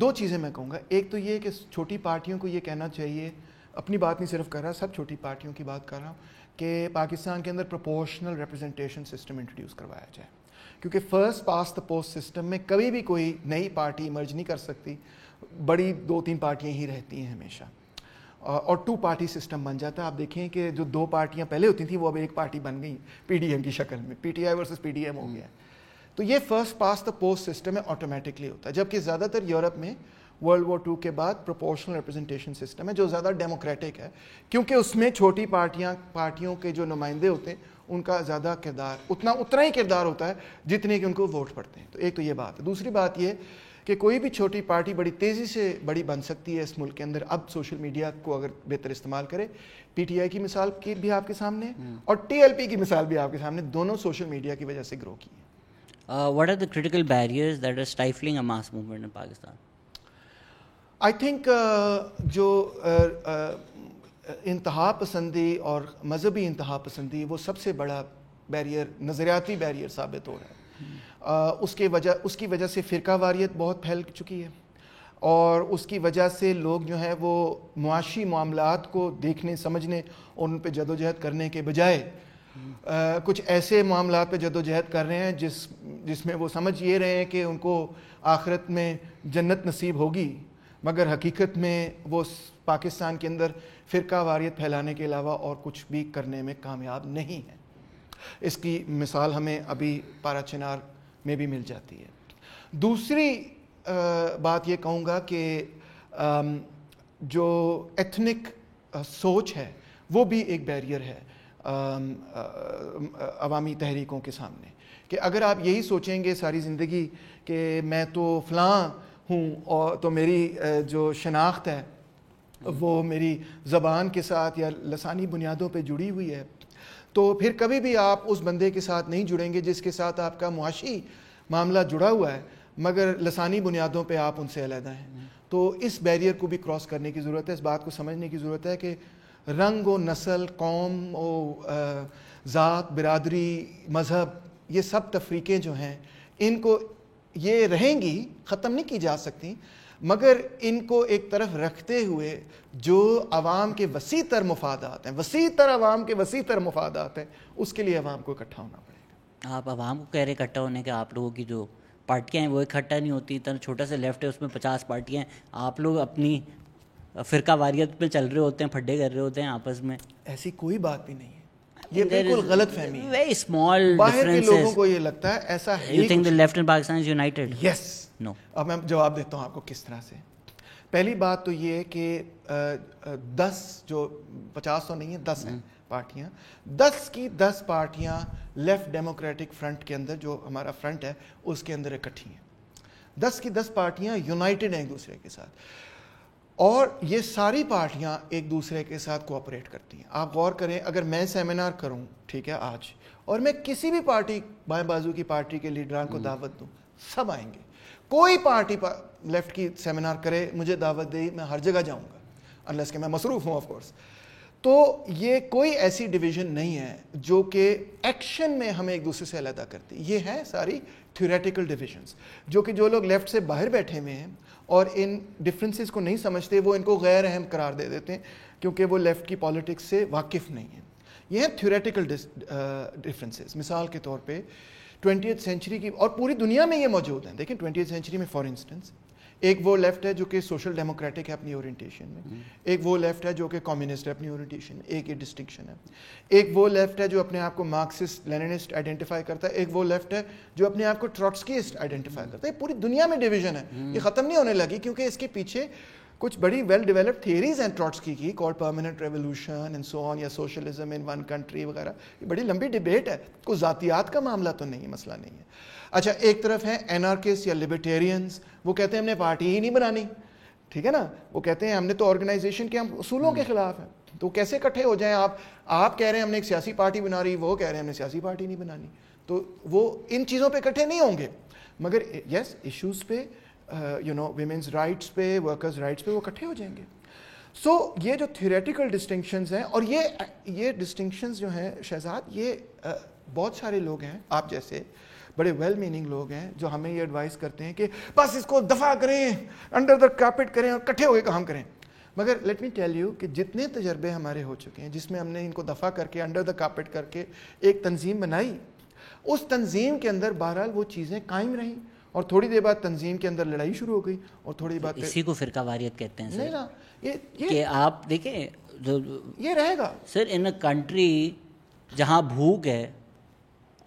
دو چیزیں میں کہوں گا. ایک تو یہ کہ چھوٹی پارٹیوں کو یہ کہنا چاہیے, اپنی بات نہیں صرف کر رہا, سب چھوٹی پارٹیوں کی بات کر رہا ہوں, کہ پاکستان کے اندر پروپورشنل ریپرزنٹیشن سسٹم انٹروڈیوس کروایا جائے, کیونکہ first past the post system میں کبھی بھی کوئی نئی پارٹی ایمرج نہیں کر سکتی, بڑی 2-3 پارٹیاں ہی رہتی ہیں ہمیشہ, اور 2 پارٹی سسٹم بن جاتا ہے. آپ دیکھیں کہ جو 2 پارٹیاں پہلے ہوتی تھیں وہ اب ایک پارٹی بن گئی پی ڈی ایم کی شکل میں, P T I versus P D M ہو گیا. تو یہ first past the post system ہے, آٹومیٹکلی ہوتا ہے, جبکہ زیادہ تر یورپ میں ورلڈ وار 2 کے بعد پروپورشنل ریپرزنٹیشن سسٹم ہے جو زیادہ ڈیموکریٹک ہے, کیونکہ اس میں چھوٹی پارٹیوں کے جو نمائندے ہوتے ہیں ان کا زیادہ کردار, اتنا ہی کردار ہوتا ہے جتنے کہ ان کو ووٹ پڑتے ہیں. تو ایک تو یہ بات ہے. دوسری بات یہ کہ کوئی بھی چھوٹی پارٹی بڑی تیزی سے بڑی بن سکتی ہے اس ملک کے اندر, اب سوشل میڈیا کو اگر بہتر استعمال کرے. پی ٹی آئی کی مثال بھی آپ کے سامنے, اور ٹی ایل پی کی مثال بھی آپ کے سامنے, دونوں سوشل میڈیا کی وجہ سے گرو کی ہیں. What are the critical barriers that are stifling a mass movement in Pakistan? I think جو انتہا پسندی اور مذہبی انتہا پسندی وہ سب سے بڑا بیریئر, نظریاتی بیریئر ثابت ہو رہا ہے. اس کی وجہ سے فرقہ واریت بہت پھیل چکی ہے, اور اس کی وجہ سے لوگ جو ہیں وہ معاشی معاملات کو دیکھنے سمجھنے اور ان پہ جدوجہد کرنے کے بجائے کچھ ایسے معاملات پہ جدوجہد کر رہے ہیں جس میں وہ سمجھ یہ رہے ہیں کہ ان کو آخرت میں جنت نصیب ہوگی, مگر حقیقت میں وہ پاکستان کے اندر فرقہ واریت پھیلانے کے علاوہ اور کچھ بھی کرنے میں کامیاب نہیں ہے. اس کی مثال ہمیں ابھی پارا چنار میں بھی مل جاتی ہے. دوسری بات یہ کہوں گا کہ جو ایتھنک سوچ ہے وہ بھی ایک بیریئر ہے عوامی تحریکوں کے سامنے, کہ اگر آپ یہی سوچیں گے ساری زندگی کہ میں تو فلاں ہوں اور تو میری جو شناخت ہے وہ میری زبان کے ساتھ یا لسانی بنیادوں پہ جڑی ہوئی ہے, تو پھر کبھی بھی آپ اس بندے کے ساتھ نہیں جڑیں گے جس کے ساتھ آپ کا معاشی معاملہ جڑا ہوا ہے مگر لسانی بنیادوں پہ آپ ان سے علیحدہ ہیں. تو اس بیریئر کو بھی کراس کرنے کی ضرورت ہے. اس بات کو سمجھنے کی ضرورت ہے کہ رنگ و نسل, قوم و ذات, برادری, مذہب, یہ سب تفریقیں جو ہیں ان کو یہ رہیں گی, ختم نہیں کی جا سکتی, مگر ان کو ایک طرف رکھتے ہوئے جو عوام کے وسیع تر مفادات ہیں, وسیع تر عوام کے وسیع تر مفادات ہیں, اس کے لیے عوام کو اکٹھا ہونا پڑے گا. آپ عوام کو کہہ رہے اکٹھا ہونے کے, آپ لوگوں کی جو پارٹیاں ہیں وہ اکٹھا نہیں ہوتی, اتنا چھوٹا سا لیفٹ ہے اس میں 50 پارٹیاں ہیں, آپ لوگ اپنی فرقہ واریت پہ چل رہے ہوتے ہیں, پھڈے کر رہے ہوتے ہیں آپس میں. ایسی کوئی بات بھی نہیں ہے, یہ بالکل غلط فہمی ہے. ویری اسمال باہر کے لوگوں کو یہ لگتا ہے ایسا ہے. You think the left in Pakistan is united? Yes. No. اب میں جواب دیتا ہوں آپ کو کس طرح سے. پہلی بات تو یہ کہ 10 جو 50 تو نہیں ہے, 10 ہیں پارٹیاں, 10 کی 10 پارٹیاں لیفٹ ڈیموکریٹک فرنٹ کے اندر, جو ہمارا فرنٹ ہے اس کے اندر اکٹھی ہیں. 10 کی 10 پارٹیاں یونائٹڈ ہیں ایک دوسرے کے ساتھ, اور یہ ساری پارٹیاں ایک دوسرے کے ساتھ کوآپریٹ کرتی ہیں. آپ غور کریں, اگر میں سیمینار کروں ٹھیک ہے آج, اور میں کسی بھی پارٹی بائیں بازو کی پارٹی کے لیڈران کو دعوت دوں, سب آئیں گے. کوئی پارٹی لیفٹ کی سیمینار کرے, مجھے دعوت دے, میں ہر جگہ جاؤں گا, انلیس کہ میں مصروف ہوں آف کورس. تو یہ کوئی ایسی ڈویژن نہیں ہے جو کہ ایکشن میں ہمیں ایک دوسرے سے علیحدہ کرتی. یہ ہیں ساری تھیوریٹیکل ڈویژنس, جو کہ جو لوگ لیفٹ سے باہر بیٹھے ہوئے ہیں اور ان ڈفرینسز کو نہیں سمجھتے, وہ ان کو غیر اہم قرار دے دیتے ہیں کیونکہ وہ لیفٹ کی پالیٹکس سے واقف نہیں ہیں. یہ ہیں تھیوریٹیکل ڈفرینسز. مثال کے طور پہ 20th سینچری کی, اور پوری دنیا میں یہ موجود ہیں. دیکھیں 20th سینچری میں فار انسٹنس ایک وہ لیفٹ ہے جو کہ سوشل ڈیموکریٹک ہے اپنی اورینٹیشن میں, ایک وہ لیفٹ ہے جو کہ کمیونسٹ ہے اپنی اورینٹیشن میں, ایک یہ ڈسٹنکشن ہے. ایک وہ لیفٹ ہے جو اپنے آپ کو مارکسسٹ لیننسٹ آئیڈینٹیفائی کرتا ہے, ایک وہ لیفٹ ہے جو اپنے آپ کو ٹروٹسکیسٹ آئیڈینٹیفائی کرتا ہے. پوری دنیا میں ڈویژن ہے, یہ ختم نہیں ہونے لگی کیونکہ اس کے پیچھے کچھ بڑی ویل ڈیولپڈ تھیئریز ہیں ٹروٹسکی کی, called permanent revolution and so on, یا سوشلزم ان ون کنٹری وغیرہ. یہ بڑی لمبی ڈبیٹ ہے, کوئی ذاتیات کا معاملہ تو نہیں ہے, مسئلہ نہیں ہے. اچھا, ایک طرف ہیں اینارکسٹ یا لبرٹیرینز, وہ کہتے ہیں ہم نے پارٹی ہی نہیں بنانی, ٹھیک ہے نا. وہ کہتے ہیں ہم نے تو آرگنائزیشن کے, ہم اصولوں کے خلاف ہیں, تو کیسے اکٹھے ہو جائیں آپ کہہ رہے ہیں ہم نے ایک سیاسی پارٹی بنا رہی, وہ کہہ رہے ہیں ہم نے سیاسی پارٹی نہیں بنانی. تو وہ ان چیزوں پہ اکٹھے نہیں ہوں گے, مگر یس ایشوز پہ ویمنز رائٹس پہ, ورکرز رائٹس پہ وہ اکٹھے ہو جائیں گے. سو یہ جو تھیوریٹیکل ڈسٹنکشنز ہیں, اور یہ ڈسٹنکشنز جو ہیں شہزاد, یہ بہت سارے لوگ ہیں آپ جیسے بڑے ویل میننگ لوگ ہیں جو ہمیں یہ ایڈوائز کرتے ہیں کہ بس اس کو دفع کریں, انڈر دا کارپیٹ کریں اور اکٹھے ہو کے کام کریں. مگر لیٹ می ٹیل یو کہ جتنے تجربے ہمارے ہو چکے ہیں جس میں ہم نے ان کو دفع کر کے انڈر دا کارپیٹ کر کے ایک تنظیم بنائی, اس تنظیم کے اندر بہرحال وہ چیزیں قائم رہیں, اور تھوڑی دیر بعد تنظیم کے اندر لڑائی شروع ہو گئی, اور تھوڑی دیر بعد اسی کو فرقہ واریت کہتے ہیں. نہیں نا, کہ آپ دیکھیں یہ رہے گا سر ان اے کنٹری جہاں بھوک ہے,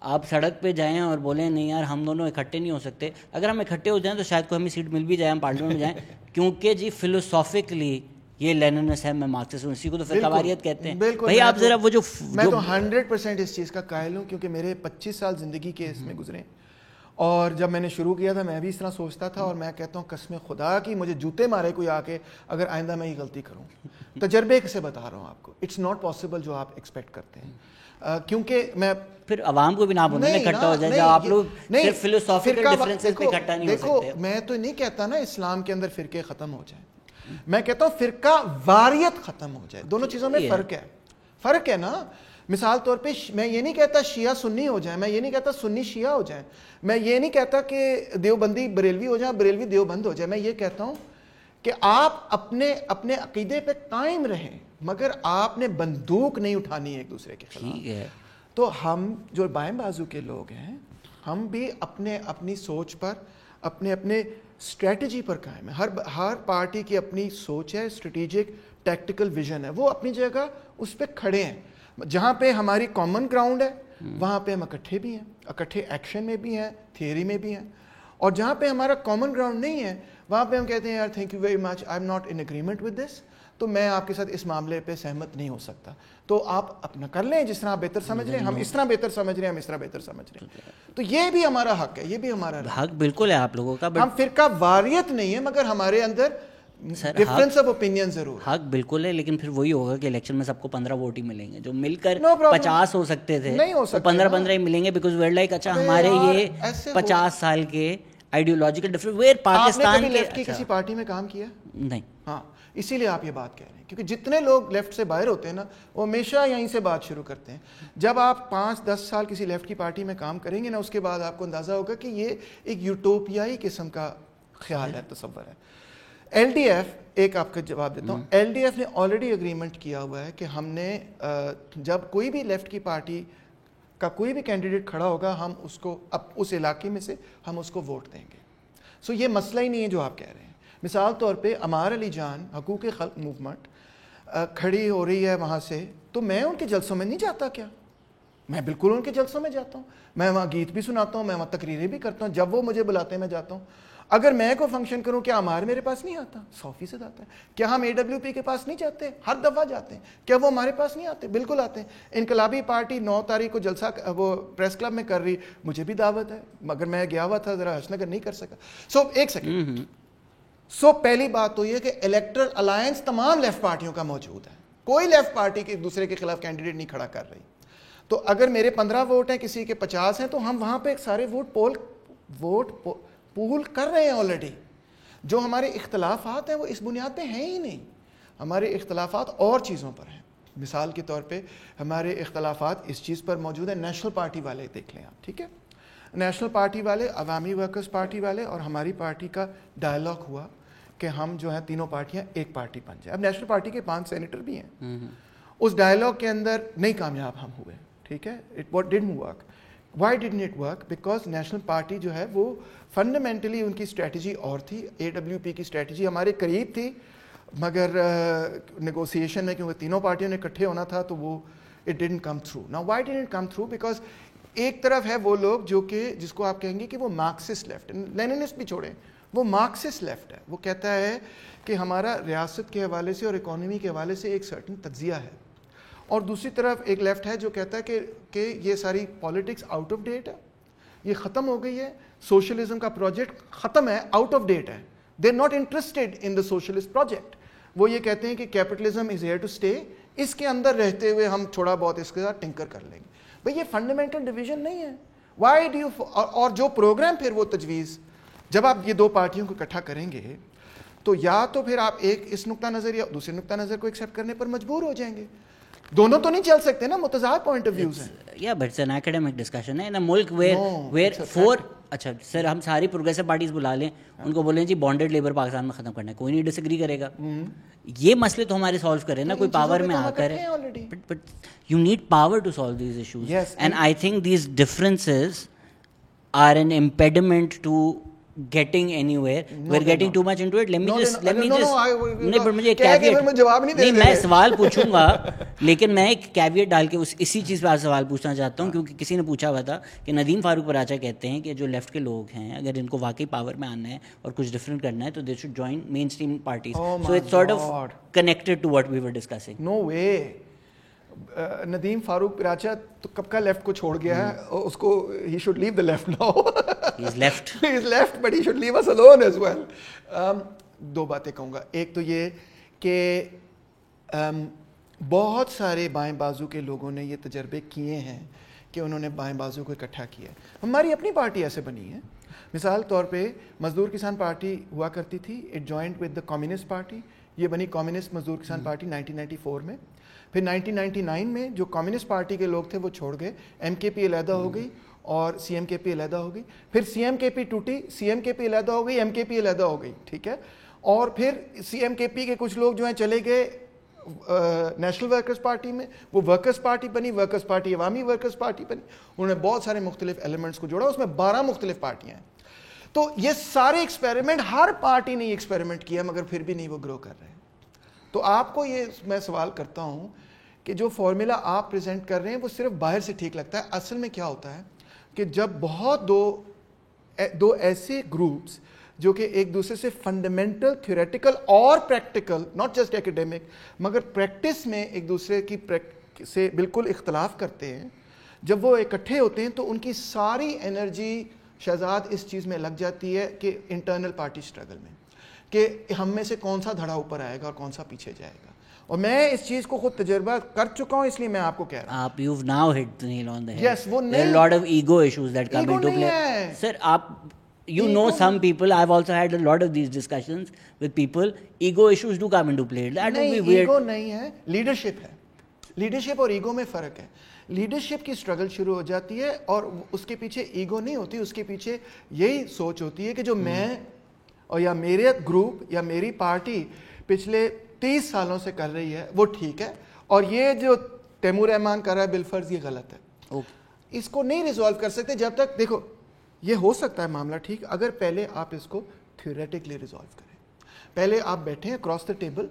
آپ سڑک پہ جائیں اور بولیں نہیں یار ہم دونوں اکٹھے نہیں ہو سکتے. اگر ہم اکٹھے ہو جائیں تو شاید کوئی ہمیں سیٹ مل بھی جائے, ہم پارلیمنٹ میں جائیں, کیونکہ جی فلوسافکلی یہ لیننس ہے, میں مارکسسٹ ہوں, اسی کو تو فرقہ واریت کہتے ہیں. بھائی آپ ذرا وہ جو میں تو 100% اس چیز کا قائل ہوں, کیونکہ میرے 25 سال زندگی کے اس میں گزرے, اور جب میں نے شروع کیا تھا میں بھی اس طرح سوچتا تھا, اور میں کہتا ہوں قسم خدا کی مجھے جوتے مارے کوئی آ کے اگر آئندہ میں یہ غلطی کروں. تجربے سے بتا رہا ہوں آپ کو, اٹس ناٹ پاسبل جو آپ ایکسپیکٹ کرتے ہیں, کیونکہ میں پھر عوام کو بھی نہ بولنا اکٹھا ہو جائے, جب آپ لوگ صرف فلسافیکل ڈفرینسز پہ اکٹھا نہیں ہو سکتے. دیکھو میں تو نہیں کہتا نا اسلام کے اندر فرقے ختم ہو جائیں, میں کہتا ہوں فرقہ واریت ختم ہو جائے. دونوں چیزوں میں فرق ہے نا. مثال طور پہ میں یہ نہیں کہتا شیعہ سنی ہو جائیں, میں یہ نہیں کہتا سنی شیعہ ہو جائیں, میں یہ نہیں کہتا کہ دیوبندی بریلوی ہو جائیں, بریلوی دیوبند ہو جائے. میں یہ کہتا ہوں کہ آپ اپنے عقیدے پہ قائم رہیں, مگر آپ نے بندوق نہیں اٹھانی ہے ایک دوسرے کے خلاف. تو ہم جو بائیں بازو کے لوگ ہیں, ہم بھی اپنی سوچ پر, اپنے اسٹریٹجی پر قائم ہیں. ہر پارٹی کی اپنی سوچ ہے, اسٹریٹجک ٹیکٹیکل ویژن ہے, وہ اپنی جگہ اس پہ کھڑے ہیں. جہاں پہ ہماری کامن گراؤنڈ ہے وہاں پہ ہم اکٹھے بھی ہیں, اکٹھے ایکشن میں بھی ہیں, تھیوری میں بھی ہیں. اور جہاں پہ ہمارا کامن گراؤنڈ نہیں ہے وہاں پہ ہم کہتے ہیں یار thank you very much, I am not in agreement with this, تو میں آپ کے ساتھ اس معاملے پہ سہمت نہیں ہو سکتا. تو آپ اپنا کر لیں جس طرح آپ بہتر سمجھ رہے ہیں, ہم اس طرح بہتر سمجھ رہے ہیں, ہم اس طرح بہتر سمجھ رہے ہیں. تو یہ بھی ہمارا حق ہے, یہ بھی ہمارا حق بالکل ہے آپ لوگوں کا. ہم فرقہ واریت نہیں ہے, مگر ہمارے اندر ڈفرینس آف اوپینین ضرور. حق بالکل ہے, لیکن پھر وہی ہوگا کہ الیکشن میں سب کو 15 ووٹ ہی ملیں گے, جو مل کر 50 ہو سکتے تھے تو 15 ہی ملیں گے, بیکاز ویئر لائک اچھا ہمارے یہ 50 سال کے آئیڈیولوجیکل ڈفرینس. ویئر پاکستان کے کسی پارٹی میں کام کیا نہیں, ہاں اسی لیے آپ یہ بات کہہ رہے ہیں, کیونکہ جتنے لوگ لیفٹ سے باہر ہوتے ہیں نا وہ ہمیشہ یہیں سے بات شروع کرتے ہیں. جب آپ 5-10 سال کسی لیفٹ کی پارٹی میں کام کریں گے نا, اس کے بعد آپ کو اندازہ ہوگا کہ یہ ایک یوٹوپیائی قسم کا خیال ہے, تصور ہے. ایل ڈی ایف, ایک آپ کا جواب دیتا ہوں, ایل ڈی ایف نے آلریڈی اگریمنٹ کیا ہوا ہے کہ ہم نے جب کوئی بھی لیفٹ کی پارٹی کا کوئی بھی کینڈیڈیٹ کھڑا ہوگا, ہم اس کو اس علاقے میں سے ہم اس کو ووٹ دیں گے. سو یہ مسئلہ ہی نہیں ہے جو آپ کہہ رہے ہیں. مثال طور پہ عمار علی جان حقوق خلق موومنٹ کھڑی ہو رہی ہے وہاں سے, تو میں ان کے جلسوں میں نہیں جاتا کیا؟ میں بالکل ان کے جلسوں میں جاتا ہوں, میں وہاں گیت بھی سناتا ہوں, میں وہاں تقریریں بھی کرتا ہوں, جب وہ مجھے بلاتے ہیں میں جاتا ہوں. اگر میں کوئی فنکشن کروں, کیا عمار میرے پاس نہیں آتا؟ 100% آتا ہے. کیا ہم AWP کے پاس نہیں جاتے؟ ہر دفعہ جاتے ہیں. کیا وہ ہمارے پاس نہیں آتے؟ بالکل آتے ہیں. انقلابی پارٹی 9 تاریخ کو جلسہ وہ پریس کلب میں کر رہی, مجھے بھی دعوت ہے, مگر میں گیا ہوا تھا ذرا حسن نگر نہیں کر سکا. سو ایک سیکنڈ, سو پہلی بات تو یہ کہ الیکٹرل الائنس تمام لیفٹ پارٹیوں کا موجود ہے, کوئی لیفٹ پارٹی ایک دوسرے کے خلاف کینڈیڈیٹ نہیں کھڑا کر رہی. تو اگر میرے 15 ووٹ ہیں, کسی کے 50 ہیں, تو ہم وہاں پہ سارے ووٹ پول کر رہے ہیں آلریڈی. جو ہمارے اختلافات ہیں وہ اس بنیاد پہ ہیں ہی نہیں, ہمارے اختلافات اور چیزوں پر ہیں. مثال کے طور پہ ہمارے اختلافات اس چیز پر موجود ہیں, نیشنل پارٹی والے دیکھ لیں آپ, ٹھیک ہے, نیشنل پارٹی والے, عوامی ورکرز پارٹی والے اور ہماری پارٹی کا ڈائلاگ ہوا کہ ہم جو ہیں تینوں پارٹیاں ایک پارٹی بن جائیں. اب نیشنل پارٹی کے 5 سینیٹر بھی ہیں, اس ڈائلاگ کے اندر نہیں کامیاب ہم ہوئے, ٹھیک ہے. It didn't work. Why didn't it work? Because national party جو ہے وہ فنڈامنٹلی ان کی اسٹریٹجی اور تھی. AWP کی اسٹریٹجی ہمارے قریب تھی, مگر نیگوسیشن میں کیونکہ تینوں پارٹیوں نے اکٹھے ہونا تھا تو وہ it didn't come through. Now why didn't it come through? Because ایک طرف ہے وہ لوگ جو کہ جس کو آپ کہیں گے کہ وہ مارکسسٹ لیفٹ, لیننسٹ بھی چھوڑیں, وہ مارکسسٹ لیفٹ ہے. وہ کہتا ہے کہ ہمارا ریاست کے حوالے سے اور اکانومی کے حوالے سے ایک سرٹن تجزیہ ہے. اور دوسری طرف ایک لیفٹ ہے جو کہتا ہے کہ یہ ساری پالیٹکس آؤٹ آف ڈیٹ ہے, یہ ختم ہو گئی ہے, سوشلزم کا پروجیکٹ ختم ہے, آؤٹ آف ڈیٹ ہے. They are not interested in the socialist project. وہ یہ کہتے ہیں کہ capitalism is here to stay, اس کے اندر رہتے ہوئے ہم تھوڑا بہت اس کے ساتھ ٹنکر کر لیں گے. بھئی یہ فنڈامنٹل ڈویژن نہیں ہے. وائی ڈو یو, اور جو پروگرام پھر وہ تجویز, جب آپ یہ دو پارٹیوں کو اکٹھا کریں گے تو یا تو پھر آپ ایک اس نقطہ نظر یا دوسرے نقطہ نظر کو ایکسیپٹ کرنے پر مجبور ہو جائیں گے. دونوں تو نہیں چل سکتے نا, متضاد پوائنٹ آف ویوز ہیں. Yeah, but it's an academic discussion ہے. In a ملک where 4 اچھا سر ہم ساری پروگریسو پارٹیز بلا لیں, ان کو بولیں جی بانڈڈ لیبر پاکستان میں ختم کرنا ہے, کوئی نہیں ڈس ایگری کرے گا. یہ مسئلے تو ہمارے سالو کریں نا, کوئی پاور میں آ کر ہے. But you need power to solve these issues. And I think these differences are an impediment to getting anywhere. We're getting too much into it. let me just نہیں, but مجھے ایک کیویٹ نہیں, میں سوال پوچھوں گا لیکن میں ایک کیویٹ ڈال کے اسی چیز پہ آپ سوال پوچھنا چاہتا ہوں, کیونکہ کسی نے پوچھا ہوا تھا کہ ندیم فاروق پراچا کہتے ہیں کہ جو لیفٹ کے لوگ ہیں اگر ان کو واقعی پاور میں آنا ہے اور کچھ ڈفرینٹ کرنا ہے تو they should join mainstream parties. So it's sort of connected to what we were discussing. No way. Nadeem Farooq Paracha تو کب کا لیفٹ کو چھوڑ گیا ہے, اس کو ہی should leave the left now. He is left, he is left but he should leave us alone as well. دو باتیں کہوں گا. ایک تو یہ کہ بہت سارے بائیں بازو کے لوگوں نے یہ تجربے کیے ہیں کہ انہوں نے بائیں بازو کو اکٹھا کیا. ہماری اپنی پارٹی ایسے بنی ہے. مثال طور پہ مزدور کسان پارٹی ہوا کرتی تھی, it joined with the communist party, یہ بنی کمیونسٹ مزدور کسان پارٹی 1994 میں. پھر 1999 میں جو کمیونسٹ پارٹی کے لوگ تھے وہ چھوڑ گئے, ایم کے پی علیحدہ ہو گئی اور سی ایم کے پی علیحدہ ہو گئی. پھر سی ایم کے پی ٹوٹی, سی ایم کے پی علیحدہ ہو گئی, ایم کے پی علیحدہ ہو گئی, ٹھیک ہے. اور پھر سی ایم کے پی کے کچھ لوگ جو ہیں چلے گئے نیشنل ورکرز پارٹی میں, وہ ورکرز پارٹی بنی, ورکرز پارٹی عوامی ورکرز پارٹی بنی. انہوں نے بہت سارے مختلف ایلیمنٹس کو جوڑا, اس میں 12 مختلف پارٹیاں ہیں. تو یہ سارے ایکسپیریمنٹ, ہر پارٹی نے یہ ایکسپیریمنٹ کیا مگر پھر بھی نہیں وہ گرو کر رہے. تو آپ کو یہ میں سوال کرتا ہوں کہ جو فارمولا آپ پریزنٹ کر رہے ہیں وہ صرف باہر سے ٹھیک لگتا ہے. اصل میں کیا ہوتا ہے کہ جب بہت دو ایسے گروپس جو کہ ایک دوسرے سے فنڈامنٹل تھیوریٹیکل اور پریکٹیکل, ناٹ جسٹ ایکیڈیمک, مگر پریکٹس میں ایک دوسرے کی سے بالکل اختلاف کرتے ہیں, جب وہ اکٹھے ہوتے ہیں تو ان کی ساری انرجی شہزاد اس چیز میں لگ جاتی ہے کہ انٹرنل پارٹی اسٹرگل میں, کہ ہم میں سے کون سا دھڑا اوپر آئے گا اور کون سا پیچھے جائے گا. اور میں اس چیز کو خود تجربہ کر چکا ہوں, اس لیے میں آپ کو کہہ رہا ہوں. آپ you've now hit the nail on the head. Yes, وہ there are a lot of ego issues that come into play. Sir, you know some people, I've also had a lot of these discussions with people, ego issues do come into play. That would be weird. Ego نہیں ہے, leadership ہے. Leadership اور ego میں فرق ہے. Leadership کی struggle شروع ہو جاتی ہے اور اس کے پیچھے ایگو نہیں ہوتی, اس کے پیچھے یہی سوچ ہوتی ہے کہ جو میں اور یا میرے گروپ یا میری پارٹی پچھلے 30 سالوں سے کر رہی ہے وہ ٹھیک ہے, اور یہ جو تیمور رحمان کر رہا ہے بالفرض یہ غلط ہے. اس کو نہیں ریزالو کر سکتے جب تک, دیکھو یہ ہو سکتا ہے معاملہ ٹھیک اگر پہلے آپ اس کو تھیوریٹکلی ریزالو کریں. پہلے آپ بیٹھیں اکراس دا ٹیبل,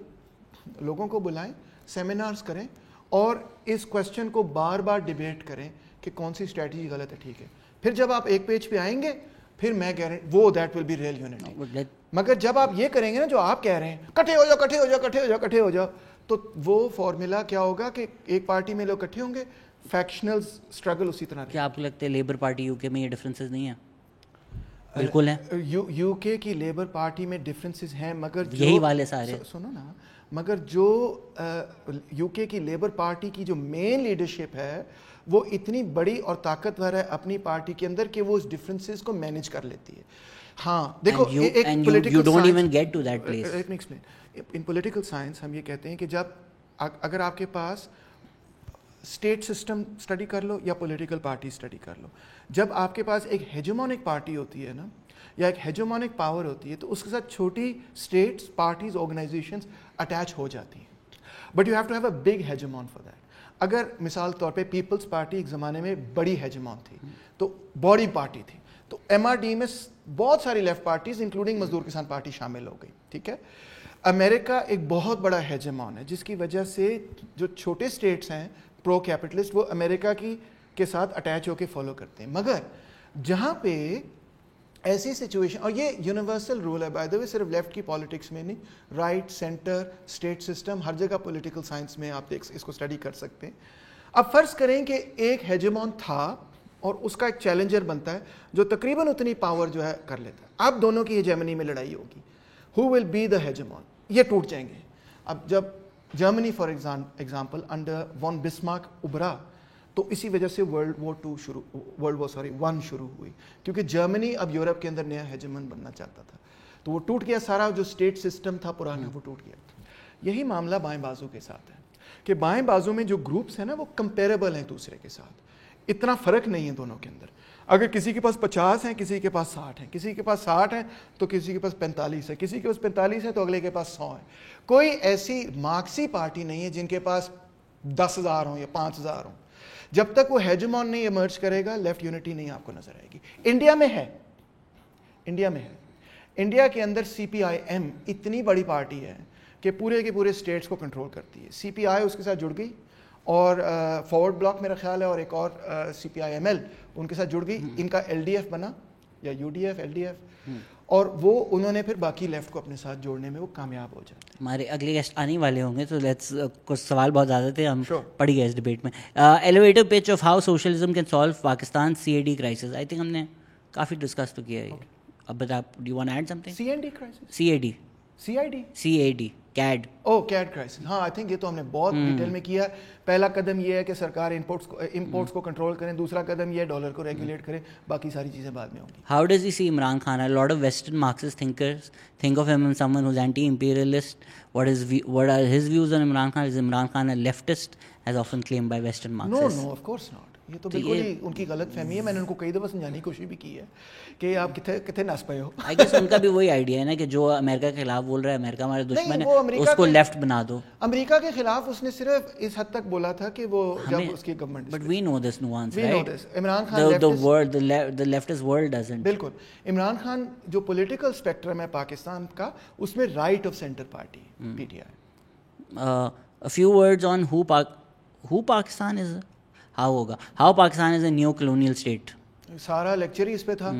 لوگوں کو بلائیں, سیمینارز کریں اور اس کوشچن کو بار بار ڈیبیٹ کریں کہ کون سی اسٹریٹجی غلط ہے, ٹھیک ہے. پھر جب آپ ایک پیج پہ آئیں گے پھر میں کہہ رہا ہوں وہ that will be real unity. مگر جب آپ یہ کریں گے نا جو آپ کہہ رہے ہیں, کٹھے ہو جاؤ کٹھے ہو جاؤ کٹھے ہو جاؤ کٹھے ہو جاؤ, تو وہ فارمولا کیا ہوگا کہ ایک پارٹی میں لوگ کٹھے ہوں گے, فیکشنل اسٹرگل اسی طرح. کیا آپ کو لگتا ہے لیبر پارٹی یو کے میں یہ ڈفرینسز نہیں ہیں؟ بالکل ہے. یو کے کی لیبر پارٹی میں ڈفرینسز ہیں, مگر یہی والے سارے سنو نا, مگر جو یو کے کی لیبر پارٹی کی جو مین لیڈرشپ ہے وہ اتنی بڑی اور طاقتور ہے اپنی پارٹی کے اندر کہ وہ اس ڈفرینسز کو مینیج کر لیتی ہے. ہاں دیکھو, ایک پولیٹیکل سائنس ہم یہ کہتے ہیں کہ جب اگر آپ کے پاس اسٹیٹ سسٹم اسٹڈی کر لو یا پولیٹیکل پارٹی اسٹڈی کر لو, جب آپ کے پاس ایک ہیجمونک پارٹی ہوتی ہے نا, یا ایک ہیجمونک پاور ہوتی ہے, تو اس کے ساتھ چھوٹی اسٹیٹس, پارٹیز, آرگنائزیشنز اٹیچ ہو جاتی ہیں. But you have to have a big hegemon for that. اگر مثال طور پہ پیپلز پارٹی ایک زمانے میں بڑی ہیجمون تھی, تو باڈی پارٹی تھی, تو ایم آر ڈی میں بہت ساری لیفٹ پارٹیز انکلوڈنگ مزدور کسان پارٹی شامل ہو گئی. ٹھیک ہے, امریکہ ایک بہت بڑا ہیجمون ہے, جس کی وجہ سے جو چھوٹے اسٹیٹس ہیں پرو کیپٹلسٹ, وہ امریکہ کے ساتھ اٹیچ ہو کے فالو کرتے ہیں. مگر جہاں پہ ایسی سچویشن, اور یہ یونیورسل رول ہے بائی دا وے, صرف لیفٹ کی پالیٹکس میں نہیں, رائٹ, سینٹر, اسٹیٹ سسٹم, ہر جگہ پولیٹیکل سائنس میں آپ اس کو اسٹڈی کر سکتے ہیں. اب فرض کریں کہ ایک ہیجمون تھا اور اس کا ایک چیلنجر بنتا ہے جو تقریباً اتنی پاور جو ہے کر لیتا ہے. اب دونوں کی ہیجمنی میں لڑائی ہوگی, ہو ول بی دا ہیجمون, یہ ٹوٹ جائیں گے. اب جب جرمنی for example under von Bismarck ابھرا, تو اسی وجہ سے ورلڈ وار 1 شروع ہوئی, کیونکہ جرمنی اب یورپ کے اندر نیا ہیجمن بننا چاہتا تھا, تو وہ ٹوٹ گیا. سارا جو اسٹیٹ سسٹم تھا پرانا وہ ٹوٹ گیا. یہی معاملہ بائیں بازو کے ساتھ ہے کہ بائیں بازو میں جو گروپس ہیں نا وہ کمپیریبل ہیں دوسرے کے ساتھ, اتنا فرق نہیں ہے دونوں کے اندر. اگر کسی کے پاس 50 ہیں, کسی کے پاس 60 ہیں, کسی کے پاس 60 ہیں تو کسی کے پاس 45 ہے, کسی کے پاس 45 ہے تو اگلے کے پاس 100 ہے. کوئی ایسی مارکسی پارٹی نہیں ہے جن کے پاس 10,000 ہوں یا 5,000 ہوں. جب تک وہ ہیجمون نہیں ایمرج کرے گا, لیفٹ یونٹی نہیں آپ کو نظر آئے گی. انڈیا میں ہے, انڈیا کے اندر سی پی آئی ایم اتنی بڑی پارٹی ہے کہ پورے کے پورے اسٹیٹس کو کنٹرول کرتی ہے. سی پی آئی اس کے ساتھ جڑ گئی, اور فارورڈ بلاک میرا خیال ہے, اور ایک اور سی پی آئی ایم ایل ان کے ساتھ جڑ گئی. ان کا ایل ڈی ایف بنا, یا U D F, L D F, اور وہ انہوں نے پھر باقی لیفٹ کو اپنے ساتھ جوڑنے میں وہ کامیاب ہو جاتے ہیں. ہمارے اگلے گیسٹ آنے والے ہوں گے, تو لیٹس, کچھ سوال بہت زیادہ تھے, ہم پڑ گئے اس ڈبیٹ میں. Elevator pitch of how socialism can solve Pakistan C A D crisis. I think ہم نے کافی ڈسکس تو کیا ہے. اب بتا, do you want add something? C N D crisis, C A D, C I D, C A D, CAD. CAD crisis. ہاں, I think یہ تو ہم نے بہت ڈیٹیل میں کیا. پہلا قدم یہ ہے کہ سرکار امپورٹس کو کنٹرول کریں, دوسرا قدم یہ ہے ڈالر کو ریگولیٹ کریں, باقی ساری چیزیں بعد میں ہوں گی. How does he see Imran Khan? A lot of Western Marxist thinkers think of him as someone who's anti-imperialist. What are his views on Imran Khan? Is Imran Khan a leftist, as often claimed by Western Marxists? No, of course not. یہ تو بالکل ہی ان کی غلط فہمی ہے. میں نے ان کو کئی دفعہ سمجھانے کی کوشش بھی کی ہے کہ آپ کتنے نس پے ہو. آئی گیس ان کا بھی وہی آئیڈیا ہے نا کہ جو امریکہ کے خلاف بول رہا ہے, امریکہ ہمارا دشمن ہے, اس کو لیفٹ بنا دو. امریکہ کے خلاف اس نے صرف اس حد تک بولا تھا کہ وہ جب اس کی government, but we know this nuance, right? Imran Khan the leftist world doesn't. بالکل. عمران خان جو پولیٹیکل اسپیکٹرم ہے پاکستان کا, اس میں right of centre party P T I. A few words on who Pakistan is. How Pakistan is a neo colonial state. سارا lecture ہی اس پہ تھا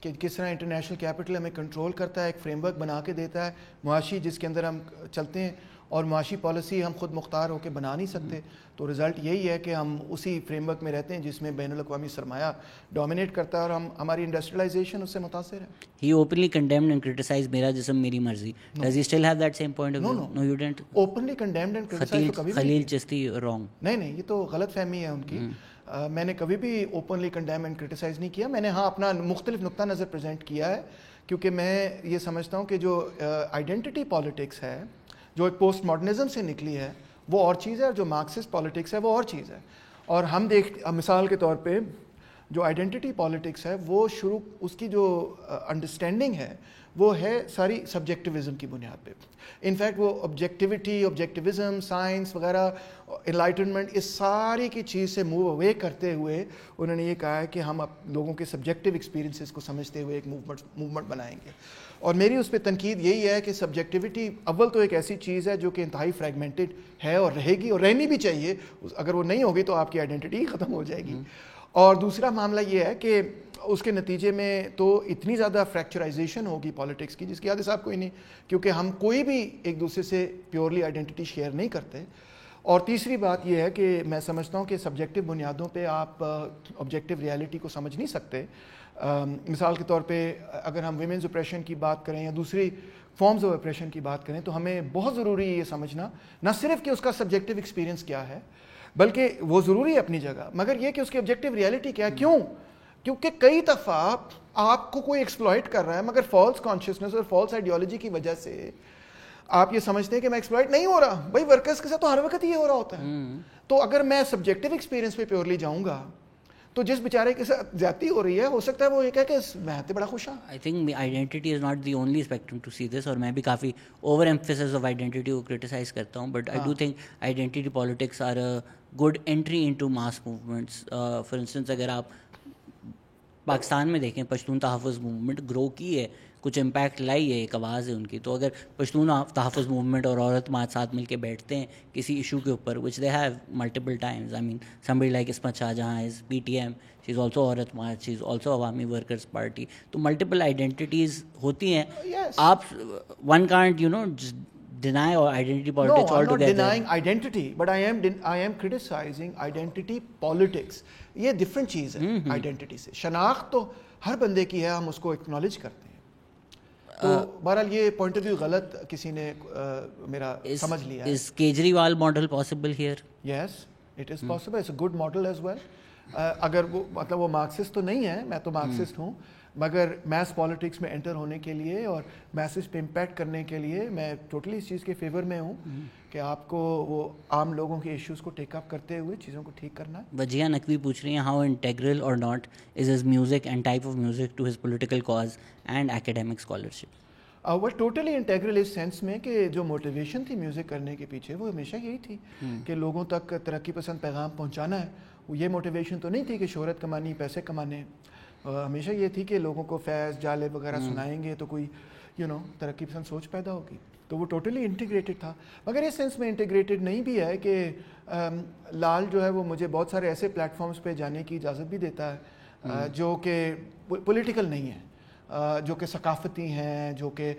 کہ کس طرح انٹرنیشنل کیپٹل ہمیں کنٹرول کرتا ہے, ایک فریم ورک بنا کے دیتا ہے معاشی, جس کے اندر ہم چلتے ہیں, اور معاشی پالیسی ہم خود مختار ہو کے بنا نہیں سکتے. تو رزلٹ یہی ہے کہ ہم اسی فریم ورک میں رہتے ہیں جس میں بین الاقوامی سرمایہ ڈومینیٹ کرتا ہے, اور ہماری انڈسٹریلائزیشن اس سے متاثر ہے. He openly condemned and criticized میرا جسم میری مرضی. Does he still have that same point of view? No, you didn't. Openly condemned and criticized تو کبھی بھی خلیل چشتی wrong. نہیں, یہ تو غلط فہمی ہے ان کی. میں نے کبھی بھی اوپنلی کنڈیم اینڈ کرٹیسائز نہیں کیا. میں نے ہاں اپنا مختلف نقطہ نظر پریزنٹ کیا ہے, کیونکہ میں یہ سمجھتا ہوں کہ جو آئیڈینٹی پالیٹکس ہے, جو ایک پوسٹ ماڈرنزم سے نکلی ہے, وہ اور چیز ہے, اور جو مارکسسٹ پالیٹکس ہے وہ اور چیز ہے. اور ہم مثال کے طور پہ جو آئیڈینٹی پالیٹکس ہے, وہ اس کی جو انڈرسٹینڈنگ ہے وہ ہے ساری سبجیکٹیوزم کی بنیاد پہ. انفیکٹ وہ آبجیکٹیوٹی, آبجیکٹیوزم, سائنس وغیرہ, انلائٹنمنٹ, اس ساری کی چیز سے موو اوے کرتے ہوئے انہوں نے یہ کہا ہے کہ ہم لوگوں کے سبجیکٹیو ایکسپیرینسز کو سمجھتے ہوئے ایک موومنٹ بنائیں گے. اور میری اس پہ تنقید یہی ہے کہ سبجیکٹیوٹی اول تو ایک ایسی چیز ہے جو کہ انتہائی فریگمنٹڈ ہے اور رہے گی, اور رہنی بھی چاہیے. اگر وہ نہیں ہوگی تو آپ کی آئیڈینٹی ختم ہو جائے گی. اور دوسرا معاملہ یہ ہے کہ اس کے نتیجے میں تو اتنی زیادہ فریکچرائزیشن ہوگی پالیٹکس کی جس کی یاد صاحب کوئی نہیں, کیونکہ ہم کوئی بھی ایک دوسرے سے پیورلی آئیڈینٹی شیئر نہیں کرتے. اور تیسری بات یہ ہے کہ میں سمجھتا ہوں کہ سبجیکٹو بنیادوں پہ آپ آبجیکٹیو ریالٹی کو سمجھ نہیں سکتے. مثال کے طور پہ اگر ہم ویمنز اپریشن کی بات کریں یا دوسری فارمز آف اپریشن کی بات کریں تو ہمیں بہت ضروری ہے یہ سمجھنا نہ صرف کہ اس کا سبجیکٹو ایکسپیرینس کیا ہے, بلکہ وہ ضروری ہے اپنی جگہ, مگر یہ کہ اس کی آبجیکٹیو ریئلٹی کیا ہے. کیوں؟ کیونکہ کئی دفعہ آپ کو کوئی ایکسپلائٹ کر رہا ہے مگر فالس کانشیسنس اور فالس آئیڈیالوجی کی وجہ سے آپ یہ سمجھتے ہیں کہ میں ایکسپلائٹ نہیں ہو رہا. بھائی ورکرز کے ساتھ تو ہر وقت یہ ہو رہا ہوتا ہے. تو اگر میں سبجیکٹیو ایکسپیرینس پہ پیورلی جاؤں گا تو جس بیچارے کے ساتھ زیادتی ہو رہی ہے ہو سکتا ہے وہ یہ کہے کہ میں تو بڑا خوش ہوں. I think identity is not the only spectrum to see this, اور میں بھی کافی اوور ایمفیسس آف آئیڈینٹی کو کرٹیسائز کرتا ہوں, but I do think identity politics are a good entry in to mass movements. For instance اگر آپ پاکستان میں دیکھیں پشتون تحفظ موومنٹ گرو کی ہے, کچھ امپیکٹ لائی ہے, ایک آواز ہے ان کی. تو اگر پشتون تحفظ موومنٹ اور عورت مات ساتھ مل کے بیٹھتے ہیں کسی ایشو کے اوپر which they have multiple times, I mean somebody like Ismat Shah Jahan is PTM, she is also Aurat march, she is also Awami workers party. تو ملٹیپل آئیڈینٹیز ہوتی ہیں. آپ one can't deny or identity politics altogether. No, I'm not denying identity, but I am criticizing identity politics. یہ different چیز ہے identity سے. شناخت تو ہر بندے کی ہے, ہم اس کو acknowledge کرتے ہیں. تو بہرحال یہ point of view غلط کسی نے میرا سمجھ لیا ہے. Is Kejriwal model possible here? Yes, it is possible. It's a good model as well. اگر وہ مطلب وہ مارکسسٹ تو نہیں ہے, میں تو مارکسسٹ ہوں, مگر میس پالیٹکس میں انٹر ہونے کے لیے اور میسج پہ امپیکٹ کرنے کے لیے میں ٹوٹلی اس چیز کے فیور میں ہوں کہ آپ کو وہ عام لوگوں کے ایشوز کو ٹیک اپ کرتے ہوئے چیزوں کو ٹھیک کرنا ہے. وجیہ نقوی پوچھ رہی ہیں how integral or not is his music and type of music to his political cause and academic scholarship. وہ ٹوٹلی انٹیگرل اس سینس میں کہ جو موٹیویشن تھی میوزک کرنے کے پیچھے وہ ہمیشہ یہی تھی کہ لوگوں تک ترقی پسند پیغام پہنچانا ہے. یہ موٹیویشن تو نہیں تھی کہ شہرت کمانی, پیسے کمانے. ہمیشہ یہ تھی کہ لوگوں کو فیض جالب وغیرہ سنائیں گے تو کوئی ترقی پسند سوچ پیدا ہوگی. تو وہ ٹوٹلی انٹیگریٹڈ تھا, مگر اس سینس میں انٹیگریٹڈ نہیں بھی ہے کہ لال جو ہے وہ مجھے بہت سارے ایسے پلیٹ فارمز پہ جانے کی اجازت بھی دیتا ہے جو کہ پولیٹیکل نہیں ہیں, جو کہ ثقافتی ہیں, جو کہ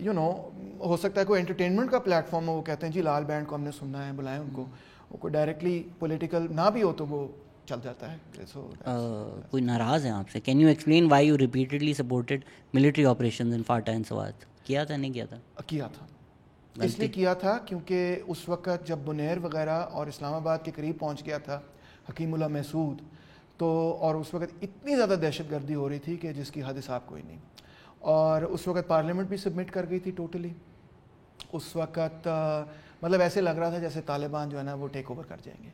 ہو سکتا ہے کوئی انٹرٹینمنٹ کا پلیٹ فارم ہو, وہ کہتے ہیں جی لال بینڈ کو ہم نے سننا ہے, بلائیں ان کو. وہ کوئی ڈائریکٹلی پولیٹیکل نہ بھی ہو تو وہ چل جاتا ہے. کوئی ناراض ہے آپ سے. Can you explain why you repeatedly supported military operations in FATA and Swat? کیا تھا نہیں کیا تھا؟ کیا تھا, اس لیے کیا تھا کیونکہ اس وقت جب بنیر وغیرہ اور اسلام آباد کے قریب پہنچ گیا تھا حکیم اللہ محسود, تو اور اس وقت اتنی زیادہ دہشت گردی ہو رہی تھی کہ جس کی حد حساب کوئی نہیں, اور اس وقت پارلیمنٹ بھی سبمٹ کر گئی تھی ٹوٹلی. اس وقت مطلب ایسے لگ رہا تھا جیسے طالبان جو ہے نا وہ ٹیک اوور کر جائیں گے.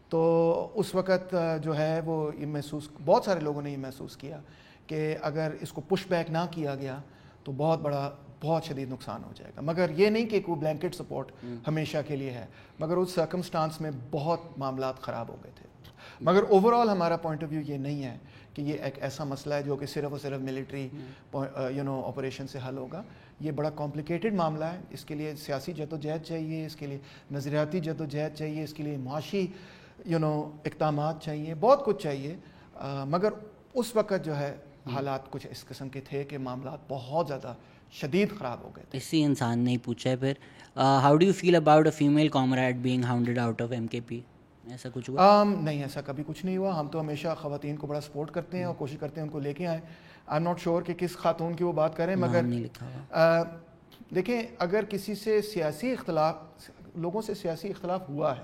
تو اس وقت جو ہے وہ یہ محسوس, بہت سارے لوگوں نے یہ محسوس کیا کہ اگر اس کو پش بیک نہ کیا گیا تو بہت شدید نقصان ہو جائے گا. مگر یہ نہیں کہ کوئی بلینکٹ سپورٹ ہمیشہ کے لیے ہے, مگر اس سرکمسٹانس میں بہت معاملات خراب ہو گئے تھے. مگر اوور آل ہمارا پوائنٹ آف ویو یہ نہیں ہے کہ یہ ایک ایسا مسئلہ ہے جو کہ صرف اور صرف ملٹری آپریشن سے حل ہوگا. یہ بڑا کمپلیکیٹڈ معاملہ ہے. اس کے لیے سیاسی جدوجہد چاہیے, اس کے لیے نظریاتی جدوجہد چاہیے, اس کے لیے معاشی اقدامات چاہیے, بہت کچھ چاہیے. مگر اس وقت جو ہے حالات کچھ اس قسم کے تھے کہ معاملات بہت زیادہ شدید خراب ہو گئے تھے. اسی انسان نے پوچھا ہے پھر how do you feel about a female comrade being hounded out of MKP؟ ایسا کچھ ہوا؟ نہیں, ایسا کبھی کچھ نہیں ہوا. ہم تو ہمیشہ خواتین کو بڑا سپورٹ کرتے ہیں اور کوشش کرتے ہیں ان کو لے کے آئیں. آئی ایم ناٹ شیور کہ کس خاتون کی وہ بات کریں, مگر دیکھیں اگر کسی سے سیاسی اختلاف, لوگوں سے سیاسی اختلاف ہوا ہے,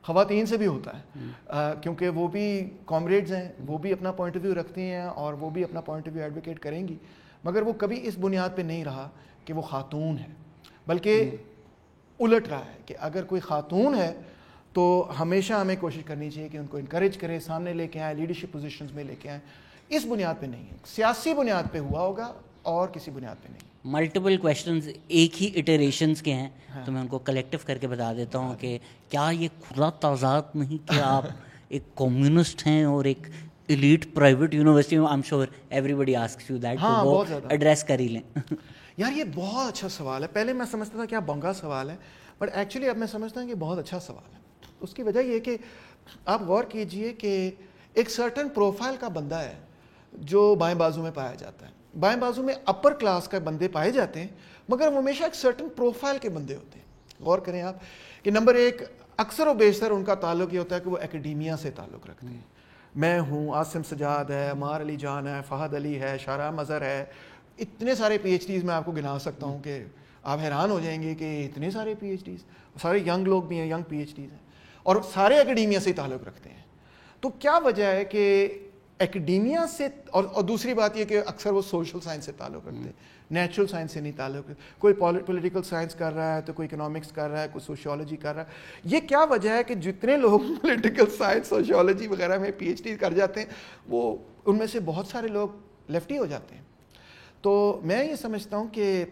خواتین سے بھی ہوتا ہے, کیونکہ وہ بھی کامریڈز ہیں, وہ بھی اپنا پوائنٹ آف ویو رکھتی ہیں اور وہ بھی اپنا پوائنٹ آف ویو ایڈوکیٹ کریں گی, مگر وہ کبھی اس بنیاد پہ نہیں رہا کہ وہ خاتون ہے, بلکہ الٹ رہا ہے کہ اگر کوئی خاتون ہے تو ہمیشہ ہمیں کوشش کرنی چاہیے کہ ان کو انکریج کریں, سامنے لے کے آئیں, لیڈرشپ پوزیشنز میں لے کے آئیں. اس بنیاد پہ نہیں ہے, سیاسی بنیاد پہ ہوا ہوگا اور کسی بنیاد پہ نہیں. ملٹیپل کویشچنز ایک ہی اٹریشنز کے ہیں, تو میں ان کو کلیکٹو کر کے بتا دیتا ہوں کہ کیا یہ کھلا تضاد نہیں کہ آپ ایک کمیونسٹ ہیں اور ایک ایلیٹ پرائیویٹ یونیورسٹی میں؟ I am sure everybody asks you that, تو وہ ایڈریس کر ہی لیں. یار یہ بہت اچھا سوال ہے. پہلے میں سمجھتا تھا کیا بنگا سوال ہے, بٹ ایکچولی اب میں سمجھتا ہوں کہ بہت اچھا سوال ہے. اس کی وجہ یہ کہ آپ غور کیجئے کہ ایک سرٹن پروفائل کا بندہ ہے جو بائیں بازو میں پایا جاتا ہے. بائیں بازو میں اپر کلاس کے بندے پائے جاتے ہیں, مگر وہ ہمیشہ ایک سرٹن پروفائل کے بندے ہوتے ہیں. غور کریں آپ کہ نمبر ایک, اکثر و بیشتر ان کا تعلق یہ ہوتا ہے کہ وہ اکیڈیمیا سے تعلق رکھتے ہیں. میں ہوں, عاصم سجاد ہے, عمار علی جان ہے, فہد علی ہے, شارع مظہر ہے, اتنے سارے پی ایچ ڈیز میں آپ کو گنا سکتا ہوں کہ آپ حیران ہو جائیں گے کہ اتنے سارے پی ایچ ڈیز, سارے ینگ لوگ بھی ہیں, ینگ پی ایچ ڈیز ہیں, اور سارے اکیڈیمیا سے تعلق رکھتے ہیں. تو کیا وجہ ہے کہ اکیڈیمیا سے, اور دوسری بات یہ کہ اکثر وہ سوشل سائنس سے تعلق رکھتے ہیں, نیچرل سائنس سے نہیں تعلق رکھتے. کوئی پولیٹیکل سائنس کر رہا ہے تو کوئی اکنامکس کر رہا ہے, کوئی سوشیولوجی کر رہا ہے. یہ کیا وجہ ہے کہ جتنے لوگ پولیٹیکل سائنس, سوشیولوجی وغیرہ میں پی ایچ ڈی کر جاتے ہیں, وہ ان میں سے بہت سارے لوگ لیفٹی ہو جاتے ہیں. تو میں یہ سمجھتا ہوں کہ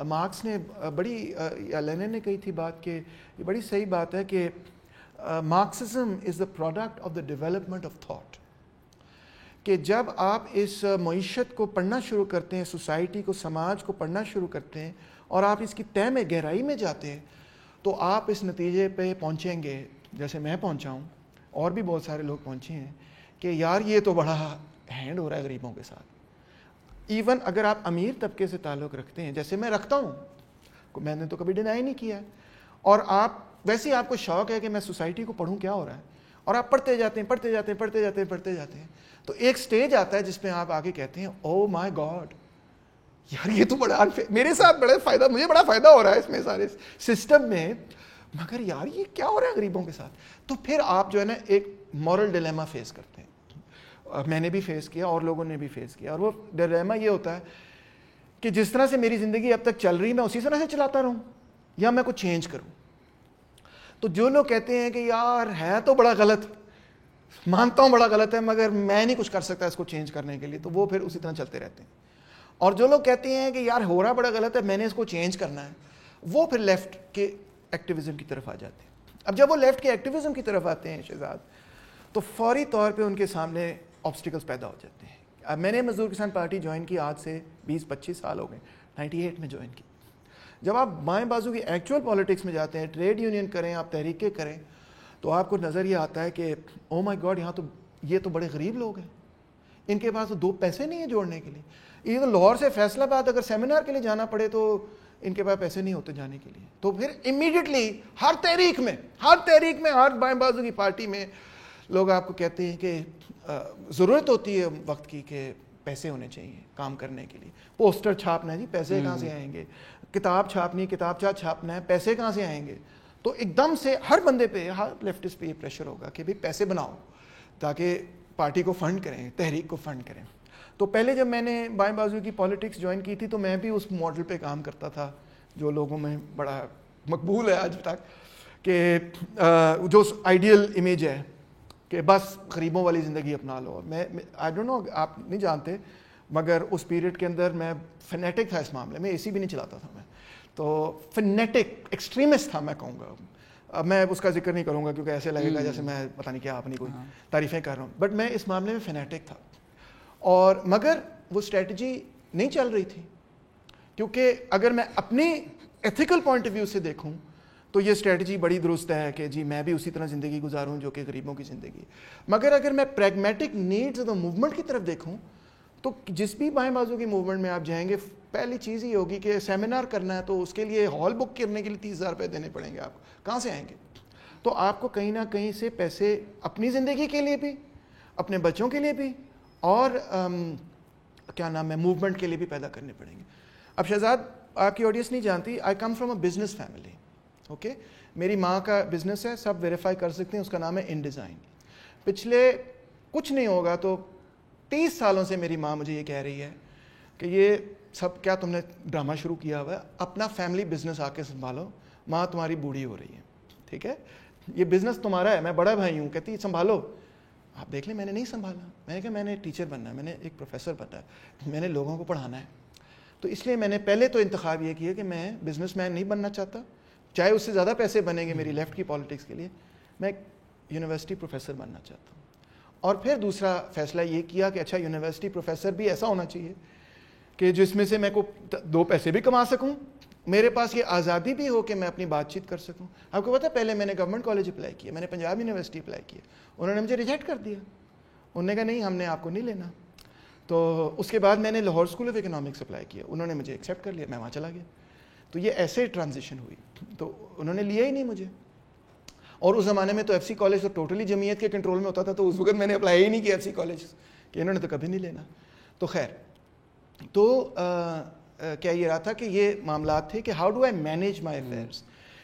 مارکس نے بڑی, یا لینن نے کہی تھی بات کہ یہ بڑی صحیح بات ہے کہ Marxism is the product of the development of thought. کہ جب آپ اس معیشت کو پڑھنا شروع کرتے ہیں, سوسائٹی کو, سماج کو پڑھنا شروع کرتے ہیں, اور آپ اس کی تہ میں, گہرائی میں جاتے ہیں, تو آپ اس نتیجے پہ پہنچیں گے, جیسے میں پہنچا ہوں اور بھی بہت سارے لوگ پہنچے ہیں, کہ یار یہ تو بڑا ہینڈ ہو رہا ہے غریبوں کے ساتھ. ایون اگر آپ امیر طبقے سے تعلق رکھتے ہیں, جیسے میں رکھتا ہوں, میں نے تو کبھی ڈینائی نہیں کیا ہے, اور آپ ویسے ہی آپ کو شوق ہے کہ میں سوسائٹی کو پڑھوں کیا ہو رہا ہے, اور آپ پڑھتے جاتے ہیں, پڑھتے جاتے ہیں, پڑھتے جاتے ہیں, پڑھتے جاتے ہیں, تو ایک سٹیج آتا ہے جس میں آپ آگے کہتے ہیں او مائی گاڈ, یار یہ تو بڑا میرے ساتھ بڑا فائدہ, مجھے بڑا فائدہ ہو رہا ہے اس میں سارے سسٹم میں, مگر یار یہ کیا ہو رہا ہے غریبوں کے ساتھ. تو پھر آپ جو ہے نا ایک مورل ڈیلیما فیس کرتے ہیں. میں نے بھی فیس کیا اور لوگوں نے بھی فیس کیا, اور وہ ڈیلیما یہ ہوتا ہے کہ جس طرح سے میری زندگی اب تک چل رہی میں اسی طرح سے چلاتا رہوں, یا میں کچھ چینج کروں. تو جو لوگ کہتے ہیں کہ یار ہے تو بڑا غلط, مانتا ہوں بڑا غلط ہے, مگر میں نہیں کچھ کر سکتا اس کو چینج کرنے کے لیے, تو وہ پھر اسی طرح چلتے رہتے ہیں. اور جو لوگ کہتے ہیں کہ یار ہو رہا بڑا غلط ہے, میں نے اس کو چینج کرنا ہے, وہ پھر لیفٹ کے ایکٹیویزم کی طرف آ جاتے ہیں. اب جب وہ لیفٹ کے ایکٹیویزم کی طرف آتے ہیں شہزاد, تو فوری طور پہ ان کے سامنے آبسٹیکلس پیدا ہو جاتے ہیں. اب میں نے مزدور کسان پارٹی جوائن کی آج سے 20-25 سال ہو گئے, 98 میں جوائن کی. جب آپ بائیں بازو کی ایکچوئل پالیٹکس میں جاتے ہیں, ٹریڈ یونین کریں, آپ تحریکیں کریں, تو آپ کو نظر یہ آتا ہے کہ او مائی گاڈ, یہاں تو یہ تو بڑے غریب لوگ ہیں, ان کے پاس تو 2 پیسے نہیں ہیں جوڑنے کے لیے. ایون لاہور سے فیصل آباد اگر سیمینار کے لیے جانا پڑے تو ان کے پاس پیسے نہیں ہوتے جانے کے لیے. تو پھر امیڈیٹلی ہر تحریک میں, ہر بائیں بازو کی پارٹی میں لوگ آپ کو کہتے ہیں کہ ضرورت ہوتی ہے وقت کی کہ پیسے ہونے چاہیے کام کرنے کے لیے. پوسٹر چھاپنا ہے جی, پیسے کہاں سے آئیں گے, کتاب چھاپنی, کتابچہ چھاپنا ہے, پیسے کہاں سے آئیں گے. تو ایک دم سے ہر بندے پہ, ہر لیفٹسٹ پہ یہ پریشر ہوگا کہ بھئی پیسے بناؤ تاکہ پارٹی کو فنڈ کریں, تحریک کو فنڈ کریں. تو پہلے جب میں نے بائیں بازو کی پالیٹکس جوائن کی تھی تو میں بھی اس ماڈل پہ کام کرتا تھا جو لوگوں میں بڑا مقبول ہے آج تک, کہ جو آئیڈیل امیج ہے کہ بس غریبوں والی زندگی اپنا لو. میں آئی ڈونٹ نو, آپ نہیں جانتے, مگر اس پیریڈ کے اندر میں فنیٹک تھا اس معاملے میں, اے سی بھی نہیں چلاتا تھا میں, تو فنیٹک ایکسٹریمسٹ تھا میں کہوں گا. اب میں اس کا ذکر نہیں کروں گا کیونکہ ایسے لگے گا جیسے میں پتہ نہیں کیا اپنی کوئی تعریفیں کر رہا ہوں, بٹ میں اس معاملے میں فنیٹک تھا. اور مگر وہ اسٹریٹجی نہیں چل رہی تھی, کیونکہ اگر میں اپنی ایتھیکل پوائنٹ آف ویو سے دیکھوں تو یہ اسٹریٹجی بڑی درست ہے کہ جی میں بھی اسی طرح زندگی گزاروں جو کہ غریبوں کی زندگی ہے. مگر اگر میں pragmatic needs of the movement کی طرف دیکھوں تو جس بھی بائیں بازو کی موومنٹ میں آپ جائیں گے, پہلی چیز یہ ہوگی کہ سیمینار کرنا ہے تو اس کے لیے ہال بک کرنے کے لیے 30,000 روپے دینے پڑیں گے. آپ کو کہاں سے آئیں گے؟ تو آپ کو کہیں نہ کہیں سے پیسے اپنی زندگی کے لیے بھی, اپنے بچوں کے لیے بھی, اور کیا نام ہے, موومنٹ کے لیے بھی پیدا کرنے پڑیں گے. اب شہزاد, آپ کی آڈینس نہیں جانتی, I come from a business family. Okay, میری ماں کا بزنس ہے, سب ویریفائی کر سکتے ہیں, اس کا نام ہے ان ڈیزائن. پچھلے کچھ نہیں ہوگا تو 30 سالوں سے میری ماں مجھے یہ کہہ رہی ہے کہ یہ سب کیا تم نے ڈرامہ شروع کیا ہوا ہے, اپنا فیملی بزنس آ کے سنبھالو, ماں تمہاری بوڑھی ہو رہی ہے, ٹھیک ہے, یہ بزنس تمہارا ہے, میں بڑا بھائی ہوں, کہتی سنبھالو. آپ دیکھ لیں, میں نے نہیں سنبھالا. میں نے کہا میں نے ٹیچر بننا ہے, میں نے ایک پروفیسر بننا ہے, میں نے لوگوں کو پڑھانا ہے. تو اس لیے میں نے پہلے تو انتخاب یہ کیا کہ میں بزنس مین نہیں بننا چاہتا, چاہے اس سے زیادہ پیسے بنیں گے میری لیفٹ کی پالیٹکس کے لیے, میں ایک یونیورسٹی پروفیسر بننا چاہتا ہوں. اور پھر دوسرا فیصلہ یہ کیا کہ اچھا یونیورسٹی پروفیسر بھی ایسا ہونا چاہیے کہ جس میں سے میں کو 2 پیسے بھی کما سکوں, میرے پاس یہ آزادی بھی ہو کہ میں اپنی بات چیت کر سکوں. آپ کو پتہ ہے پہلے میں نے گورنمنٹ کالج اپلائی کیا, میں نے پنجاب یونیورسٹی اپلائی کیا, انہوں نے مجھے ریجیکٹ کر دیا. انہوں نے کہا نہیں, ہم نے آپ کو نہیں لینا. تو اس کے بعد میں نے Lahore school of economics apply کیا, انہوں نے مجھے ایکسیپٹ کر لیا, میں وہاں چلا گیا. تو یہ ایسے ٹرانزیشن ہوئی, تو انہوں نے لیا ہی نہیں مجھے. اور اس زمانے میں تو ایف سی کالج تو ٹوٹلی جمعیت کے کنٹرول میں ہوتا تھا, تو اس وقت میں نے اپلائی ہی نہیں کیا ایف سی کالج, کہ انہوں نے تو کبھی نہیں لینا. تو خیر, تو کیا یہ رہا تھا کہ یہ معاملات تھے کہ how do I manage my affairs,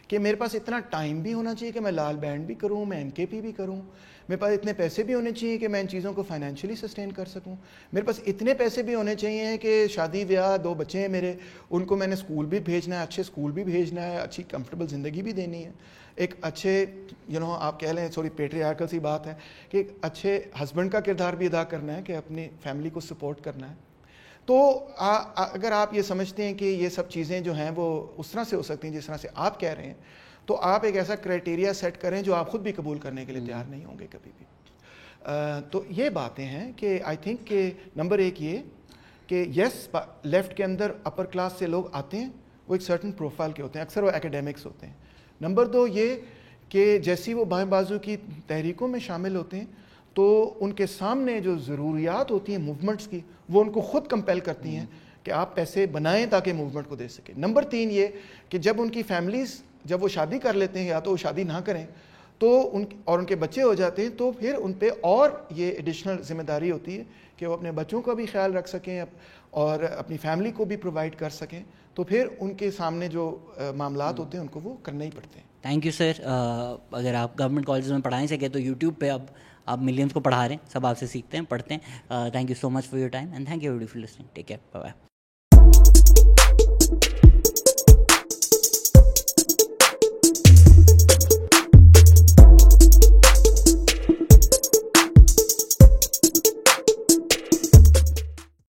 کہ میرے پاس اتنا ٹائم بھی ہونا چاہیے کہ میں لال بینڈ بھی کروں, میں این کے پی بھی کروں, میرے پاس اتنے پیسے بھی ہونے چاہیے کہ میں ان چیزوں کو فائنینشلی سسٹین کر سکوں, میرے پاس اتنے پیسے بھی ہونے چاہیے کہ شادی بیاہ, 2 بچے ہیں میرے, ان کو میں نے اسکول بھی بھیجنا ہے, اچھے اسکول بھی بھیجنا ہے, اچھی کمفرٹیبل زندگی بھی دینی ہے, ایک اچھے آپ کہہ لیں تھوڑی پیٹریارکل سی بات ہے کہ ایک اچھے ہسبینڈ کا کردار بھی ادا کرنا ہے, کہ اپنی فیملی کو سپورٹ کرنا ہے. تو اگر آپ یہ سمجھتے ہیں کہ یہ سب چیزیں جو ہیں وہ اس طرح سے ہو سکتی ہیں جس طرح سے آپ کہہ رہے ہیں, تو آپ ایک ایسا کرائٹیریا سیٹ کریں جو آپ خود بھی قبول کرنے کے لیے تیار نہیں ہوں گے کبھی بھی. تو یہ باتیں ہیں کہ آئی تھنک کہ نمبر 1 یہ کہ یس, لیفٹ کے اندر اپر کلاس سے لوگ آتے ہیں, وہ ایک سرٹن پروفائل کے ہوتے ہیں, اکثر وہ ایکیڈیمکس ہوتے ہیں. نمبر 2 یہ کہ جیسی وہ بائیں بازو کی تحریکوں میں شامل ہوتے ہیں تو ان کے سامنے جو ضروریات ہوتی ہیں موومنٹس کی, وہ ان کو خود کمپیل کرتی ہیں کہ آپ پیسے بنائیں تاکہ موومنٹ کو دے سکیں. نمبر 3 یہ کہ جب ان کی فیملیز, جب وہ شادی کر لیتے ہیں یا تو وہ شادی نہ کریں تو ان کے بچے ہو جاتے ہیں, تو پھر ان پہ اور یہ ایڈیشنل ذمہ داری ہوتی ہے کہ وہ اپنے بچوں کا بھی خیال رکھ سکیں اور اپنی فیملی کو بھی پرووائڈ کر سکیں. تو پھر ان کے سامنے جو معاملات ہوتے ہیں ان کو وہ کرنا ہی پڑتے ہیں. تھینک یو سر. اگر آپ گورنمنٹ کالجز میں پڑھائیں سکے تو یوٹیوب پہ اب آپ ملینس کو پڑھا رہے ہیں, سب آپ سے سیکھتے ہیں, پڑھتے ہیں. Thank you so much for your time and thank you for listening. Take care, bye bye.